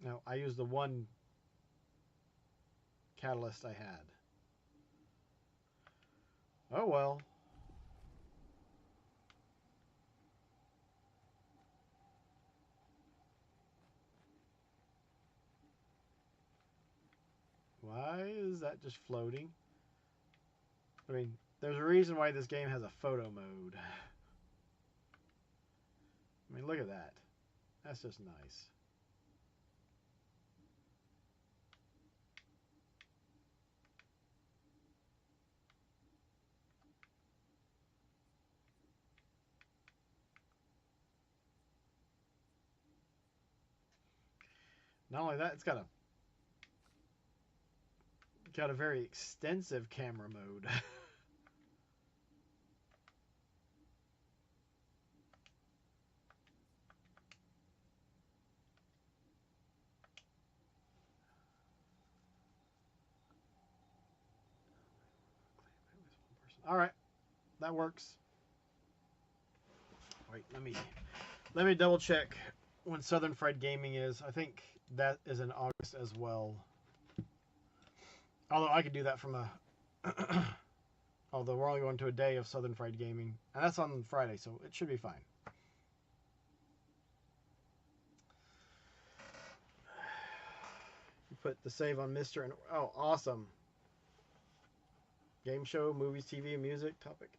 No, I used the one catalyst I had. Oh well. Why is that just floating? I mean, there's a reason why this game has a photo mode. I mean, look at that. That's just nice. Not only that, it's got a very extensive camera mode. All right, that works. Wait, let me double check when Southern Fried Gaming is. I think that is in August as well. Although I could do that from a... Although we're only going to a day of Southern Fried Gaming. And that's on Friday, so it should be fine. You put the save on Mr. and... Oh, awesome. Game show, movies, TV, and music topic.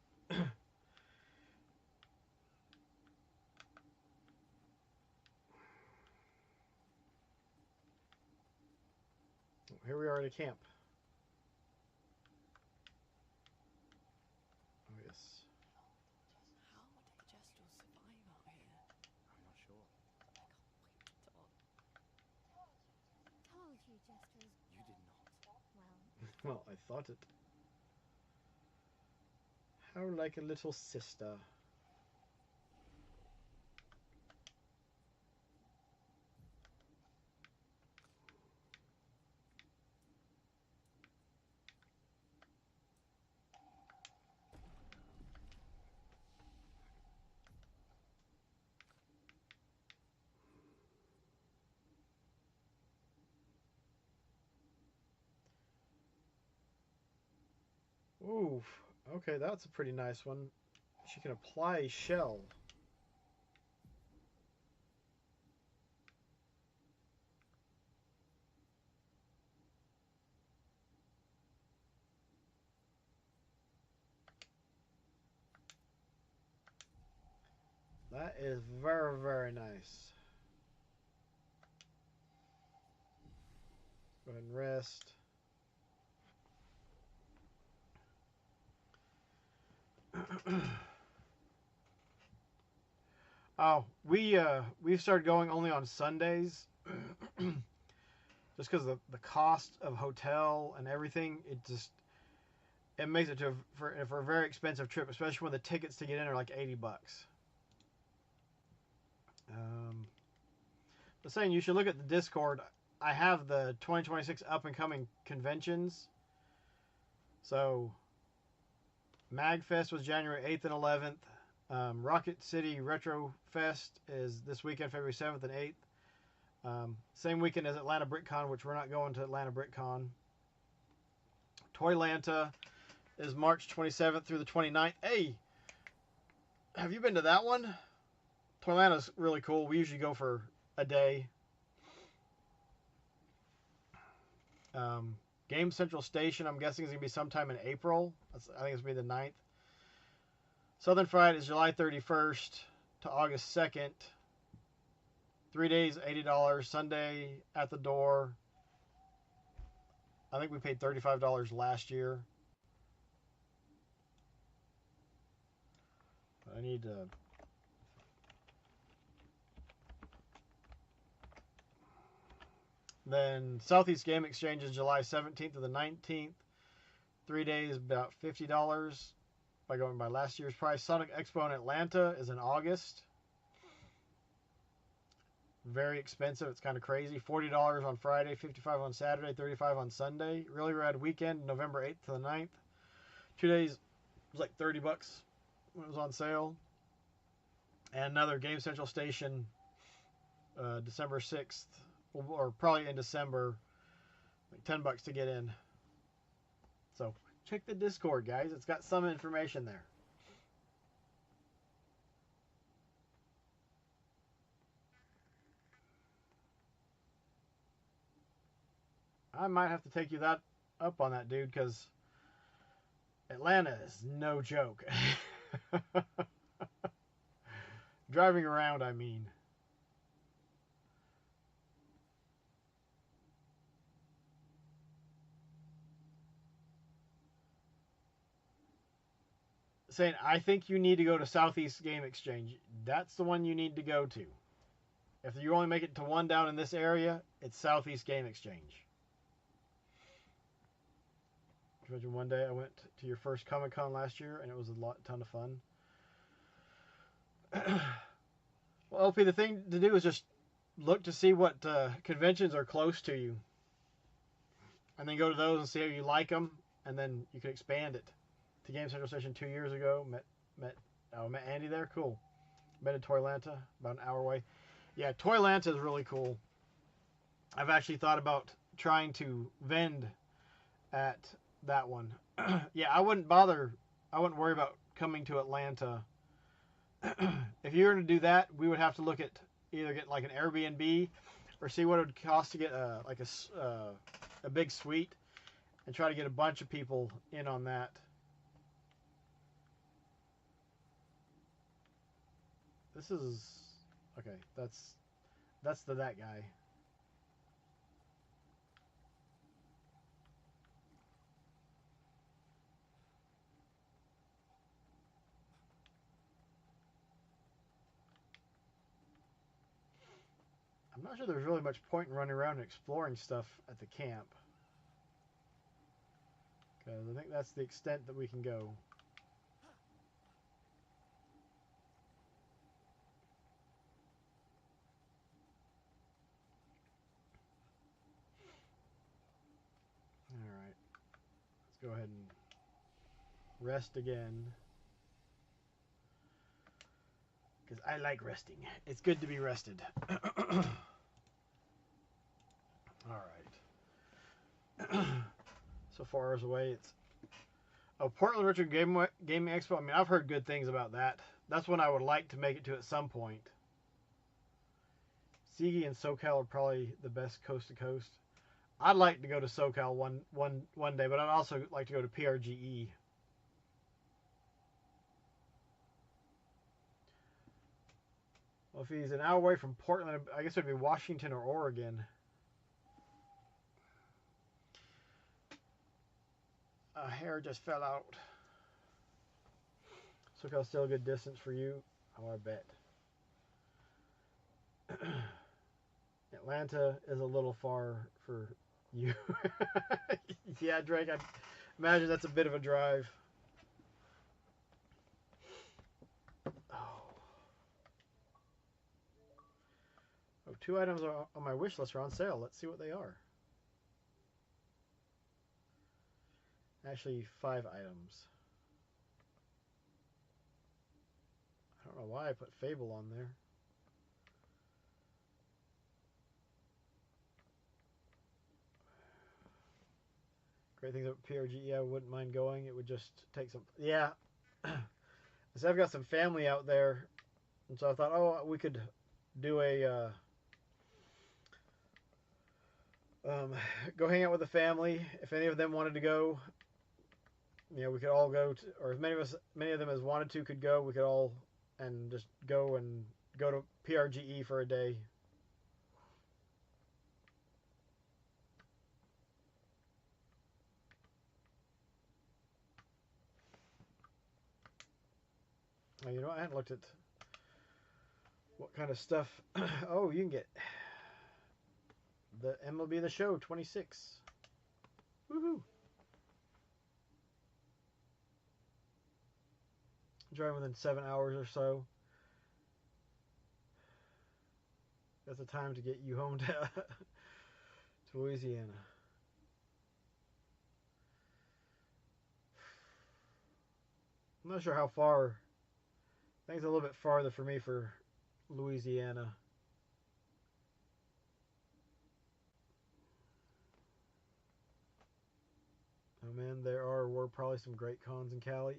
Here we are at a camp. Oh, yes. How did Jestrel survive out here? I'm not sure. I can't wait to talk. Told you, Jestrels. You did not. Well, Well, I thought it. How like a little sister. Ooh, okay, that's a pretty nice one. She can apply a shell. That is very, very nice. Go ahead and rest. Oh, we've started going only on Sundays, just because the cost of hotel and everything. It makes it for a very expensive trip, especially when the tickets to get in are like $80. But saying you should look at the Discord. I have the 2026 up and coming conventions. So MagFest was January 8th and 11th. Rocket City Retro Fest is this weekend, February 7th and 8th. Same weekend as Atlanta BrickCon, which we're not going to Atlanta BrickCon. Toylanta is March 27th through the 29th. Hey, have you been to that one? Toylanta's really cool. We usually go for a day. Game Central Station, I'm guessing, is going to be sometime in April. I think it's going to be the 9th. Southern Fried is July 31st to August 2nd. 3 days, $80. Sunday at the door. I think we paid $35 last year. I need to... Then Southeast Game Exchange is July 17th to the 19th. 3 days, about $50 by going by last year's price. Sonic Expo in Atlanta is in August. Very expensive. It's kind of crazy. $40 on Friday, $55 on Saturday, $35 on Sunday. Really Rad Weekend, November 8th to the 9th. 2 days, it was like $30 when it was on sale. And another Game Central Station, December 6th, or probably in December, like $10 to get in. So check the Discord, guys. It's got some information there. I might have to take you up on that, dude, because Atlanta is no joke. Driving around, I mean. Saying, I think you need to go to Southeast Game Exchange. That's the one you need to go to. If you only make it to one down in this area, it's Southeast Game Exchange. Imagine one day I went to your first Comic-Con last year, and it was a ton of fun. Well, LP, the thing to do is just look to see what conventions are close to you. And then go to those and see how you like them, and then you can expand it. To Game Central Station 2 years ago, met Andy there. Cool. Met in Toylanta, about an hour away. Yeah, Toylanta is really cool. I've actually thought about trying to vend at that one. Yeah, I wouldn't worry about coming to Atlanta. If you were to do that, we would have to look at either get like an Airbnb or see what it would cost to get a big suite and try to get a bunch of people in on that. This is okay. That's that guy. I'm not sure there's really much point in running around and exploring stuff at the camp, because I think that's the extent that we can go. go ahead and rest again. Because I like resting. It's good to be rested. Alright. So far as away, it's... Oh, Portland Richard Gaming Expo. I mean, I've heard good things about that. That's one I would like to make it to at some point. Sigi and SoCal are probably the best coast to coast. I'd like to go to SoCal one day, but I'd also like to go to PRGE. Well, if he's an hour away from Portland, I guess it would be Washington or Oregon. A hair just fell out. SoCal's still a good distance for you. Oh, I bet. Atlanta is a little far for you. Yeah, Drake, I imagine that's a bit of a drive. Oh, 2 items on my wish list are on sale. Let's see what they are. Actually, 5 items. I don't know why I put Fable on there. Great things about PRGE, I wouldn't mind going. It would just take some... Yeah. So I've got some family out there. And so I thought, oh, we could do a... go hang out with the family. If any of them wanted to go, you know, we could all go to, or as many of them as wanted to could go. We could all and just go to PRGE for a day. You know, I hadn't looked at what kind of stuff. Oh, you can get the MLB The Show 26. Woohoo! Drive within 7 hours or so. That's the time to get you home to, to Louisiana. I'm not sure how far. I think it's a little bit farther for me for Louisiana. Oh man, were probably some great cons in Cali.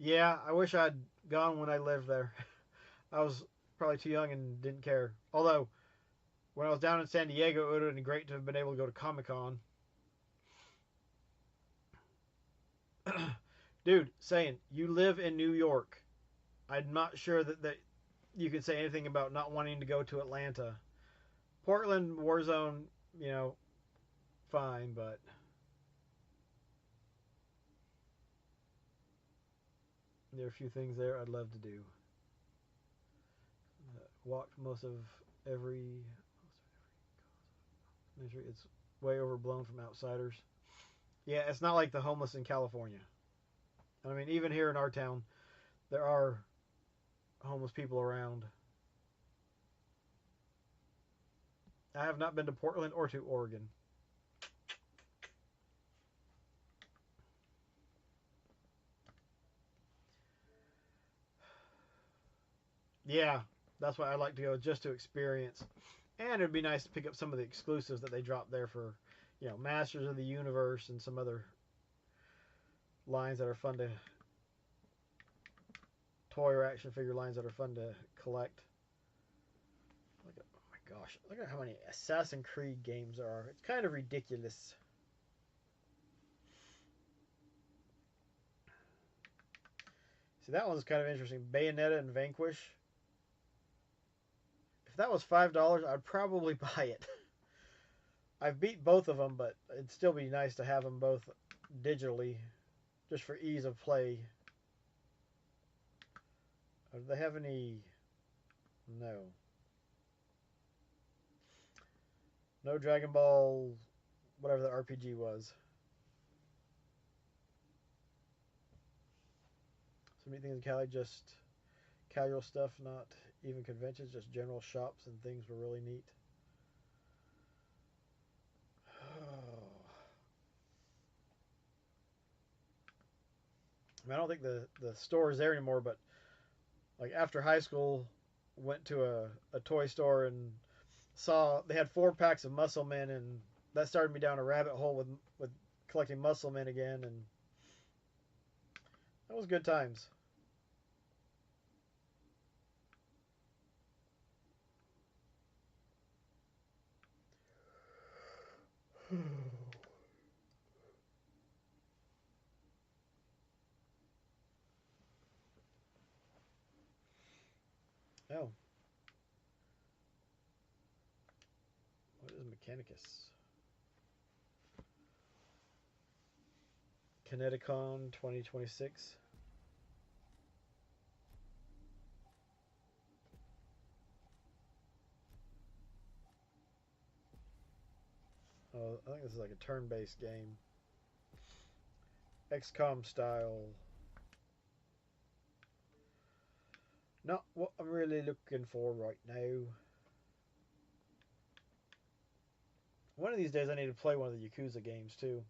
Yeah, I wish I'd gone when I lived there. I was probably too young and didn't care. Although, when I was down in San Diego, it would have been great to have been able to go to Comic-Con. Dude, saying, you live in New York. I'm not sure that you can say anything about not wanting to go to Atlanta. Portland, Warzone, you know, fine, but... There are a few things there I'd love to do. Walked most of every... It's way overblown from outsiders. Yeah, it's not like the homeless in California. I mean, even here in our town, there are homeless people around. I have not been to Portland or to Oregon. Yeah, that's why I'd like to go, just to experience. And it'd be nice to pick up some of the exclusives that they drop there for, you know, Masters of the Universe and some other lines that are fun to... Toy or action figure lines that are fun to collect. Look at, oh my gosh, look at how many Assassin's Creed games there are. It's kind of ridiculous. See, that one's kind of interesting. Bayonetta and Vanquish. If that was $5, I'd probably buy it. I've beat both of them, but it'd still be nice to have them both digitally, just for ease of play. Do they have any... No. No Dragon Ball, whatever the RPG was. So many things in Cali, just casual stuff, not even conventions, just general shops and things were really neat. I mean, I don't think the store is there anymore, but like after high school, went to a toy store and saw they had 4 packs of Muscle Men, and that started me down a rabbit hole with collecting Muscle Men again, and that was good times. Oh, what is Mechanicus? Kineticon 2026. Oh, I think this is like a turn-based game. XCOM style. Not what I'm really looking for right now. One of these days I need to play one of the Yakuza games too.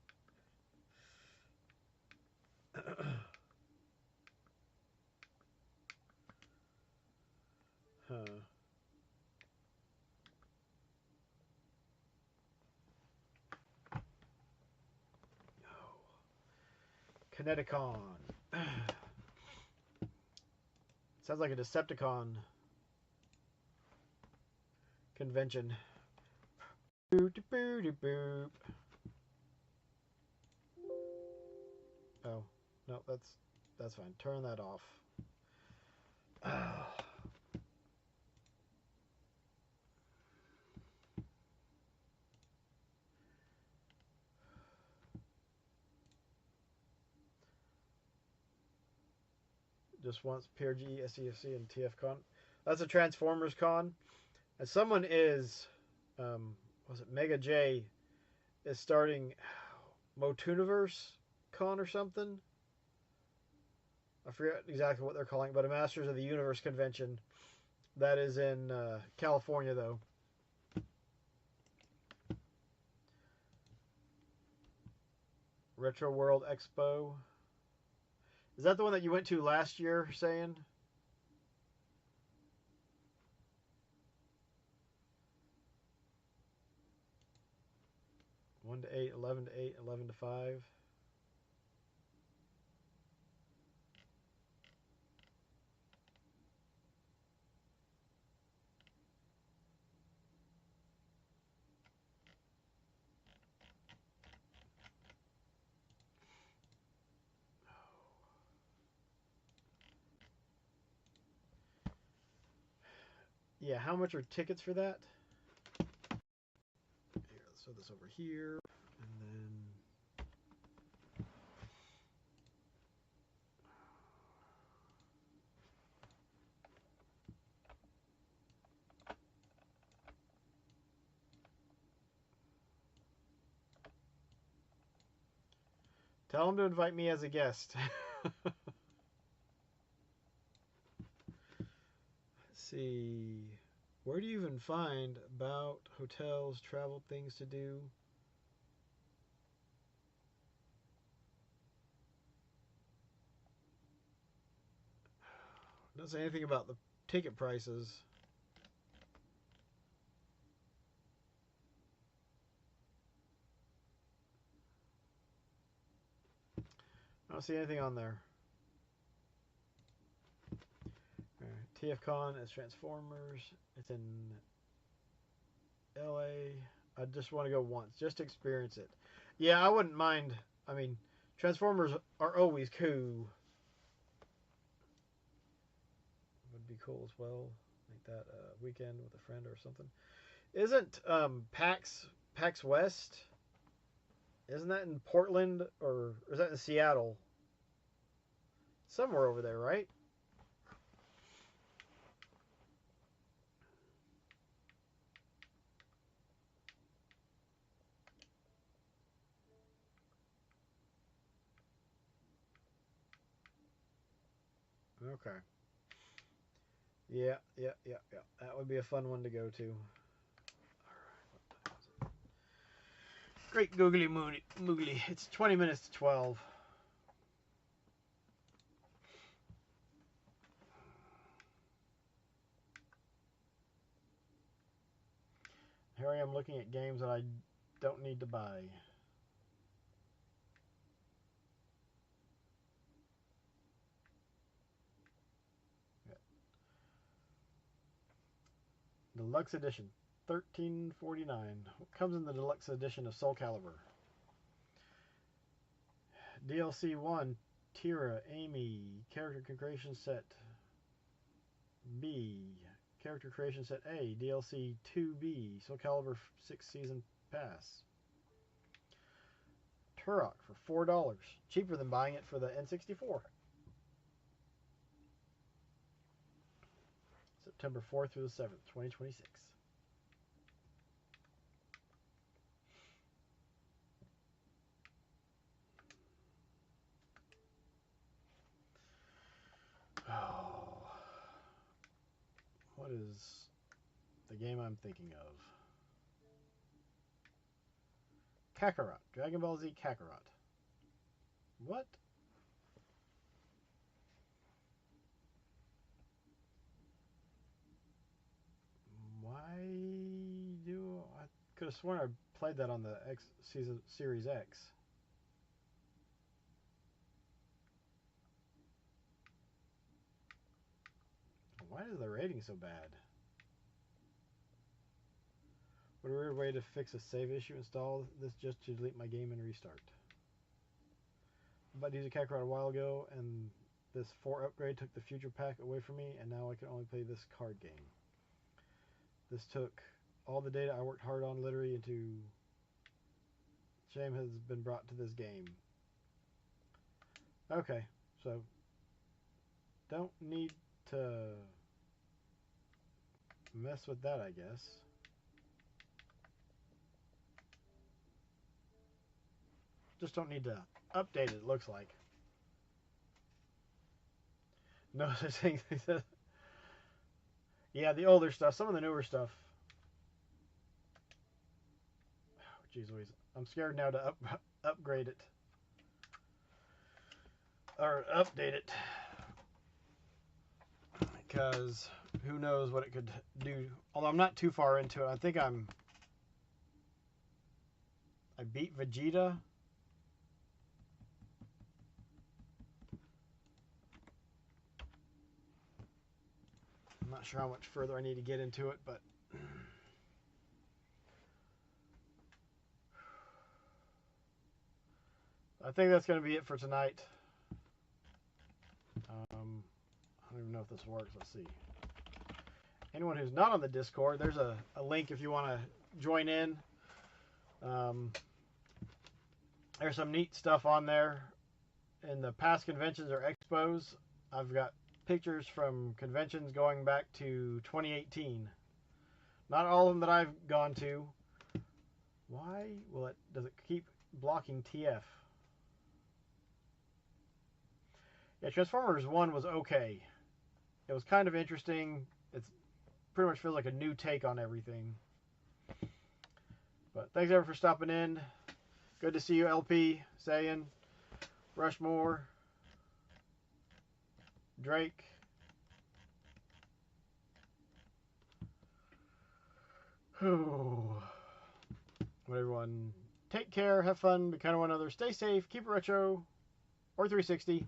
Huh. Kineticon. Sounds like a Decepticon convention. Boop, boop, boop. Oh, no, that's fine. Turn that off. Just once PRG, SEFC, and TFCon. That's a Transformers con. And someone is, was it Mega J, is starting Motuniverse con or something. I forget exactly what they're calling it, but a Masters of the Universe convention that is in California, though. Retro World Expo. Is that the one that you went to last year, saying? One to 8, 11 to 8, 11 to 5. Yeah, how much are tickets for that? Here, let's throw this over here, and then tell them to invite me as a guest. Let's see. Where do you even find about hotels, travel things to do? It doesn't say anything about the ticket prices. I don't see anything on there. TFCon is Transformers. It's in LA. I just want to go once, just to experience it. Yeah, I wouldn't mind. I mean, Transformers are always cool. Would be cool as well. Make that a weekend with a friend or something. Isn't PAX West? Isn't that in Portland or is that in Seattle? Somewhere over there, right? Okay. Yeah. That would be a fun one to go to. Great googly moogly. It's 20 minutes to 12. Here I am looking at games that I don't need to buy. Deluxe Edition, $13.49. What comes in the Deluxe Edition of Soul Calibur? DLC 1, Tira, Amy, Character Creation Set B, Character Creation Set A, DLC 2B, Soul Calibur 6 Season Pass. Turok for $4, cheaper than buying it for the N64. September 4th through the 7th, 2026. Oh, what is the game I'm thinking of? Kakarot, Dragon Ball Z Kakarot. What? Why do I could have sworn I played that on the X Series X. Why is the rating so bad? What a weird way to fix a save issue. Install this just to delete my game and restart. But I used a Kakarot a while ago, and this 4 upgrade took the future pack away from me, and now I can only play this card game. This took all the data I worked hard on literally into. Shame has been brought to this game. Okay, so don't need to mess with that, I guess. Just don't need to update it, looks like. No such thing. Yeah, the older stuff, some of the newer stuff. Jeez Louise. I'm scared now to upgrade it. Or update it. Because who knows what it could do. Although I'm not too far into it. I think I beat Vegeta. I'm not sure how much further I need to get into it, but I think that's going to be it for tonight. I don't even know if this works. Let's see. Anyone who's not on the Discord, there's a link if you want to join in. There's some neat stuff on there. In the past conventions or expos, I've got pictures from conventions going back to 2018. Not all of them that I've gone to. Why does it keep blocking TF? Yeah, Transformers 1 was okay. It was kind of interesting. It's pretty much feels like a new take on everything. But thanks everyone for stopping in. Good to see you, LP, Saiyan, Rushmore, Drake. Well, everyone, take care, have fun, be kind to one another, stay safe, keep it retro, or 360.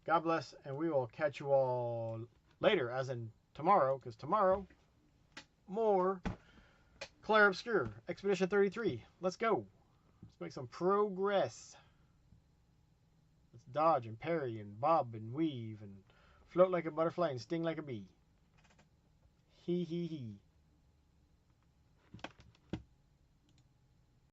God bless, and we will catch you all later, as in tomorrow, because tomorrow, more Clair Obscur, Expedition 33. Let's go. Let's make some progress. Let's dodge and parry and bob and weave and float like a butterfly and sting like a bee. Hee hee hee.